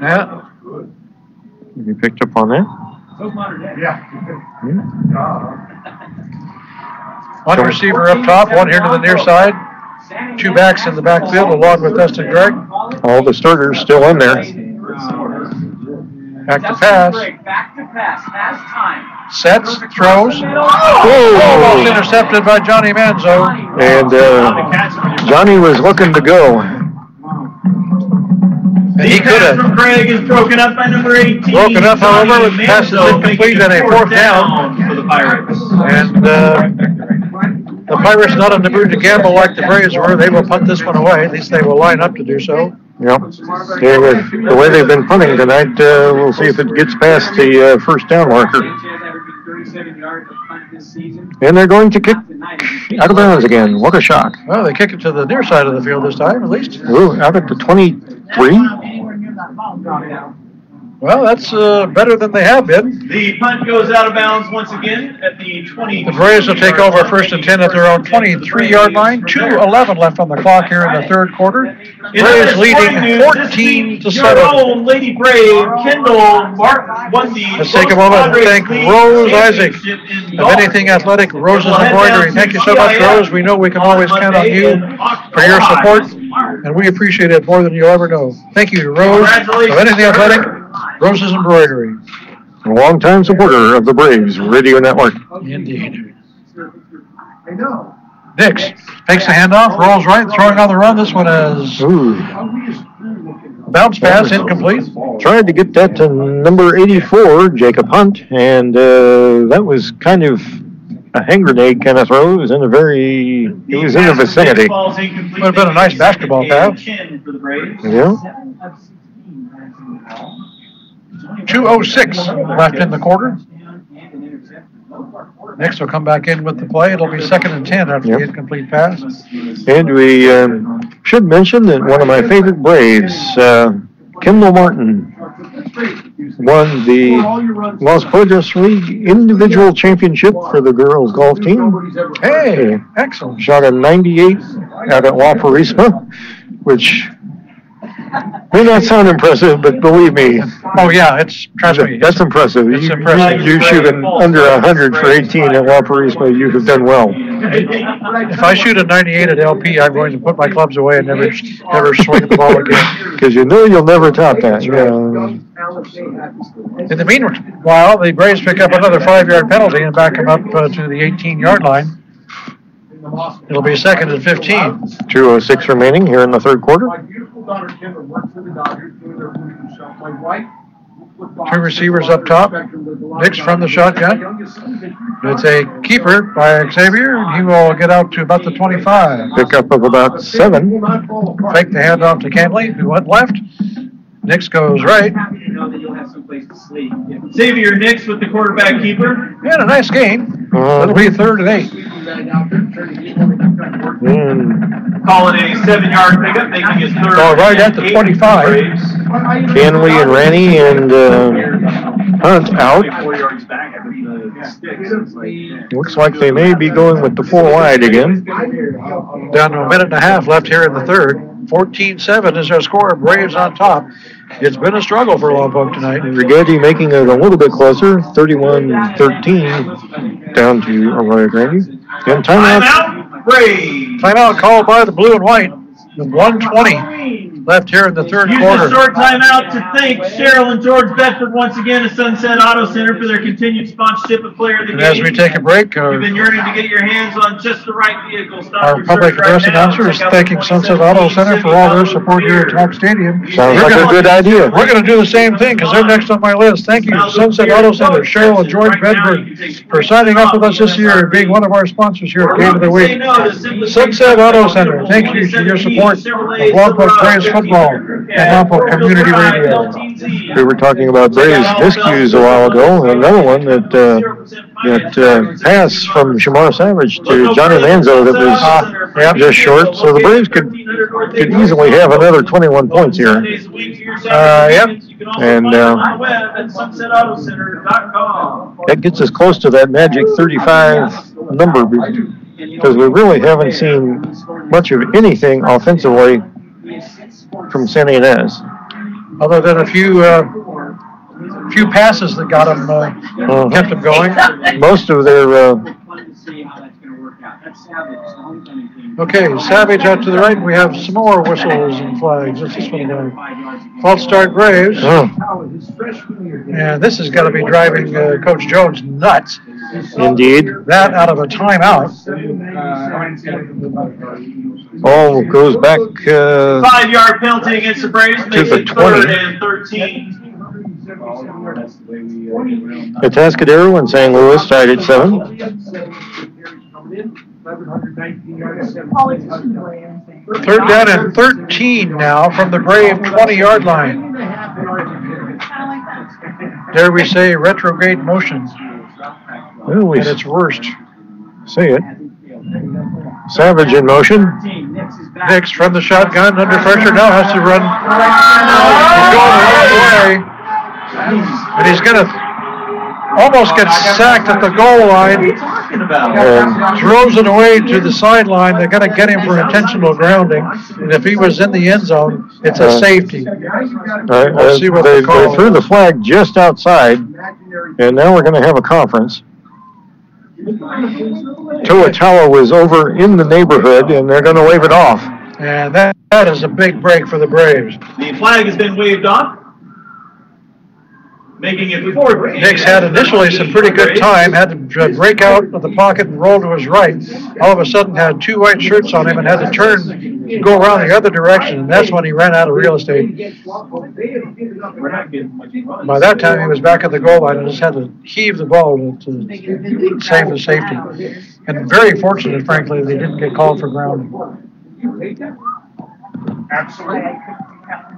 Yeah. You picked up on that? Yeah. One receiver up top, one here to the near side. 2 backs in the backfield along with Dustin Gregg. All the starters still in there. Back to pass. Has time. Sets, throws. Almost intercepted by Johnny Manzo. And Johnny was looking to go. And he could have. From Craig is broken up by number 18. Broken up, however, with passes incomplete and a 4th down. For the Pirates. And the Pirates not in the mood to gamble like the Braves were. They will punt this one away. At least they will line up to do so. Yep. The way they've been punting tonight, we'll see if it gets past the 1st down marker. And they're going to kick out of bounds again. What a shock. Well, they kick it to the near side of the field this time, at least. Ooh, out at the 23? Well, that's better than they have been. The punt goes out of bounds once again at the 20. The Braves will take over 1st and 10 at their own 23-yard line. 2:11 left on the clock here in the 3rd quarter. Braves leading 14-7. Your own Lady Brave, Kendall Martin, won the. Let's take a moment to thank Rose Isaac of Anything Athletic, Rose's Embroidery. Thank you so much, Rose. We know we can always count on you for your support, and we appreciate it more than you'll ever know. Thank you, Rose of Anything Athletic, Rose's Embroidery. A longtime supporter of the Braves Radio Network. Indeed. Nix takes the handoff, rolls right, throwing on the run. This one is bounce pass, incomplete. Tried to get that to number 84, Jacob Hunt, and that was kind of a hand grenade kind of throw. It was in the vicinity. Would have been a nice basketball pass. Yeah. 2:06 left in the quarter. Nix will come back in with the play. It'll be 2nd and 10 after the incomplete pass. And we should mention that one of my favorite Braves, Kendall Martin, won the Los Poyos League individual championship for the girls golf team. Hey, excellent. Shot a 98 out at La Purisma, which may not sound impressive, but believe me. Oh, yeah, trust me. That's impressive. It's impressive. You shoot under 100 for 18 at La Purisma, you have done well. If I shoot a 98 at LP, I'm going to put my clubs away and never swing the ball again. Because you know you'll never top that. In the meanwhile, the Braves pick up another 5-yard penalty and back them up to the 18-yard line. It'll be 2nd and 15. 2:06 remaining here in the third quarter. Two receivers up top. Nix from the shotgun. It's a keeper by Xavier, and he will get out to about the 25. Pickup of about 7. Fake the handoff to Cantley, who went left. Nix goes right. Xavier Nix with the quarterback keeper. Yeah, a nice game. It'll be 3rd and 8. Calling a 7-yard pickup, making his 3rd. Oh, right at the 25. Canley and Rennie and Hunt out. Looks like they may be going with the 4 wide again. Down to a minute and a half left here in the third. 14-7 is our score. Braves on top. It's been a struggle for Lompoc tonight. Rigetti making it a little bit closer, 31-13 down to Arroyo Grande. And timeout. Braves. Timeout called by the blue and white. With 1:20 left here in the third quarter. Use a short timeout to thank Cheryl and George Bedford once again at Sunset Auto Center for their continued sponsorship of Player of the Game. As we take a break, you've been yearning to get your hands on just the right vehicle. Our public address announcer is thanking Sunset Auto Center for all their support here at Talk Stadium. Sounds like a good idea. We're going to do the same thing because they're next on my list. Thank you, Sunset Auto Center, Cheryl and George Bedford, for signing up with us this year and being one of our sponsors here at Game of the Week. Sunset Auto Center, thank you for your support of Lompoc Braves football and Lompoc Community Radio. We were talking about Braves miscues a while ago. Another one that pass from Shamar Savage to Johnny Manzo that was just short. So the Braves could easily have another 21 points here. Yep. And that gets us close to that magic 35 number because we really haven't seen much of anything offensively from San Ynez. Other than a few passes that got them, kept them going. Most of their... Okay, Savage out to the right. We have some more whistles and flags. What's this one doing? False start Braves. And this is going to be driving Coach Jones nuts. Indeed. That out of a timeout. All goes back 5-yard penalty against the Braves. To the 20. 3rd and 13. Atascadero and St. Louis tied at 7. Third down and 13 now from the Brave 20-yard line. Dare we say retrograde motion Well, at its worst. See it. Savage in motion. Nix from the shotgun under pressure now has to run. He's going the wrong way. And he's going to almost get sacked at the goal line. Throws it away to the sideline. They're going to get him for intentional grounding. And if he was in the end zone, it's a safety. We'll see what they call. threw the flag just outside, and now we're going to have a conference. Toa was over in the neighborhood, and they're going to wave it off. And that is a big break for the Braves. The flag has been waved off. Making it before. Nix had initially some pretty good time, had to break out of the pocket and roll to his right. All of a sudden had 2 white shirts on him and had to turn, go around the other direction, and that's when he ran out of real estate. By that time, he was back at the goal line and just had to heave the ball to save the safety. And very fortunate, frankly, they didn't get called for grounding.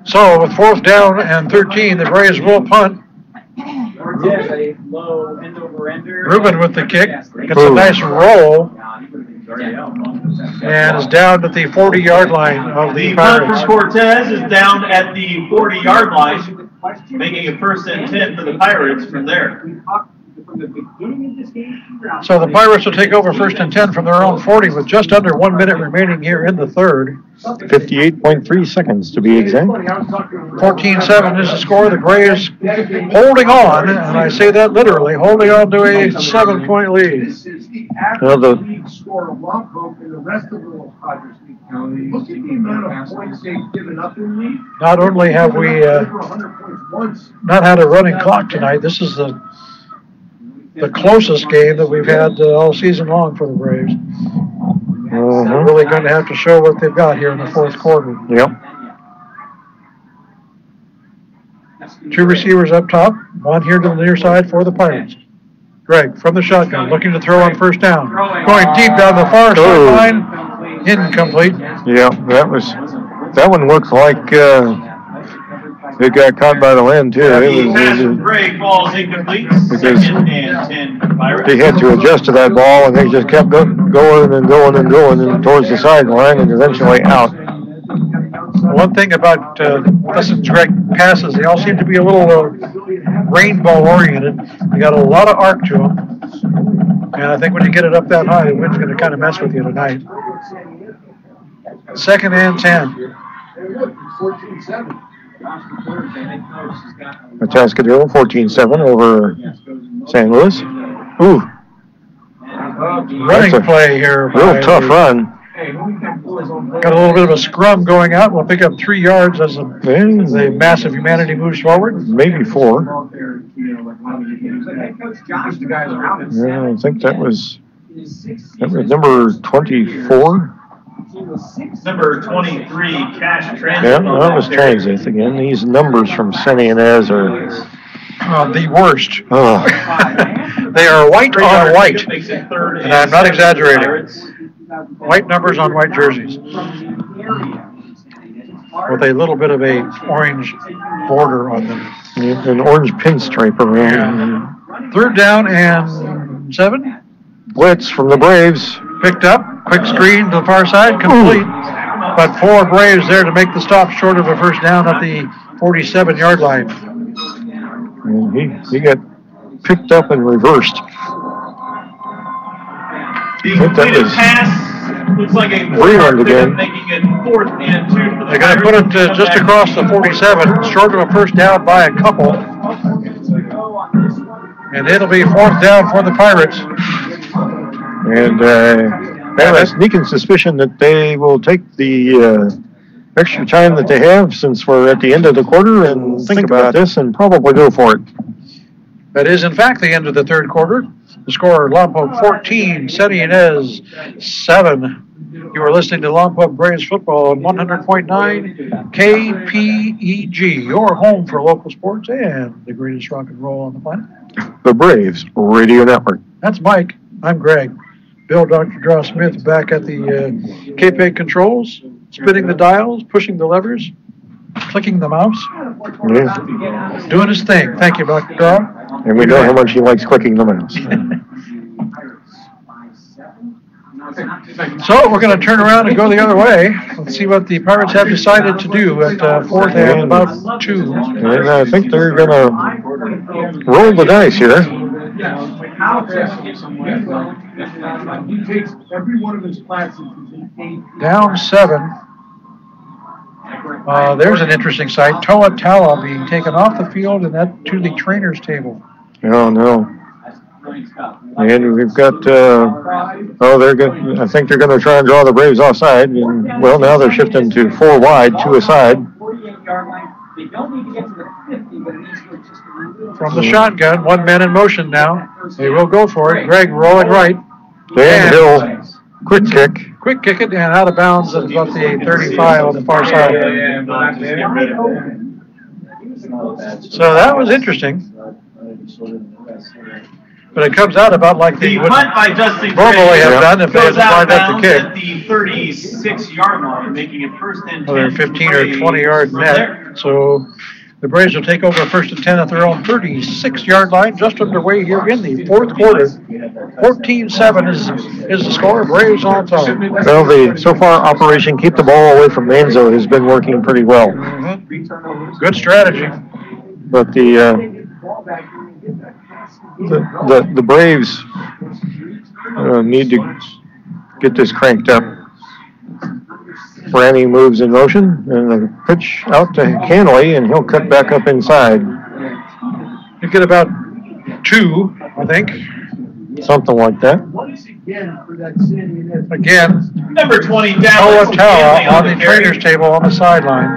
So with 4th down and 13, the Braves will punt. Ruben with the kick. Gets a nice roll. And is down at the 40-yard line of the punt Pirates. from Cortez is down at the 40-yard line, making it 1st and 10 for the Pirates from there. So the Pirates will take over 1st and 10 from their own 40 with just under 1 minute remaining here in the third. 58.3 seconds to be exact. 14-7 is the score. The Braves holding on, and I say that literally, holding on to a 7-point lead. Well, score of Lompoc and the rest of the Los Padres League County. Look at the amount of points they've given up in league. Not only have we not had a running clock tonight, this is the closest game that we've had all season long for the Braves. They're really going to have to show what they've got here in the fourth quarter. Yep. 2 receivers up top, 1 here to the near side for the Pirates. Greg from the shotgun, looking to throw on 1st down. Going deep down the far sideline, incomplete. Yeah, that one looked like it got caught by the wind, too. Greg falls incomplete. Because 2nd and 10 for the Pirates. they had to adjust to that ball, and they just kept going and going and going and towards the sideline and eventually out. One thing about listening to Greg passes, they all seem to be a little rainbow oriented. They got a lot of arc to them. And I think when you get it up that high, the wind's going to kind of mess with you tonight. 2nd and 10. Atascadero 14-7 over San Luis. Ooh. Running play here. Real tough run. Got a little bit of a scrum going out. We'll pick up 3 yards as the massive humanity moves forward. Maybe 4. Yeah, I think that was number 24. Number 23, Cash Transit. Yeah, that was Transit again. These numbers from San Ynez are the worst. Oh. They are white on white. And I'm not exaggerating. White numbers on white jerseys. With a little bit of a orange border on them. An orange pinstripe around. 3rd down and 7. Blitz from the Braves. Picked up. Quick screen to the far side. Complete. But 4 Braves there to make the stop short of a 1st down at the 47-yard line. And he got picked up and reversed. The completed pass looks like a rerun again. Making it 4th and 2 for the They're going to put it just across the 47, short of a 1st down by a couple. And it'll be 4th down for the Pirates. And I have a sneaking suspicion that they will take the extra time that they have since we're at the end of the quarter and think about this and probably go for it. That is, in fact, the end of the third quarter. The score, Lompoc 14, San Ynez 7. You are listening to Lompoc Braves football on 100.9 KPEG, your home for local sports and the greatest rock and roll on the planet. The Braves Radio Network. That's Mike. I'm Greg. Bill, Dr. Draw Smith back at the KPEG controls, spinning the dials, pushing the levers, clicking the mouse. Yeah. Doing his thing. Thank you, Dr. Draw. And we know how much he likes clicking the mouse. So we're going to turn around and go the other way. Let's see what the Pirates have decided to do at 4th and about 2. And I think they're going to roll the dice here. Down 7. There's an interesting sight. Toa Tala being taken off the field and that to the trainer's table. Oh, no. And we've got, they're good. I think they're going to try and draw the Braves offside. And, well, now they're shifting to 4 wide, 2 aside. From the shotgun, 1 man in motion now. They will go for it. Greg rolling right. Dan Hill, quick kick. Quick kick it and out of bounds at about the 35 on the far side. So that was interesting. But it comes out about like the punt by Justin normally have done if they had lined up the kick. At the 36-yard line, making it 1st and 10. Well, they're 15 or 20 yard net. So The Braves will take over first and 10 at their own 36-yard line, just underway here in the fourth quarter. 14-7 is the score. Braves on top. Well, so far, Operation Keep the Ball Away from Manzo has been working pretty well. Mm-hmm. Good strategy. But the Braves need to get this cranked up. Franny moves in motion, and a pitch out to Canley, and he'll cut back up inside. You get about 2, I think. Something like that. Again, number 20, Dallas on the trainer's table on the sideline.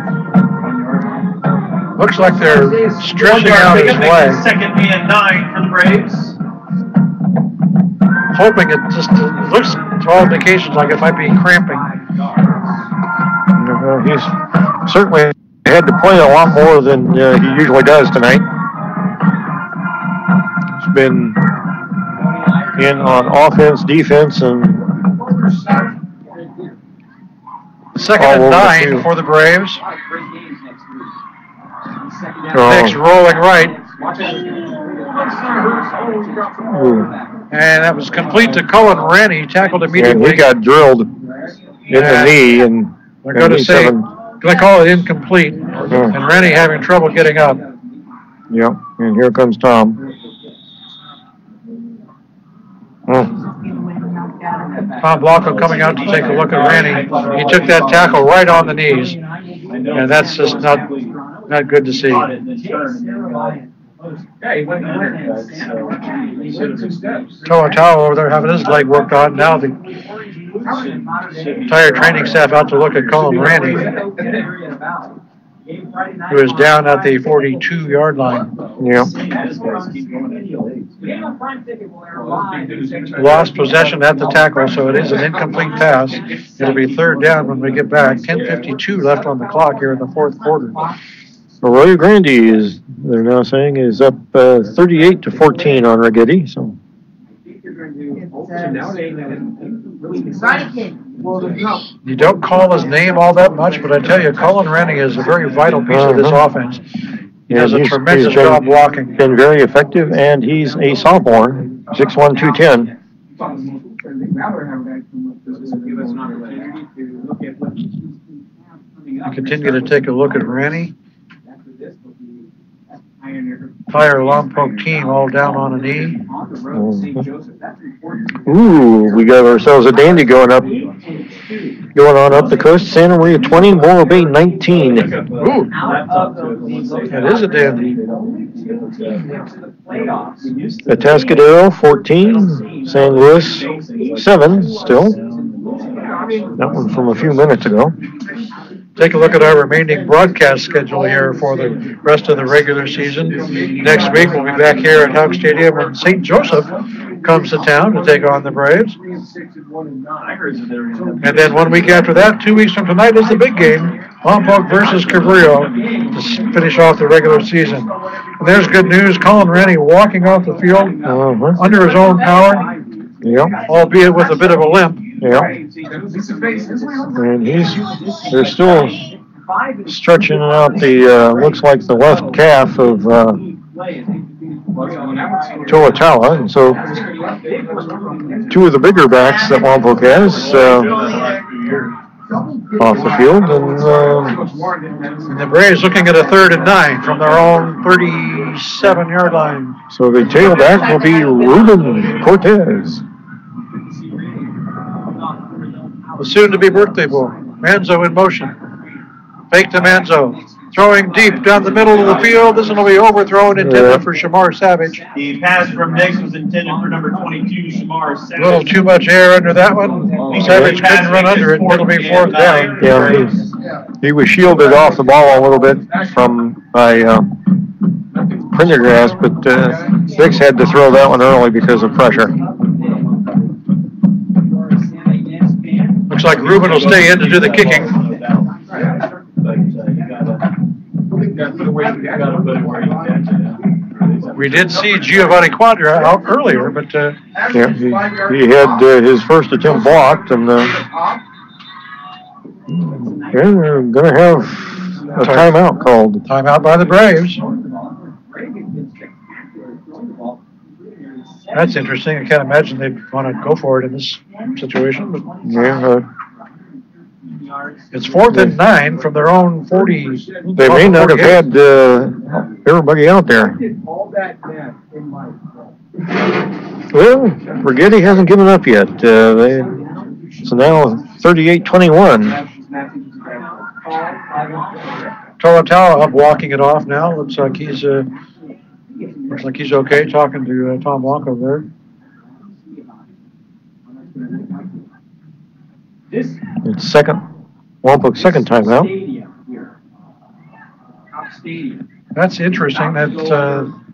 Looks like they're stretching out his leg. Second and 9 for the Braves. Hoping it looks to all indications like it might be cramping. He's certainly had to play a lot more than he usually does tonight. He's been in on offense, defense, and second and 9 for the Braves. Nick's rolling right. And that was complete to Cullen Rennie. He tackled immediately. And he got drilled in the knee, and they're going to say, they call it incomplete. And Rennie having trouble getting up. Yep, and here comes Tom. Tom Blanco coming out to take a look at Rennie. He took that tackle right on the knees. And that's just not good to see. Toa over there having his leg worked on. Now the entire training staff out to look at Cullen Rennie, who is down at the 42-yard line. Yeah. Lost possession at the tackle, so it is an incomplete pass. It'll be third down when we get back. 10:52 left on the clock here in the fourth quarter. Arroyo Grande is, they're now saying, is up 38-14 on Rigetti. So. You don't call his name all that much, but I tell you, Cullen Rennie is a very vital piece of this offense. He does a tremendous job blocking. Been very effective, and he's a sophomore, 6'1", 210. Continue to take a look at Rennie. Entire Lompoc team all down on a knee. Ooh, we got ourselves a dandy going on up the coast. Santa Maria 20, Morro Bay 19. Ooh, that is a dandy. Atascadero 14, San Luis 7 still. That one from a few minutes ago. Take a look at our remaining broadcast schedule here for the rest of the regular season. Next week, we'll be back here at Houck Stadium when St. Joseph comes to town to take on the Braves. And then 1 week after that, 2 weeks from tonight, is the big game, Lompoc versus Cabrillo, to finish off the regular season. And there's good news. Cullen Rennie walking off the field under his own power, albeit with a bit of a limp. Yeah, and they're still stretching out the, looks like the left calf of Toa, and so 2 of the bigger backs that Lompoc has off the field, and the Braves looking at a 3rd and 9 from their own 37-yard line. So the tailback will be Ruben Cortez. The soon-to-be birthday boy. Manzo in motion. Fake to Manzo. Throwing deep down the middle of the field. This one will be overthrown, intended for Shamar Savage. The pass from Nix was intended for number 22, Shamar Savage. A little too much air under that one. Savage couldn't run under it. It'll be 4th down. Yeah, he was shielded off the ball a little bit by Prendergast, but Nix had to throw that one early because of pressure. Looks like Ruben will stay in to do the kicking. We did see Giovanni Quadra out earlier, but yeah, he had his first attempt blocked, and they're going to have a timeout called. Timeout by the Braves. That's interesting. I can't imagine they'd want to go for it in this situation. But yeah. It's 4th and 9 from their own 40. They may not have had everybody out there. Well, Brigetti hasn't given up yet. So now 38-21. Tolatawa up walking it off now. Looks like he's okay. Talking to Tom Walker there. It's Lompoc second timeout. That's interesting. That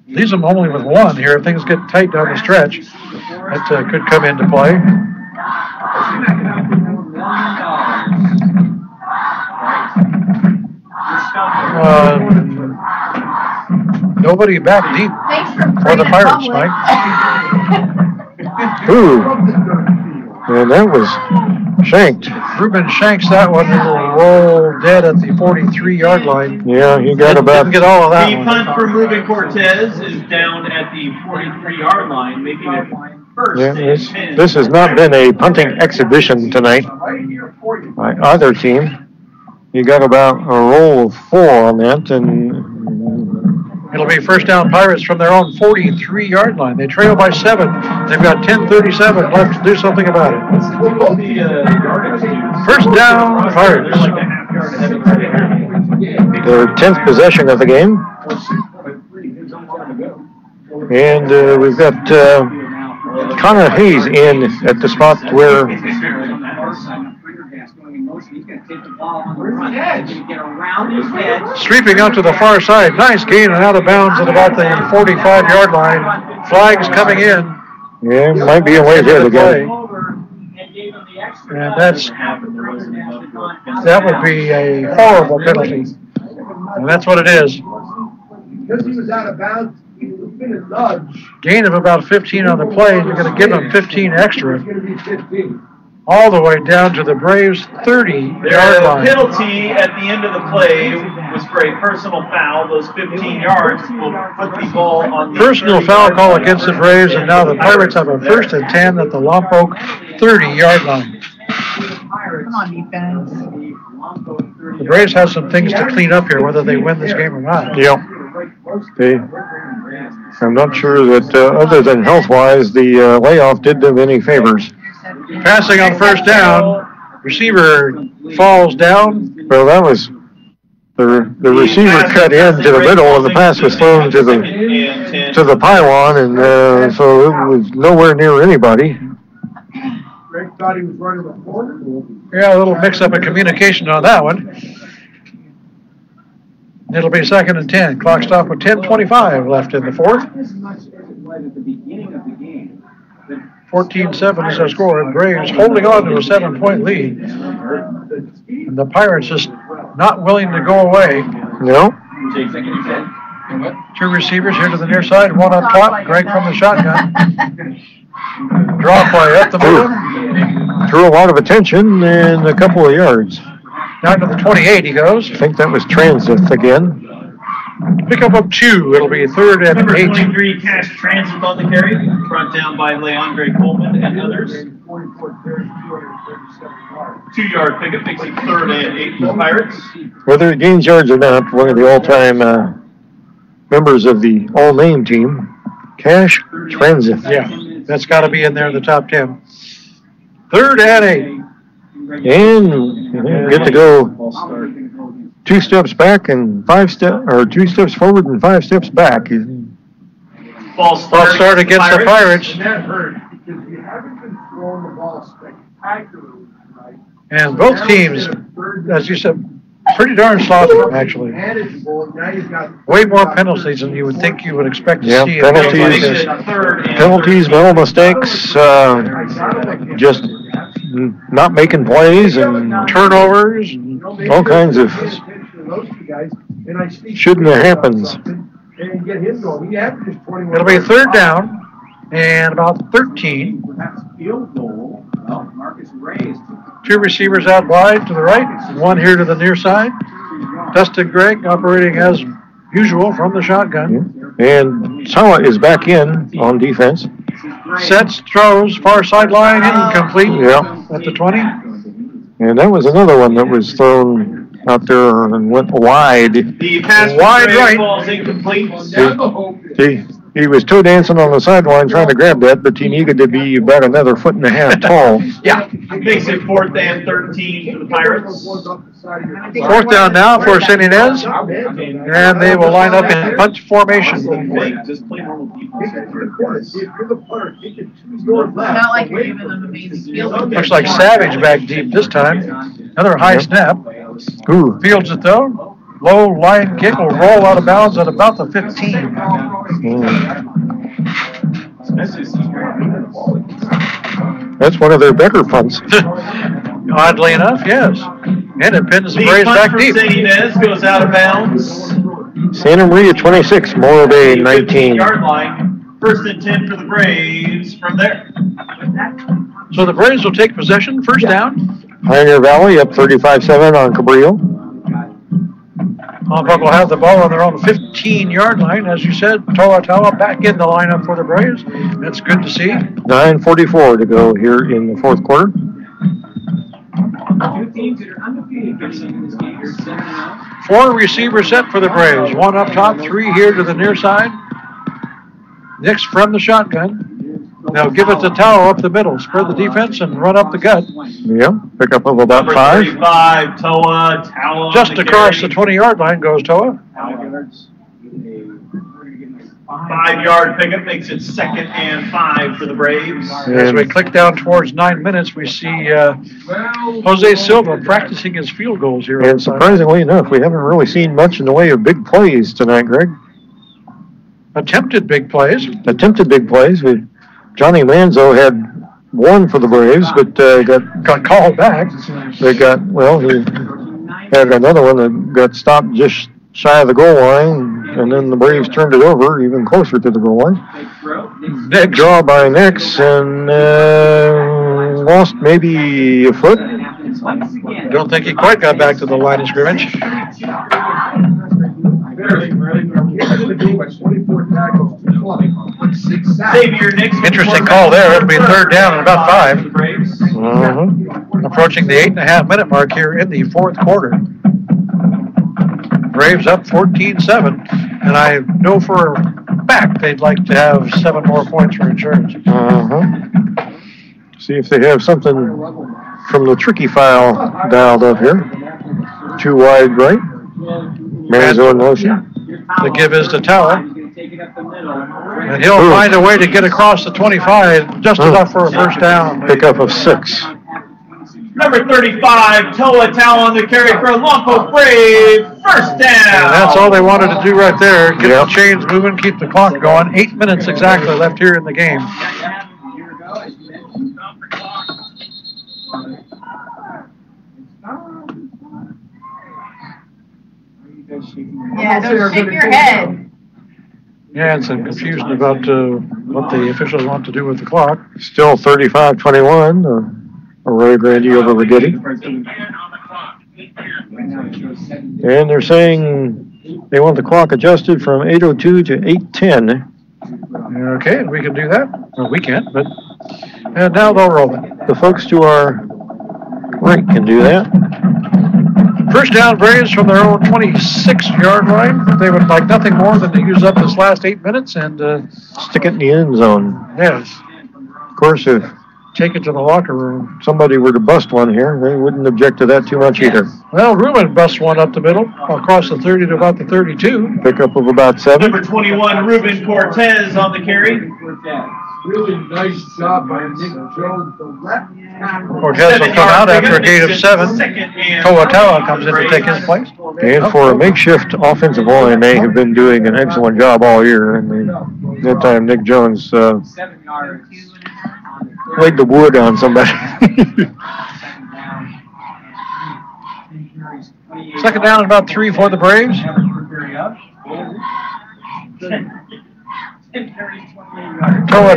leaves them only with one here. If things get tight down the stretch, that could come into play. Nobody back deep for the Pirates, Mike. Ooh. And that was shanked. Ruben shanks that one. It'll roll dead at the 43-yard line. Yeah, he got didn't get all of that. The punt for Ruben Cortez is down at the 43-yard line, making it first. Yeah, this has not been a punting exhibition tonight by either team. You got about a roll of 4 on that, and it'll be first down Pirates from their own 43-yard line. They trail by 7. They've got 10:37 left to do something about it. First down Pirates. Their 10th possession of the game. And we've got Connor Hayes in at the spot where sweeping out to the far side. Nice gain and out of bounds at about the 45-yard line. Flags coming in. Yeah, might be a way here again. And that would be a horrible penalty. And that's what it is. Because he was out of bounds, he was going to nudge. Gain of about 15 on the play. You're going to give him 15 extra. All the way down to the Braves' 30-yard line. The penalty at the end of the play was for a personal foul. Those 15 yards will put the ball on the personal foul call against the Braves, and now the Pirates have a 1st and 10 at the Lompoc 30-yard line. Come on, defense. The Braves have some things to clean up here, whether they win this game or not. Yep. I'm not sure that other than health-wise, the layoff did them any favors. Passing on first down, receiver falls down. Well, that was the receiver cut into the middle, and the pass was thrown to the pylon, and so it was nowhere near anybody. Greg thought he was running the corner. Yeah, a little mix-up in communication on that one. It'll be 2nd and 10. Clock stop with 10:25 left in the 4th. 14-7 is our score. Braves holding on to a 7-point lead. And the Pirates just not willing to go away. No. 2 receivers here to the near side. 1 up top. Greg from the shotgun. Draw play up the middle. Drew a lot of attention and a couple of yards. Down to the 28 he goes. I think that was Transit again. Pick up 2. It'll be 3rd and 8. Number 23, Cash Transit on the carry. Brought down by Leandre Coleman and others. 2-yard pickup makes it 3rd and 8 for the Pirates. Whether it gains yards or not, one of the all-time members of the all-name team, Cash Transit. Yeah, that's got to be in there in the top 10. 3rd and 8. And you get to go 2 steps back and 2 steps forward and 5 steps back. False start against the Pirates. And that hurt because you haven't been throwing the ball spectacularly tonight. And both teams, as you said, pretty darn sloppy, actually. Way more penalties than you would think you would expect to see. Penalties, mental mistakes, just not making plays and turnovers, all kinds of shouldn't have happened. It'll be 3rd down and about 13. 2 receivers out wide to the right, 1 here to the near side. Dustin Gregg operating as usual from the shotgun. And Tawa is back in on defense. Sets, throws, far sideline, incomplete. Yeah. At the 20. And that was another one that was thrown out there and went wide. The pass wide right. Falls incomplete. He was toe dancing on the sideline trying to grab that, but he needed to be about another 1.5 feet tall. Yeah. Makes it 4th and 13 for the Pirates. 4th down now for St. Ynez. And they will line up in punch formation. Not like you're giving them amazing field. Looks like Savage back deep this time. Another high snap. Ooh. Fields it though. Low line kick will roll out of bounds at about the 15. That's one of their better punts. Oddly enough, yes. And it pins the Braves back deep. St. Ynez goes out of bounds. Santa Maria 26, Morro Bay 19. 15-yard line. 1st and 10 for the Braves from there. So the Braves will take possession. First down. Pioneer Valley up 35-7 on Cabrillo. Lompoc will have the ball on their own 15-yard line. As you said, Toa back in the lineup for the Braves. That's good to see. 9:44 to go here in the 4th quarter. 4 receivers set for the Braves. 1 up top, 3 here to the near side. Nix from the shotgun. Now give it to Tao up the middle. Spread the defense and run up the gut. Yeah, pick up of about 5. 35, Toa. Just across the 20-yard line goes Toa. 5-yard pickup makes it 2nd and 5 for the Braves. As we click down towards 9 minutes, we see Jose Silva practicing his field goals here. And surprisingly enough, we haven't really seen much in the way of big plays tonight, Greg. Attempted big plays. Johnny Manzo had 1 for the Braves, but got called back. He had another one that got stopped just shy of the goal line, and then the Braves turned it over even closer to the goal line. Nix. Draw by Nix, and lost maybe a foot. Don't think he quite got back to the line of scrimmage. Interesting call there. It'll be 3rd down and about 5. Approaching the 8.5-minute mark here in the 4th quarter. Braves up 14-7, and I know for a fact they'd like to have 7 more points for insurance. See if they have something from the tricky file dialed up here. 2 wide right. Manzo in motion. The give is to Tower. And he'll find a way to get across the 25, just enough for a first down. Pickup of 6. Number 35, Toa on the carry for a Lompoc Brave. First down. And that's all they wanted to do right there. Get the chains moving, keep the clock going. 8 minutes exactly left here in the game. Yeah, don't shake your head. Yeah, and some confusion about what the officials want to do with the clock. Still 35-21. Arroyo Grande over Rigetti. And they're saying they want the clock adjusted from 8:02 to 8:10. Okay, we can do that. Well, we can't, but and now they'll roll it. The folks to our right can do that. First down, Braves from their own 26-yard line. They would like nothing more than to use up this last 8 minutes and stick it in the end zone. Yes. Of course, if take it to the locker room. Somebody were to bust one here, they wouldn't object to that too much either. Well, Ruben busts one up the middle, across the 30 to about the 32. Pickup of about 7. Number 21, Ruben Cortez on the carry. Really nice job by Nick Jones. The left Cortez will come out after a gain of 7. Toa comes in to take his place. And for a makeshift offensive line, they have been doing an excellent job all year. And that time, Nick Jones laid the wood on somebody. Second down and about 3 for the Braves. Toa.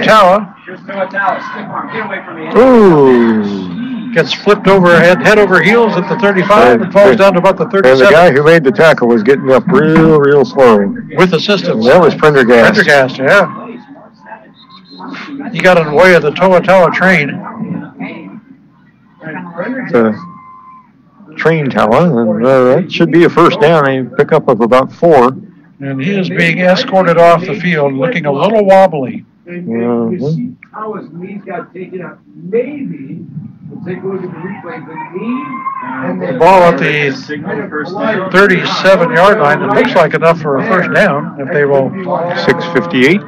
Ooh. Gets flipped over head over heels at the 35 and falls down to about the 37. And the guy who made the tackle was getting up real slow. With assistance. And that was Prendergast. Prendergast, yeah. He got in the way of the Toa train. The train tower, and that should be a first down. A pickup of about 4. And he is being escorted off the field, looking a little wobbly. How his knees got taken out. Maybe we'll take a look at the replay. The knee and The ball at the 37-yard line. It looks like enough for a first down if they will. 6:58.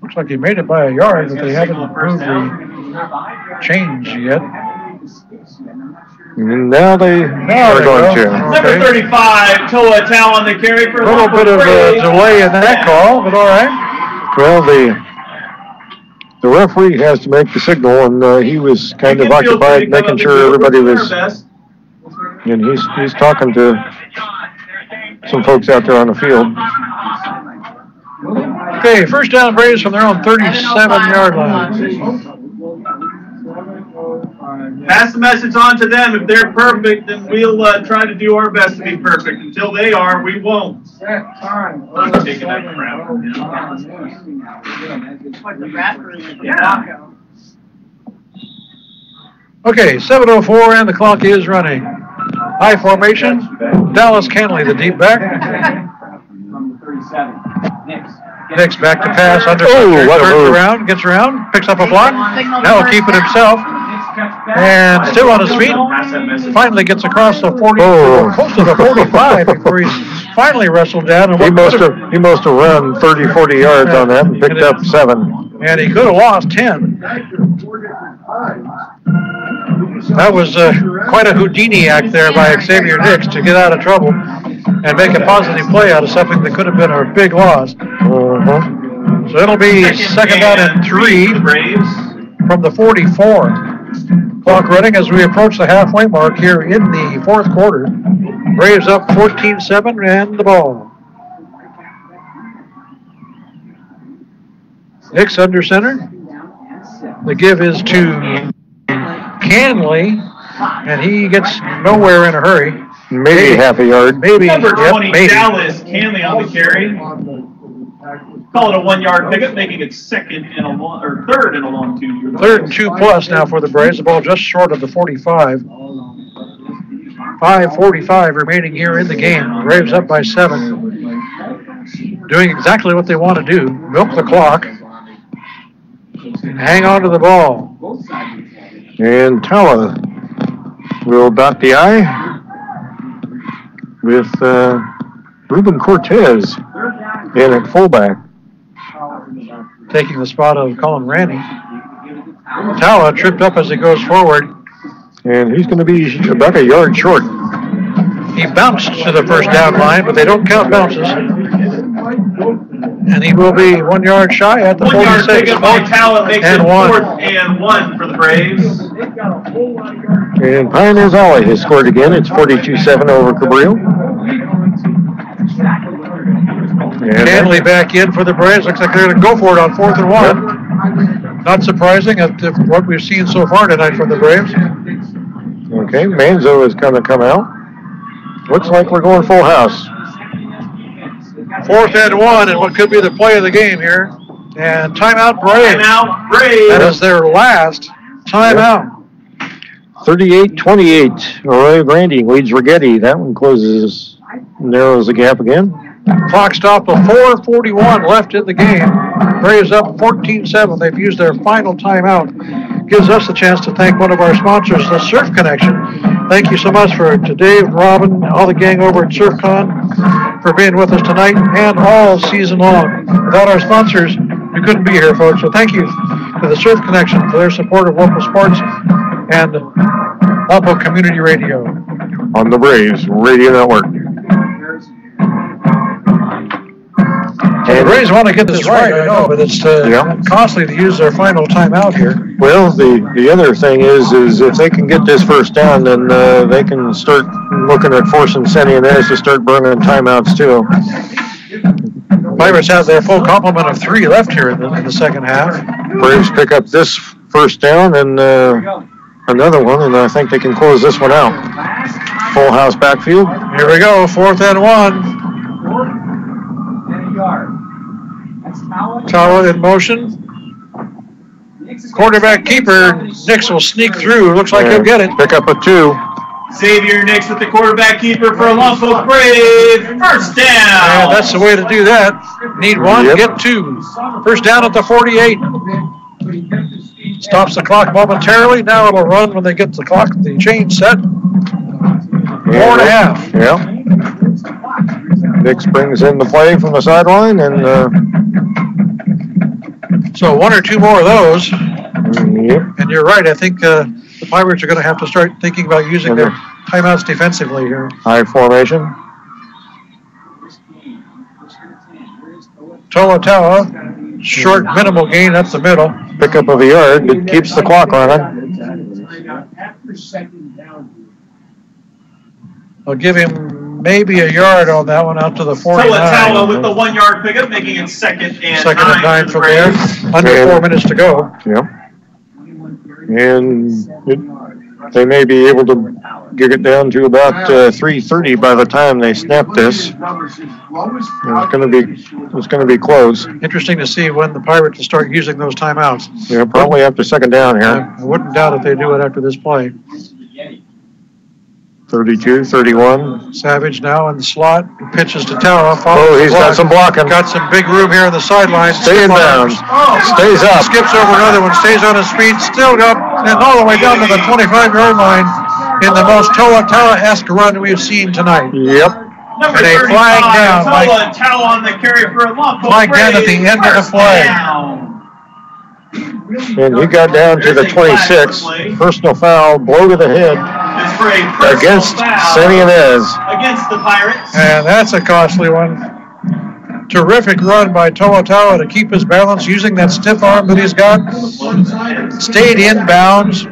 Looks like they made it by a yard, but they haven't moved the change yet. And now they are going to. Number 35, Toa Tal on the carry for a little bit of a delay in that call, but all right. Well, the referee has to make the signal, and he was kind of occupied making sure everybody was. And he's talking to some folks out there on the field. Okay, first down Braves from their own 37-yard line. Pass the message on to them. If they're perfect, then we'll try to do our best to be perfect. Until they are, we won't. I'm taking that crap. Yeah. Okay, 7:04 and the clock is running. High formation. Dallas Canley, the deep back. Nix back to pass under pressure. Turns around, gets around, picks up a block. Now he'll keep it himself. And still on his feet. Finally gets across the 40, close to the 45 before he's finally wrestled down. And he must have run 30, 40 yards on that and picked up 7. And he could have lost 10. That was quite a Houdini act there by Xavier Nix to get out of trouble and make a positive play out of something that could have been a big loss. So it'll be second down and 3 from the 44. Clock running as we approach the halfway mark here in the fourth quarter. Braves up 14-7 and the ball. Nix under center. The give is to Canley, and he gets nowhere in a hurry. Maybe half a yard. Maybe. Number 20, maybe. Dallas Canley on the carry. Call it a 1-yard pickup, making it third and a long 2. Third and 2 plus now for the Braves. The ball just short of the 45. 5:45 remaining here in the game. Braves up by 7. Doing exactly what they want to do. Milk the clock. And hang on to the ball. And Tala will dot the I with Ruben Cortez in at fullback. Taking the spot of Colin Randy. Tala tripped up as he goes forward. And he's going to be about a yard short. He bounced to the first down line, but they don't count bounces. And he will be 1 yard shy at the 46. 1 yard pickup by Tala makes it 4th and 1 for the Braves. And Pioneers Alley has scored again. It's 42-7 over Cabrillo. Canley back in for the Braves. Looks like they're going to go for it on 4th and 1. Not surprising at what we've seen so far tonight from the Braves. Okay, Manzo is going to come out. Looks like we're going full house. 4th and 1, and what could be the play of the game here. And timeout Braves. Timeout Braves. That is their last timeout. 38-28. Arroyo Grande leads Rigetti. That one narrows the gap again. Clock stop of 4:41 left in the game. Braves up 14-7. They've used their final timeout. Gives us the chance to thank one of our sponsors, the Surf Connection. Thank you so much to Dave, Robin, all the gang over at SurfCon for being with us tonight and all season long. Without our sponsors, we couldn't be here, folks. So thank you to the Surf Connection for their support of local sports and Lompoc Community Radio. On the Braves Radio Network. The Braves want to get this right, I know, but it's costly to use their final timeout here. Well, the other thing is if they can get this first down, then they can start looking at forcing Ynez to start burning timeouts too. Pirates have their full complement of 3 left here in the second half. Braves pick up this first down, and another one, and I think they can close this one out. Full house backfield. Here we go, 4th and 1. Tawa in motion. Quarterback keeper, Nix will sneak through. Looks like he'll get it. Pick up a 2. Xavier Nix with the quarterback keeper for a Lompoc Brave. First down. Yeah, that's the way to do that. Need 1, get 2. First down at the 48. Stops the clock momentarily. Now it'll run when they get the clock, the chain set. 4.5. Yeah. Nix brings in the play from the sideline, and so 1 or 2 more of those. Yep. And you're right. I think the Pirates are going to have to start thinking about using their timeouts defensively here. High formation. Tawa, short minimal gain up the middle. Pickup of a yard, but keeps the clock running. I'll give him maybe a yard on that one out to the 49. Tawa with the 1 yard pickup, making it second and 9 from there. Under 4 minutes to go. Yeah. And they may be able to get it down to about 3:30 by the time they snap this. It's going to be close. Interesting to see when the Pirates will start using those timeouts. Yeah, probably after second down here. I wouldn't doubt if they do it after this play. 32, 31. Savage now in the slot. Pitches to Tawa. He's got some blocking. Got some big room here on the sideline. Stay in bounds. Stays up. Skips over another one. Stays on his feet. Still up and all the way down to the 25-yard line in the most Tawa-esque run we've seen tonight. Yep. Number and a flag down. Tawa on the carry for a Lompoc flag down at the end of the play. And he got down to the 26. Personal foul, blow to the head against Ynez. Against the Pirates. And that's a costly one. Terrific run by Tawa to keep his balance using that stiff arm that he's got. Stayed in bounds.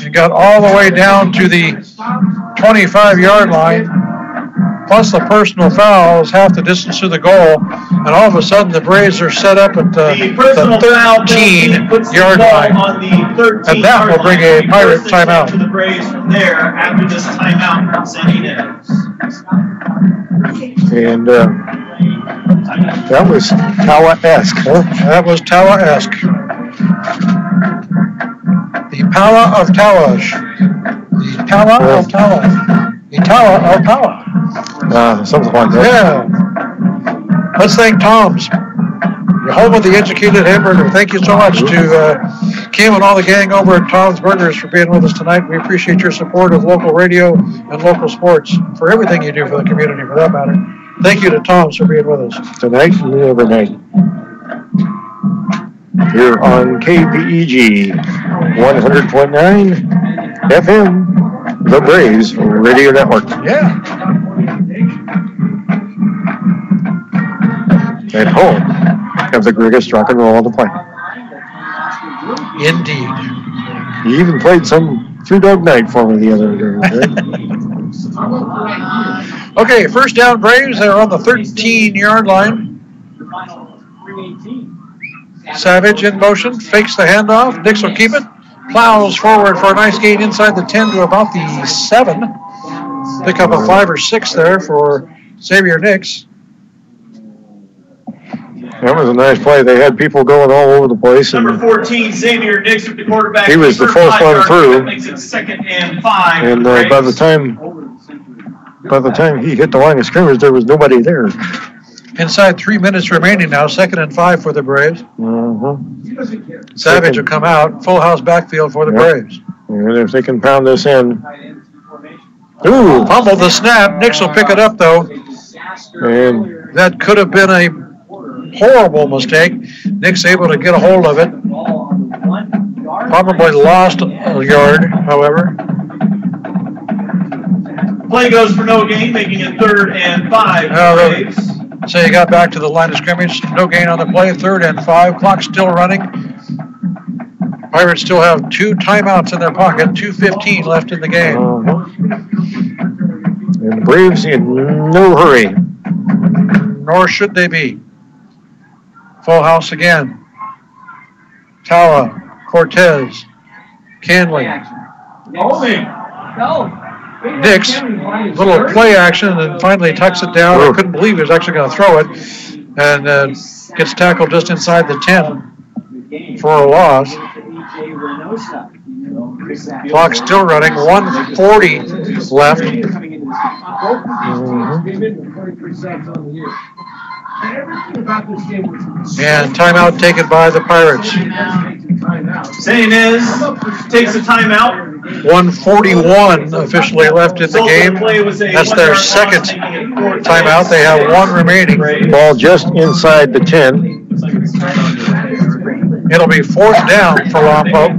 He got all the way down to the 25-yard line. Plus the personal foul is half the distance to the goal. And all of a sudden the Braves are set up at the 13-yard line. And that will bring a Pirate timeout. To the Braves from there after this timeout from Ynez. And that was Tawa-esque. Huh? That was Tawa-esque. The power of Tawas. The power of Tawa. The tower of Tawa. Something like that. Yeah. Let's thank Tom's, the home of the educated hamburger. Thank you so much to Kim and all the gang over at Tom's Burgers for being with us tonight. We appreciate your support of local radio and local sports, for everything you do for the community, for that matter. Thank you to Tom's for being with us. Tonight and every night. Here on KPEG 100.9 FM, the Braves Radio Network. Yeah. At home of the greatest rock and roll on the planet. Indeed. He even played some Three Dog Night for me the other day. Okay, first down Braves. They're on the 13-yard line. Savage in motion, fakes the handoff. Nix will keep it. Plows forward for a nice gain inside the 10 to about the 7. Pick up a 5 or 6 there for Xavier Nix. That was a nice play. They had people going all over the place. Number 14, Xavier Nix with the quarterback. He was the first one through. That makes it 2nd and 5. And by the time he hit the line of scrimmage, there was nobody there. Inside 3 minutes remaining now, 2nd and 5 for the Braves. Savage will come out. Full house backfield for the Braves. And if they can pound this in. Ooh, fumble the snap. Nix will pick it up, though. And that could have been a horrible mistake. Nix able to get a hold of it. Probably lost a yard, however. Play goes for no gain, making it 3rd and 5. So you got back to the line of scrimmage. No gain on the play. 3rd and 5. Clock still running. Pirates still have 2 timeouts in their pocket. 2:15 left in the game. And the Braves in no hurry. Nor should they be. Full house again. Tawa Cortez, Canley, Nix, little play action, and finally tucks it down. I couldn't believe he was actually going to throw it, and gets tackled just inside the 10 for a loss. Clock still running, 1:40 left. And timeout taken by the Pirates. Ynez takes a timeout. 1:41 officially left in the game. That's their second timeout. They have one remaining. Ball just inside the 10. It'll be fourth down for Lompoc.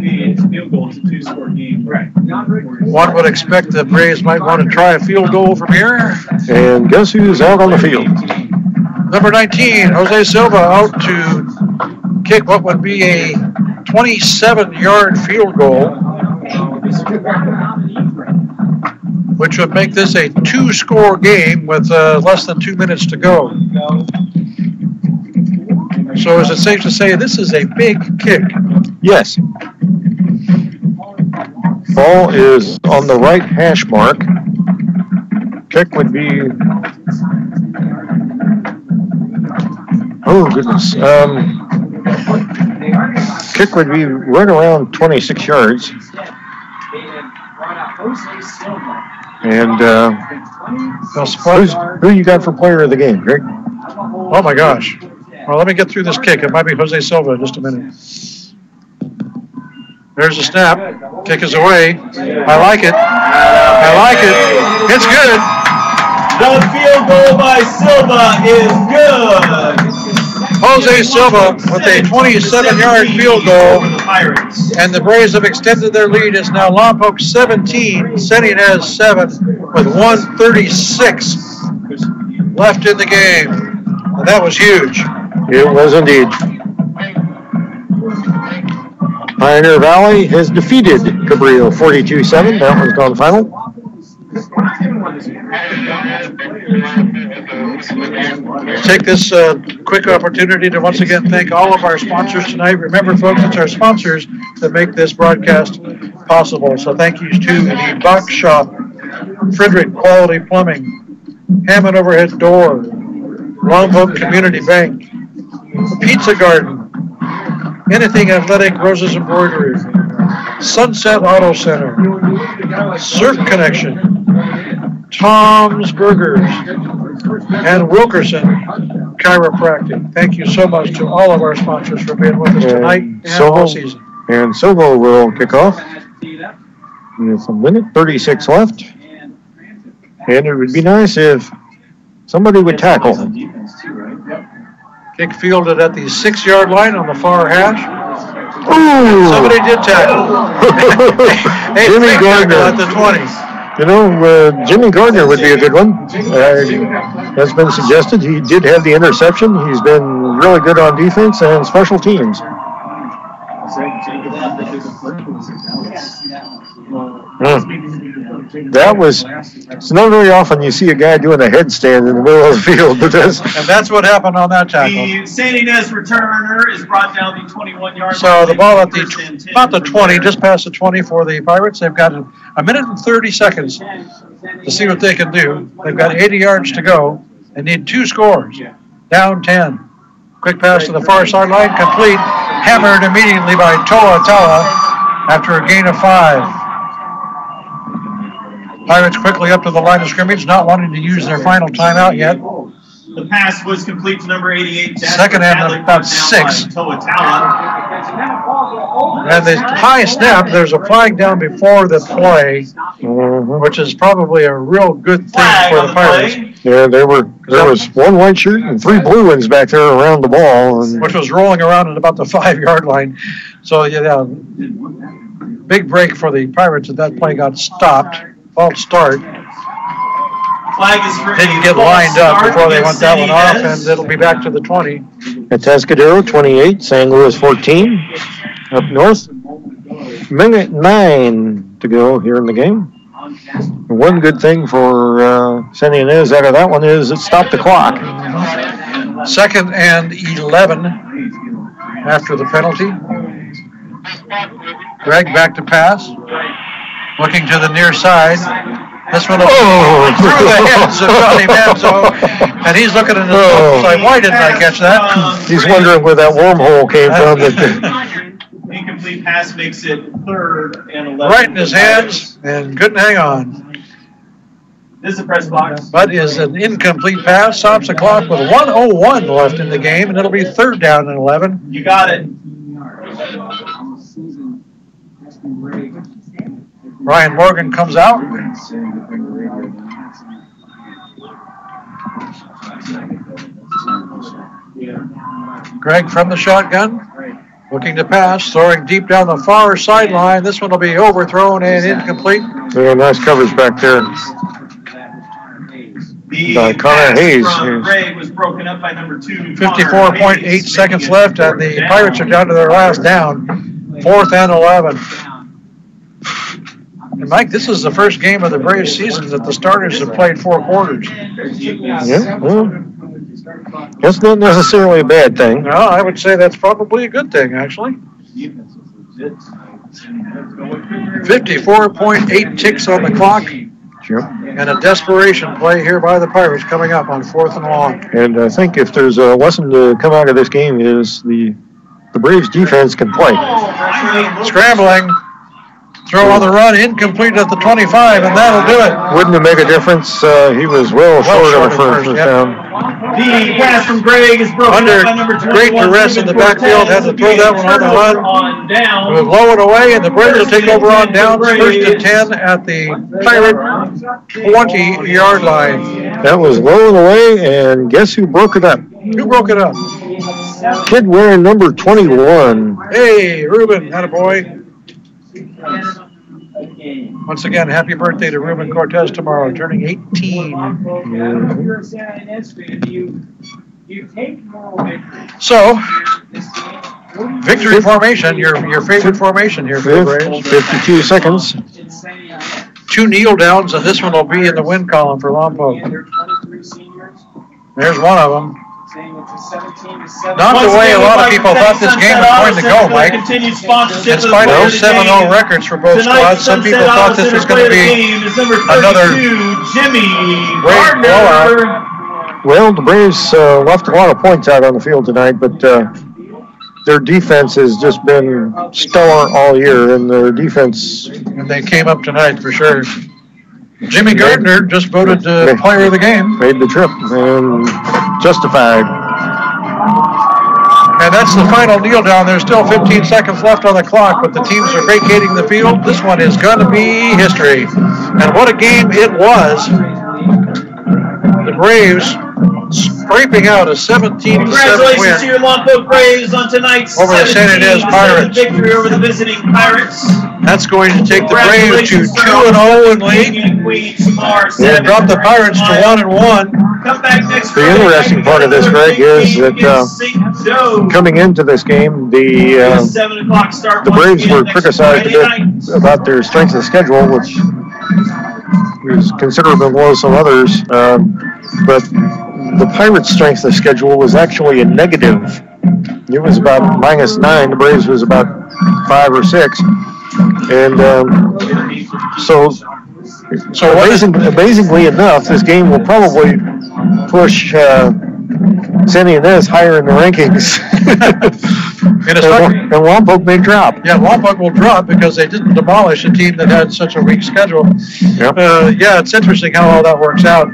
One would expect the Braves might want to try a field goal from here. And guess who's out on the field? Number 19, Jose Silva, out to kick what would be a 27-yard field goal, which would make this a two-score game with less than 2 minutes to go. So is it safe to say this is a big kick? Yes. Ball is on the right hash mark. Kick would be... Oh, goodness. Kick would be right around 26 yards. And who you got for player of the game, Greg? Oh, my gosh. Well, let me get through this kick. It might be Jose Silva in just a minute. There's a snap. Kick is away. I like it. I like it. It's good. The field goal by Silva is good. Jose Silva with a 27-yard field goal. And the Braves have extended their lead. It's now Lompoc 17, Ynez 7 with 1:36 left in the game. And that was huge. It was indeed. Pioneer Valley has defeated Cabrillo 42-7. That one's gone final. Take this quick opportunity to once again thank all of our sponsors tonight. Remember, folks, it's our sponsors that make this broadcast possible. So thank you to the Box Shop, Frederick Quality Plumbing, Hammond Overhead Door, Lompoc Community Bank, Pizza Garden, Anything Athletic, Roses Embroidery, Sunset Auto Center, Surf Connection, Tom's Burgers, and Wilkerson Chiropractic. Thank you so much to all of our sponsors for being with us tonight and all season. And Silva will kick off. With a minute 36 left. And it would be nice if somebody would tackle. Kick fielded at the 6-yard line on the far hash. Ooh. Somebody did tackle. Jimmy Gardner at the 20. You know, Jimmy Gardner would be a good one. Has been suggested. He did have the interception. He's been really good on defense and special teams. That was, it's not very often you see a guy doing a headstand in the middle of the field, but that's what happened on that tackle. The Ynez returner is brought down the 21-yard line. So the ball at the about the 20, just past the 20 for the Pirates. They've got a minute and 30 seconds to see what they can do. They've got 80 yards to go. They need 2 scores. Down 10. Quick pass to the far sideline, complete. Hammered immediately by Toa Tawa after a gain of 5. Pirates quickly up to the line of scrimmage, not wanting to use their final timeout yet. The pass was complete to number 88. Second and about 6. And the high snap, there's a flag down before the play, which is probably a real good thing for the Pirates. Yeah, there was one white shirt and 3 blue ones back there around the ball. Which was rolling around at about the 5-yard line. So, yeah, big break for the Pirates, and that play got stopped. False start. Flag is for didn't get lined up before they went that one off, and it'll be back to the 20. Atascadero 28, San Luis 14. Up north. Minute 9 to go here in the game. One good thing for San Ynez out of that one is it stopped the clock. Second and 11 after the penalty. Greg back to pass. Looking to the near side. This one through the hands of Johnny Manzo. And he's looking at his phone like, why didn't I catch that? He's wondering where that wormhole came from. Incomplete pass makes it 3rd and 11. Right in his hands, and couldn't hang on. This is a press box. But is an incomplete pass. Stops the clock with 1:01 left in the game, and it'll be 3rd down and 11. You got it. Ryan Morgan comes out. Greg from the shotgun. Looking to pass, throwing deep down the far sideline. This one will be overthrown and incomplete. Yeah, nice coverage back there. Connor Hayes. Greg was broken up by number 2. 54.8 seconds left, and the Pirates are down to their last down. 4th and 11. And Mike, this is the first game of the Braves season that the starters have played 4 quarters. Yeah, well, that's not necessarily a bad thing. No, I would say that's probably a good thing, actually. 54.8 ticks on the clock. Sure. And a desperation play here by the Pirates coming up on 4th and long. And I think if there's a lesson to come out of this game is the Braves defense can play. Scrambling. Throw on the run, incomplete at the 25, and that'll do it. Wouldn't it make a difference? He was well short of a first down. The pass from Greg is broken under by number 21. Great duress in the backfield, had to throw that one on the run. It was low and away, and the Braves will take over on downs, 1st and 10 at the Pirate 20-yard line. That was low and away, and guess who broke it up? Who broke it up? Kid wearing number 21. Hey, Ruben, attaboy. Once again, happy birthday to Ruben Cortez tomorrow, turning 18. So, victory formation, your favorite formation here for the Braves. 52 seconds. 2 kneel downs, and this one will be in the win column for Lompoc. There's one of them. Not the way a lot of people thought this game was going to go, Mike. In spite of 7-0 records for both squads, some people thought this was going to be another great blowout. Well, the Braves left a lot of points out on the field tonight, but their defense has just been stellar all year, and their defense... And they came up tonight for sure. Jimmy Gardner just voted player of the game. Made the trip, and justified. And that's the final kneel down. There's still 15 seconds left on the clock, but the teams are vacating the field. This one is going to be history. And what a game it was. The Braves scraping out a 17-7 win. Congratulations to your Lompoc Braves on tonight's over the San Ynez Pirates. Victory over the visiting Pirates. That's going to take the Braves to 2-0 in league. And drop the Pirates to 1-1. Come back next the interesting part of this, Greg, is that coming into this game, the Braves were criticized a bit about their strength of schedule, which was considerably below some others. But the Pirates' strength of schedule was actually a negative. It was about -9. The Braves was about 5 or 6. And so amazingly enough, this game will probably push San Ynez higher in the rankings. and Lompoc may drop. Yeah, Lompoc will drop because they didn't demolish a team that had such a weak schedule. Yep. Yeah, it's interesting how all that works out.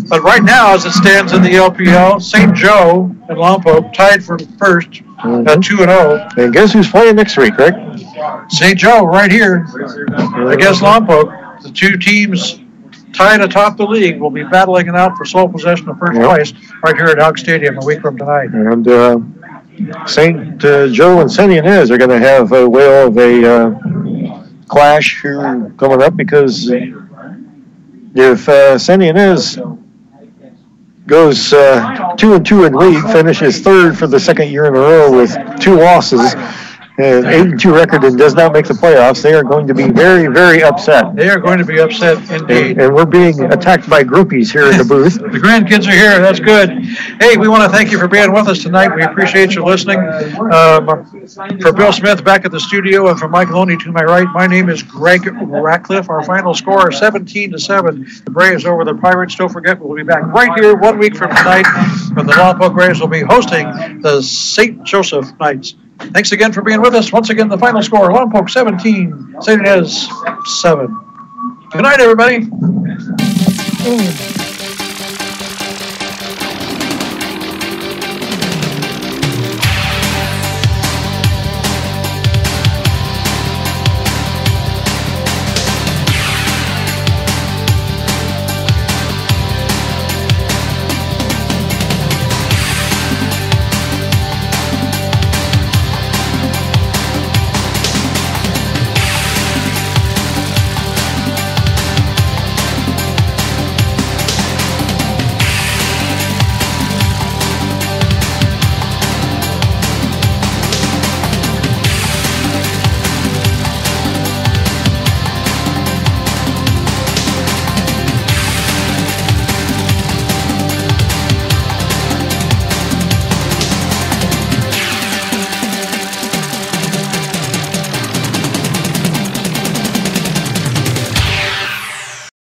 But right now, as it stands in the LPL, St. Joe and Lompoc tied for first at 2-0. And guess who's playing next week, Rick? St. Joe right here against Lompoc. The two teams tied atop the league will be battling it out for sole possession of first place right here at Hog Stadium a week from tonight. And St. Joe and San Ynez are going to have a whale of a clash here coming up, because if San Ynez goes 2-2 in league, finishes third for the second year in a row with 2 losses, 8-2 record and does not make the playoffs, they are going to be very, very upset. They are going to be upset indeed. And we're being attacked by groupies here in the booth. The grandkids are here. That's good. Hey, we want to thank you for being with us tonight. We appreciate you listening. For Bill Smith back at the studio and for Mike Loney to my right, my name is Greg Ratcliffe. Our final score, 17-7. The Braves over the Pirates. Don't forget, we'll be back right here 1 week from tonight when the Lompoc Braves will be hosting the St. Joseph Knights. Thanks again for being with us. Once again, the final score, Lompoc 17, St. Ynez 7. Good night, everybody.